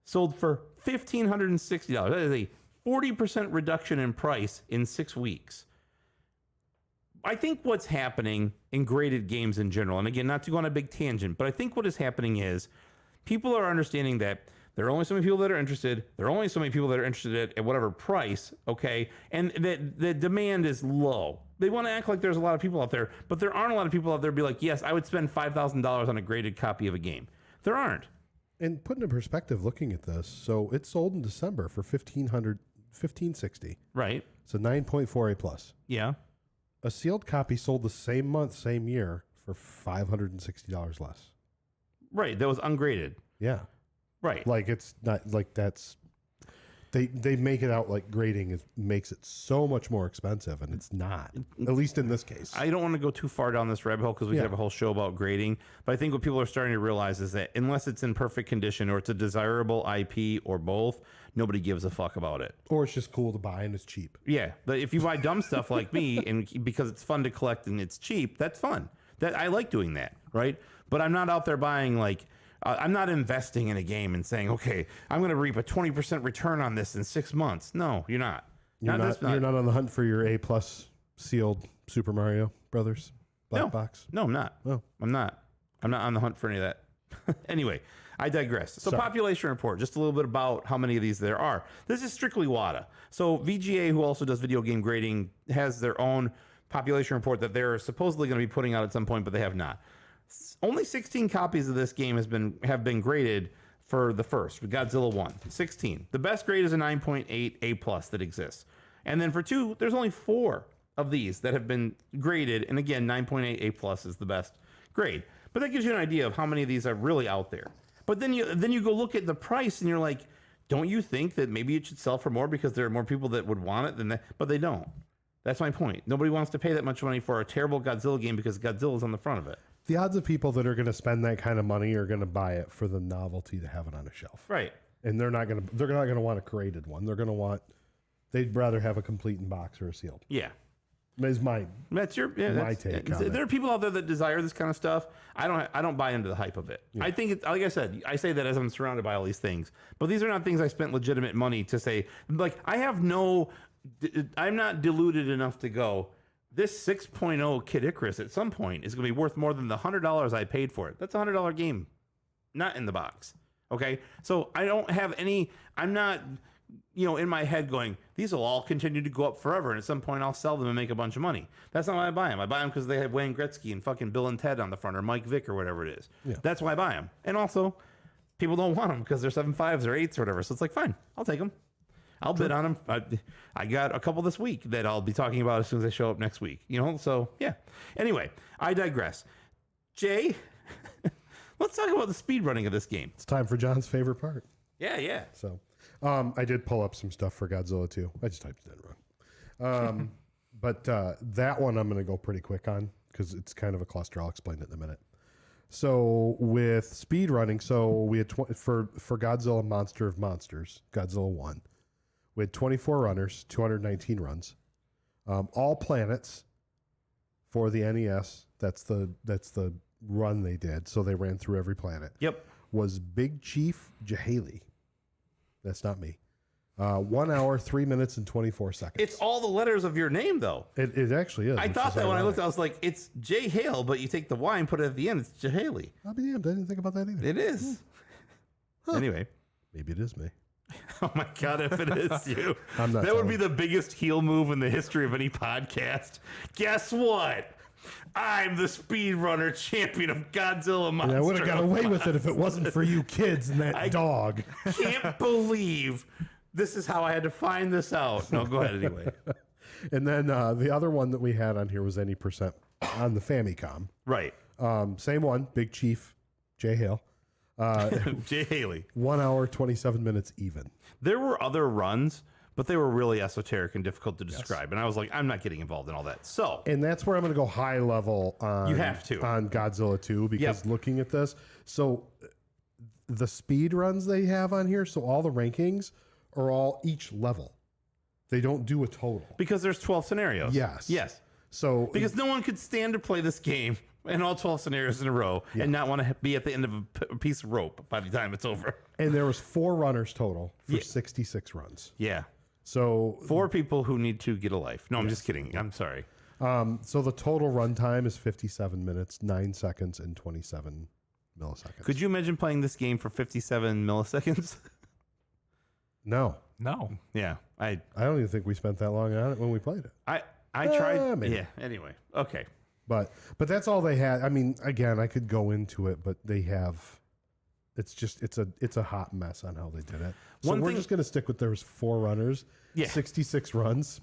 sold for $1,560. That is a 40% reduction in price in 6 weeks. I think what's happening in graded games in general, and again, not to go on a big tangent, but I think what is happening is people are understanding that there are only so many people that are interested. There are only so many people that are interested at whatever price, okay? And that the demand is low. They want to act like there's a lot of people out there, but there aren't a lot of people out there be like, yes, I would spend $5,000 on a graded copy of a game. There aren't. And put into perspective, looking at this, so it sold in December for $1,560. Right. So 9.4 A+. Yeah. A sealed copy sold the same month, same year for $560 less. Right. That was ungraded. Yeah. Right. Like it's not like that's they make it out like grading makes it so much more expensive, and it's not. At least in this case. I don't want to go too far down this rabbit hole because we could have a whole show about grading. But I think what people are starting to realize is that unless it's in perfect condition or it's a desirable IP or both, nobody gives a fuck about it. Or it's just cool to buy and it's cheap. Yeah, but if you buy dumb stuff like me and because it's fun to collect and it's cheap, that's fun. That I like doing that, right? But I'm not out there buying like. I'm not investing in a game and saying, okay, I'm going to reap a 20% return on this in 6 months. No, you're not. You're not on the hunt for your A+ sealed Super Mario Brothers black box. No, I'm not. Oh. I'm not on the hunt for any of that. Anyway, I digress. So population report, just a little bit about how many of these there are. This is strictly WADA. So VGA, who also does video game grading, has their own population report that they're supposedly going to be putting out at some point, but they have not. Only 16 copies of this game have been graded for the first, with Godzilla 1. 16. The best grade is a 9.8 A+ that exists. And then for 2, there's only 4 of these that have been graded. And again, 9.8 A+ is the best grade. But that gives you an idea of how many of these are really out there. But then you go look at the price and you're like, don't you think that maybe it should sell for more because there are more people that would want it than that? But they don't. That's my point. Nobody wants to pay that much money for a terrible Godzilla game because Godzilla's on the front of it. The odds of people that are going to spend that kind of money are going to buy it for the novelty to have it on a shelf. Right. And they're not going to want a graded one. They'd rather have a complete in box or a sealed. Yeah. That's my take on it. There are people out there that desire this kind of stuff. I don't buy into the hype of it. Yeah. I think it's, like I said, I say that as I'm surrounded by all these things, but these are not things I spent legitimate money to say. Like I'm not deluded enough to go, this 6.0 Kid Icarus at some point is going to be worth more than the $100 I paid for it. That's a $100 game, not in the box. Okay, so I don't have any. I'm not in my head going, these will all continue to go up forever, and at some point I'll sell them and make a bunch of money. That's not why I buy them. I buy them because they have Wayne Gretzky and fucking Bill and Ted on the front, or Mike Vick or whatever it is. Yeah. That's why I buy them. And also, people don't want them because they're 7.5s or 8s or whatever. So it's like, fine, I'll take them. I'll bid on them. I got a couple this week that I'll be talking about as soon as they show up next week. So yeah. Anyway, I digress. Jay, let's talk about the speed running of this game. It's time for John's favorite part. Yeah. So, I did pull up some stuff for Godzilla 2. I just typed it in wrong. But that one I'm going to go pretty quick on because it's kind of a cluster. I'll explain it in a minute. So with speed running, we had for Godzilla Monster of Monsters, Godzilla 1, we had 24 runners, 219 runs, all planets for the NES. That's the run they did. So they ran through every planet. Yep. Was Big Chief Jahaley. That's not me. 1 hour, 3 minutes, and 24 seconds. It's all the letters of your name, though. It actually is. I thought that when I looked, I was like, it's J Hale, but you take the Y and put it at the end. It's Jahaley. I'll be damned. I didn't think about that either. It is. Huh. Anyway. Maybe it is me. Oh my God, if it is you. I'm not that would be telling. the biggest heel move in the history of any podcast. Guess what? I'm the speedrunner champion of Godzilla Monster. I would have got of away with it if it wasn't for you kids and that dog. Can't believe this is how I had to find this out. No, go ahead anyway. And then the other one that we had on here was Any Percent on the Famicom. Right. Same one, Big Chief, Jay Hale. Jay Haley. 1 hour, 27 minutes even. There were other runs, but they were really esoteric and difficult to describe. And I was like, I'm not getting involved in all that. So, And that's where I'm going to go high level on, You have to. on Godzilla 2 because looking at this, so the speed runs they have on here, so all the rankings are all each level. They don't do a total. because there's 12 scenarios. Yes. Yes. So Because no one could stand to play this game in all 12 scenarios in a row and not want to be at the end of a piece of rope by the time it's over. and there was 4 runners total for Yeah. 66 runs. Yeah. So 4 people who need to get a life. No, I'm just kidding. I'm sorry. so the total run time is 57 minutes, 9 seconds, and 27 milliseconds. Could you imagine playing this game for 57 milliseconds? No. No. Yeah. I don't even think we spent that long on it when we played it. I tried. maybe. Yeah. Anyway. Okay. But that's all they had. I mean, again, I could go into it, but they have. It's a hot mess on how they did it. So One we're thing- just going to stick with there's 4 runners, Yeah. 66 runs,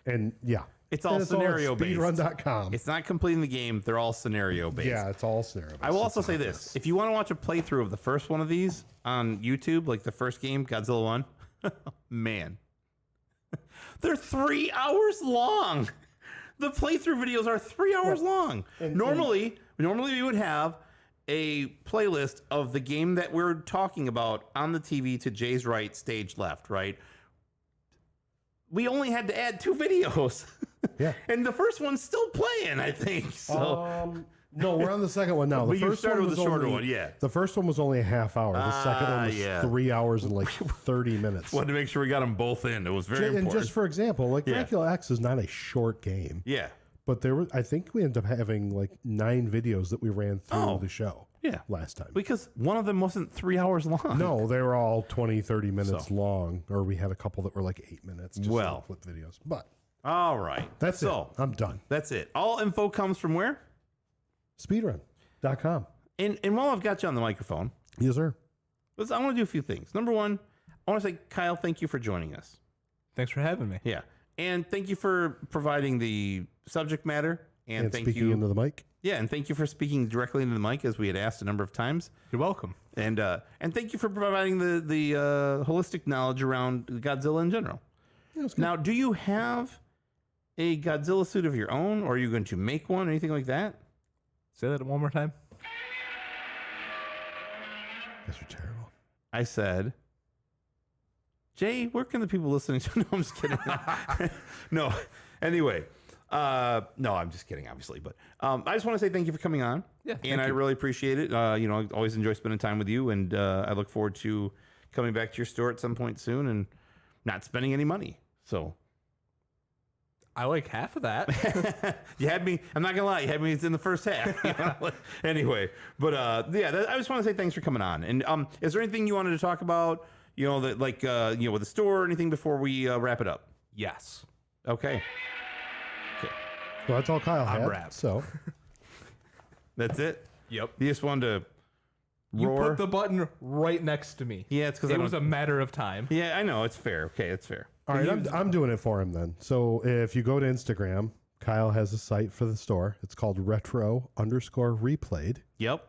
and yeah, It's all And scenario based. Speedrun.com. It's not completing the game. They're all scenario based. Yeah, it's all scenario. I will also say this. If you want to watch a playthrough of the first one of these on YouTube, like the first game, Godzilla 1, man, they're 3 hours long. The playthrough videos are 3 hours long. Normally we would have a playlist of the game that we're talking about on the TV to Jay's right, stage left, right? We only had to add 2 videos. Yeah. And the first one's still playing, I think. So No, we're on the second one now. The But you first started one with was the shorter only- one, yeah. The first one was only a half hour. The second one was yeah. 3 hours and like 30 minutes. wanted to make sure we got them both in. It was very And important. just for example, like Yeah. Dracula X is not a short game, yeah. but I think we ended up having like 9 videos that we ran through Oh. the show Yeah. last time. Because one of them wasn't 3 hours long. No, they were all 20, 30 minutes So. long, or we had a couple that were like 8 minutes. Just Well. flip videos. But All right. that's so, it. I'm done. That's it. All info comes from where? Speedrun.com. And while I've got you on the microphone, Yes, sir. I want to do a few things. Number one, I want to say, Kyle, thank you for joining us. Thanks for having me. Yeah. And thank you for providing the subject matter. And thank speaking you. into the mic. Yeah, and thank you for speaking directly into the mic as we had asked a number of times. You're welcome. And thank you for providing the holistic knowledge around Godzilla in general. Yeah, it was good. Now, do you have a Godzilla suit of your own, or are you going to make one, or anything like that? Say that one more time. Guys are terrible. I said, Jay, where can the people listening to? No, I'm just kidding. No. Anyway, no, I'm just kidding, obviously. But I just want to say thank you for coming on. Yeah, and thank I you. really appreciate it. I always enjoy spending time with you, and I look forward to coming back to your store at some point soon and not spending any money. So I like half of that. you had me. I'm not gonna lie. You had me in the first half. Anyway, but yeah, I just want to say thanks for coming on. And is there anything you wanted to talk about? that like with the store or anything before we wrap it up? Yes. Okay. Well, that's all Kyle I'm had. wrapped. So That's it. Yep. You just wanted to You roar. put the button right next to me. Yeah, it's because It was a matter of time. Yeah, I know. It's fair. Okay, it's fair. all right, I'm doing it for him then. So if you go to Instagram, Kyle has a site for the store. It's called retro_replayed. Yep.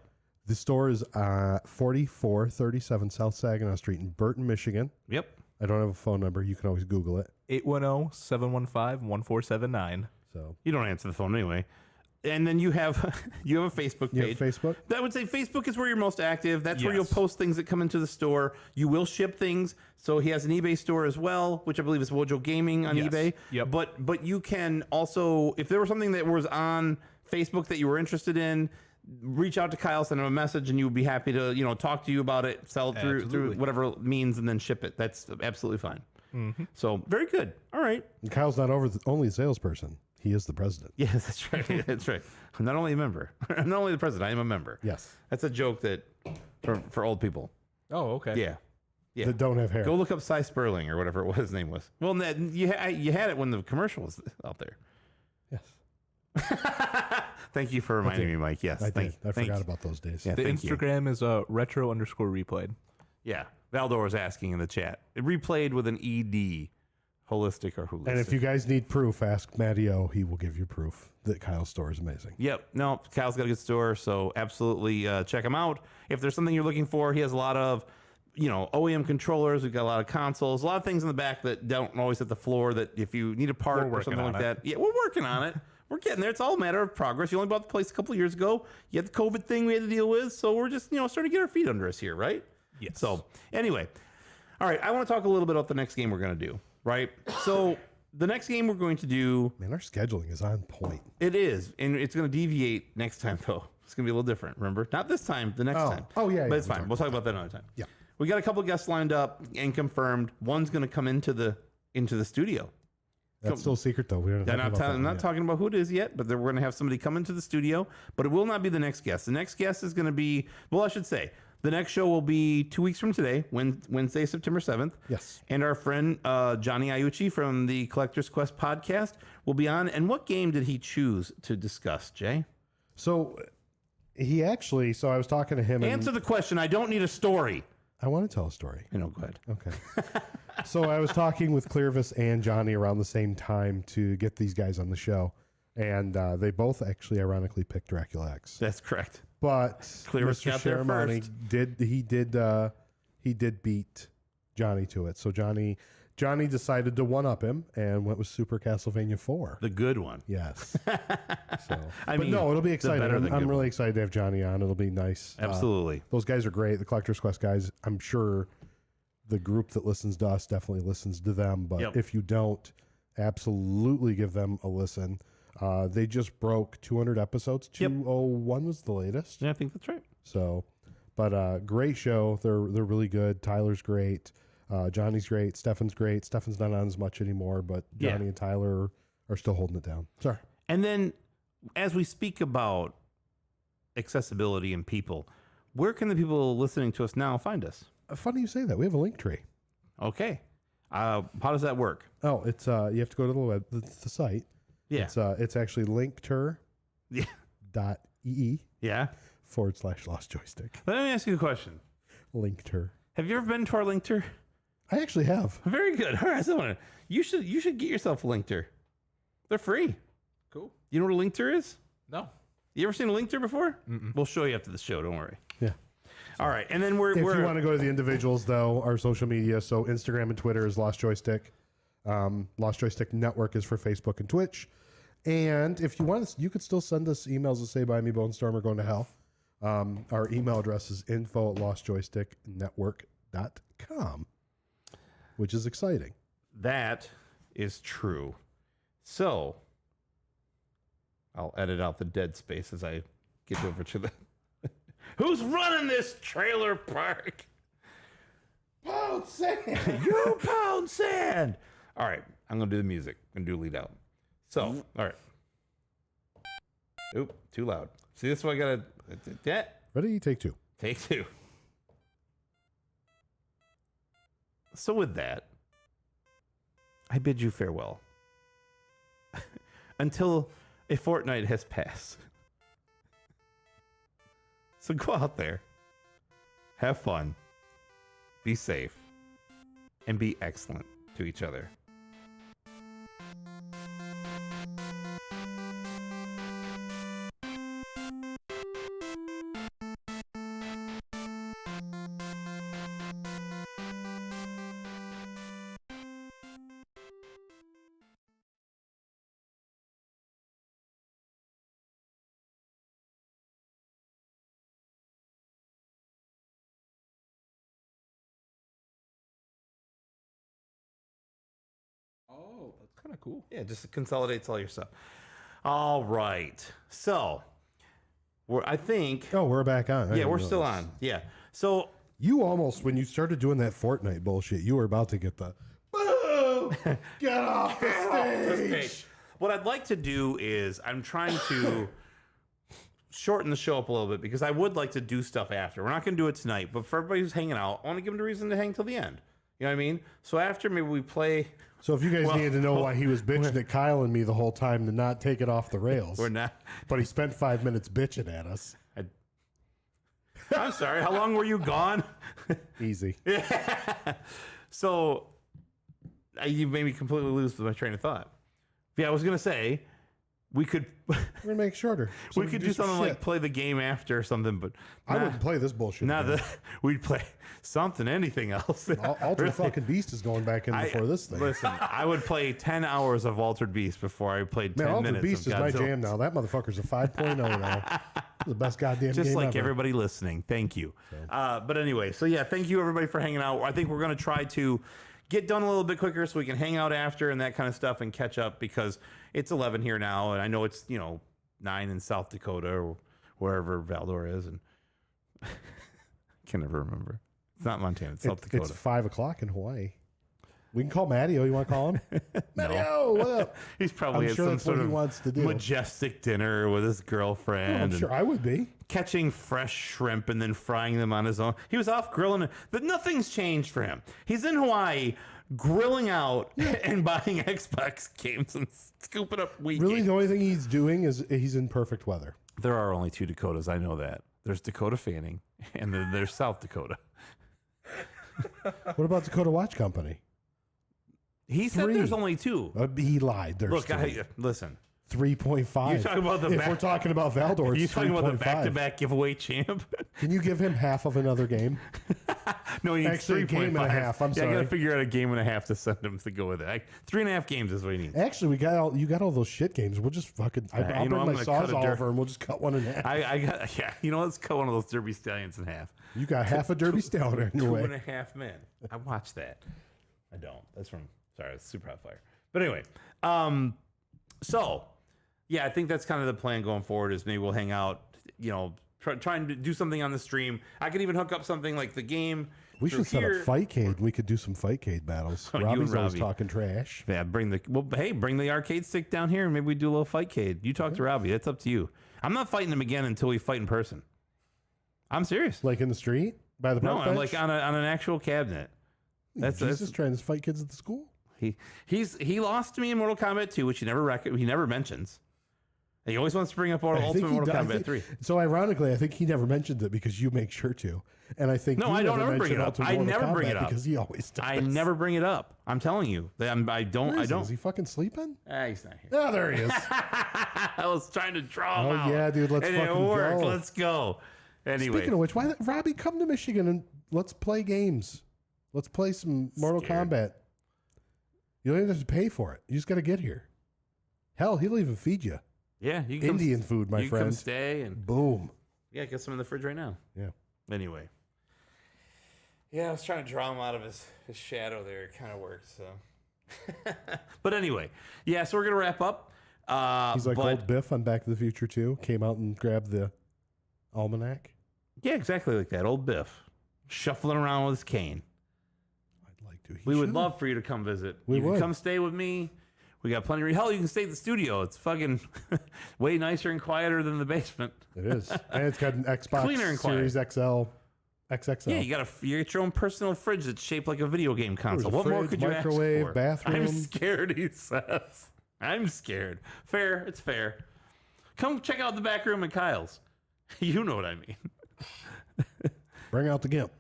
The store is 4437 South Saginaw Street in Burton, Michigan. Yep. I don't have a phone number. You can always Google it. 810-715-1479. So You don't answer the phone anyway. And then you have a Facebook you page. have Facebook? That would say Facebook is where you're most active. That's where Yes. you'll post things that come into the store. You will ship things. So he has an eBay store as well, which I believe is Wojo Gaming on Yes. eBay. Yep. But you can also, if there was something that was on Facebook that you were interested in, reach out to Kyle, send him a message, and you would be happy to talk to you about it, sell it through Absolutely. whatever means, and then ship it. That's absolutely fine. So very good. All right. And Kyle's not only a salesperson. He is the president. Yes, that's right. That's right. I'm not only a member. I'm not only the president. I am a member. Yes. That's a joke that for old people. Oh, okay. Yeah. Yeah. That don't have hair. Go look up Cy Sperling or whatever his name was. Well, Ned, you had it when the commercial was out there. Yes. Thank you for reminding me, Mike. Yes. I thank did. I thank forgot you. about those days. Yeah, The thank you. Instagram is retro_replayed. Yeah. Valdor was asking in the chat. It replayed with an ED. Holistic or holistic. And if you guys need proof, ask Matty O. He will give you proof that Kyle's store is amazing. Yep. No, Kyle's got a good store, so absolutely check him out. If there's something you're looking for, he has a lot of, OEM controllers. We've got a lot of consoles, a lot of things in the back that don't always hit the floor that if you need a part We're or something working like on that. Yeah, we're working on it. We're getting there. It's all a matter of progress. You only bought the place a couple of years ago. You had the COVID thing we had to deal with, so we're just, starting to get our feet under us here, right? Yes. So anyway, all right, I want to talk a little bit about the next game we're going to do, right? So the next game we're going to do, Man, our scheduling is on point. it is, and it's going to deviate next time, though. It's going to be a little different, remember? Not this time, the next time. Oh, yeah, But yeah, it's we'll fine. talk We'll talk about that another time. Yeah. We got a couple guests lined up and confirmed. One's going to come into the studio. That's still a secret, though. We don't I'm talk about that not yet. talking about who it is yet, but we're going to have somebody come into the studio, but it will not be the next guest. The next guest is going to be, well, I should say, the next show will be 2 weeks from today, Wednesday, September 7th. Yes. And our friend Johnny Iucci from the Collector's Quest podcast will be on. And what game did he choose to discuss, Jay? So he actually, I was talking to him. Answer the question. I don't need a story. I want to tell a story. I know, go ahead. Okay. So I was talking with Clearvis and Johnny around the same time to get these guys on the show. And they both actually ironically picked Dracula X. That's correct. But Clearvis Mr. got there Sharamani did beat Johnny to it. So Johnny decided to one up him and went with Super Castlevania 4. The good one. Yes. So, I but mean, no, it'll be the exciting. better than I'm good really excited to have Johnny on. It'll be nice. Absolutely. Those guys are great. The Collector's Quest guys. I'm sure the group that listens to us definitely listens to them. But Yep. if you don't, absolutely give them a listen. They just broke 200 episodes. Yep. 201 was the latest. Yeah, I think that's right. So, but great show. They're really good. Tyler's great. Johnny's great. Stefan's great. Stefan's not on as much anymore, but Yeah. Johnny and Tyler are still holding it down. Sorry. And then as we speak about accessibility and people, where can the people listening to us now find us? Funny you say that. We have a link tree. Okay. How does that work? Oh, it's you have to go to the site. Yeah. It's actually linkter.ee Yeah. Yeah. /lost joystick. Let me ask you a question. Linkter. Have you ever been to our Linkter? I actually have. Very good. All right. So you should get yourself a Linkter. They're free. Cool. You know what a Linkter is? No. You ever seen a Linkter before? We'll show you after the show. Don't worry. Yeah. All right. And then If you want to go to the individuals, though, our social media, so Instagram and Twitter is Lost Joystick. Lost Joystick Network is for Facebook and Twitch. And if you want, you could still send us emails that say, "Buy me Bone Storm" or "Going to Hell." Our email address is info@lostjoysticknetwork.com, which is exciting. That is true. So I'll edit out the dead space as I get over to the who's running this trailer park? Pound sand. You pound sand. All right, I'm gonna do the music. I'm gonna do lead out. So, all right. Oop, too loud. See, this one I gotta Ready? Take two. take two. So with that, I bid you farewell. Until a fortnight has passed. So go out there. Have fun. Be safe. And be excellent to each other. Oh, that's kind of cool. Yeah, just consolidates all your stuff. All right. So, I think. Oh, we're back on. I Yeah, didn't we're know still this. on. Yeah. So, You almost, when you started doing that Fortnite bullshit, you were about to get the boo! Get off the stage! what I'd like to do is I'm trying to shorten the show up a little bit because I would like to do stuff after. We're not going to do it tonight, but for everybody who's hanging out, I want to give them a reason to hang till the end. You know what I mean? So after maybe we play. So if you guys needed to know why he was bitching at Kyle and me the whole time to not take it off the rails, We're not. but he spent 5 minutes bitching at us. I'm sorry. How long were you gone? Easy. So you made me completely lose my train of thought. Yeah, I was gonna say we could We're gonna make it shorter. So we could do some something like shit. play the game after or something, but I wouldn't play this bullshit. not again. we'd play something, anything else. Ultra Really. fucking Beast is going back in before this thing. Listen, I would play 10 hours of Altered Beast before I played 10 Man, Ultra minutes Beast of is my Godzilla. jam now. That motherfucker's a 5.0 now. The best goddamn Just game like ever. everybody listening. Thank you. But anyway, so yeah, thank you everybody for hanging out. I think we're going to try to get done a little bit quicker so we can hang out after and that kind of stuff and catch up because it's 11 here now. And I know it's, 9 in South Dakota or wherever Valdor is. And I can never remember. It's not Montana. It's South Dakota. It's 5 o'clock in Hawaii. We can call Mattio. You want to call him? Mattio, what up? He's probably I'm at sure some that's sort what he of wants to do. majestic dinner with his girlfriend. I'm and sure I would be. catching fresh shrimp and then frying them on his own. He was off grilling, but nothing's changed for him. He's in Hawaii grilling out and buying Xbox games and scooping up wheat. Really, games. the only thing he's doing is he's in perfect weather. There are only 2 Dakotas. I know that. There's Dakota Fanning, and then there's South Dakota. What about Dakota Watch Company? He said 3. there's only 2. He lied. There's Look, 3. listen. 3.5. You talking about the if back- we're talking about Valdor, You it's talking about the 3.5. back-to-back giveaway champ? Can you give him half of another game? No, he needs Actually, a game and a 3.5. half. I'm I sorry. gotta figure out a game and a half to send him to go with it. 3.5 games is what he needs. Actually, you got all those shit games. We'll just fucking. I'll you know, bring I'm my gonna cut a Sawzall over and we'll just cut one in half. I got, yeah, let's cut one of those Derby Stallions in half. You got half a Derby Stallion in your way. 2.5 men. I watched that. I don't. That's from, sorry, it's Super Hot Fire. But anyway, so yeah, I think that's kind of the plan going forward is maybe we'll hang out, trying to do something on the stream. I could even hook up something like the game. We through should set here. up Fightcade. We could do some Fightcade battles. Oh, you Robbie's and always Robbie. talking trash. Yeah, bring the arcade stick down here and maybe we do a little Fightcade. You talk to Robbie. That's up to you. I'm not fighting him again until we fight in person. I'm serious. Like in the street by the No, park I'm bench? like on an actual cabinet. Jesus trying to fight kids at the school. He lost to me in Mortal Kombat 2, which he never mentions. He always wants to bring up I think Ultimate he Mortal does- Kombat 3. So ironically, I think he never mentioned it because you make sure to. And I think No, you I don't never ever bring mentioned it up. Ultimate I Mortal never bring Kombat it up. because he always does. I never bring it up. I'm telling you. I don't. Is he fucking sleeping? He's not here. Oh, there he is. I was trying to draw him Oh, out. yeah, dude, let's and fucking it worked. go. Let's go. Anyway, Speaking of which, why Robbie come to Michigan and let's play games. Let's play some Mortal Scared. Kombat. You don't even have to pay for it. You just got to get here. Hell, he'll even feed you. yeah, you can Indian food, my you can come friend. stay and Boom. yeah, get some in the fridge right now. Yeah. Anyway. Yeah, I was trying to draw him out of his shadow there. It kind of worked, so. But anyway, yeah, so we're going to wrap up. He's like but, old Biff on Back to the Future 2. Came out and grabbed the almanac. Yeah, exactly like that. Old Biff. Shuffling around with his cane. I'd like to. He We would should. love for you to come visit. We you can would. come stay with me. We got plenty of hell, you can stay at the studio. It's fucking way nicer and quieter than the basement. It is. And it's got an Xbox Cleaner and quiet. Series XL XXL. Yeah, you get your own personal fridge that's shaped like a video game console. What more fridge, could you ask microwave, for? bathroom. I'm scared, he says. I'm scared. Fair. It's fair. Come check out the back room at Kyle's. You know what I mean. Bring out the gimp.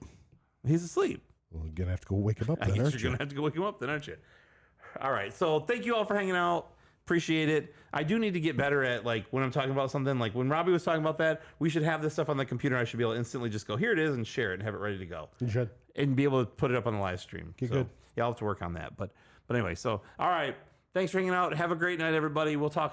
He's asleep. Well, you're going to have to go wake him up I then, guess aren't you're you? going to have to go wake him up then, aren't you? All right. So thank you all for hanging out. Appreciate it. I do need to get better at, like, when I'm talking about something, like when Robbie was talking about that, we should have this stuff on the computer. I should be able to instantly just go, here it is, and share it and have it ready to go. You should. And be able to put it up on the live stream. Okay, so, good. Yeah, I'll have to work on that. But anyway, so, all right. Thanks for hanging out. Have a great night, everybody. We'll talk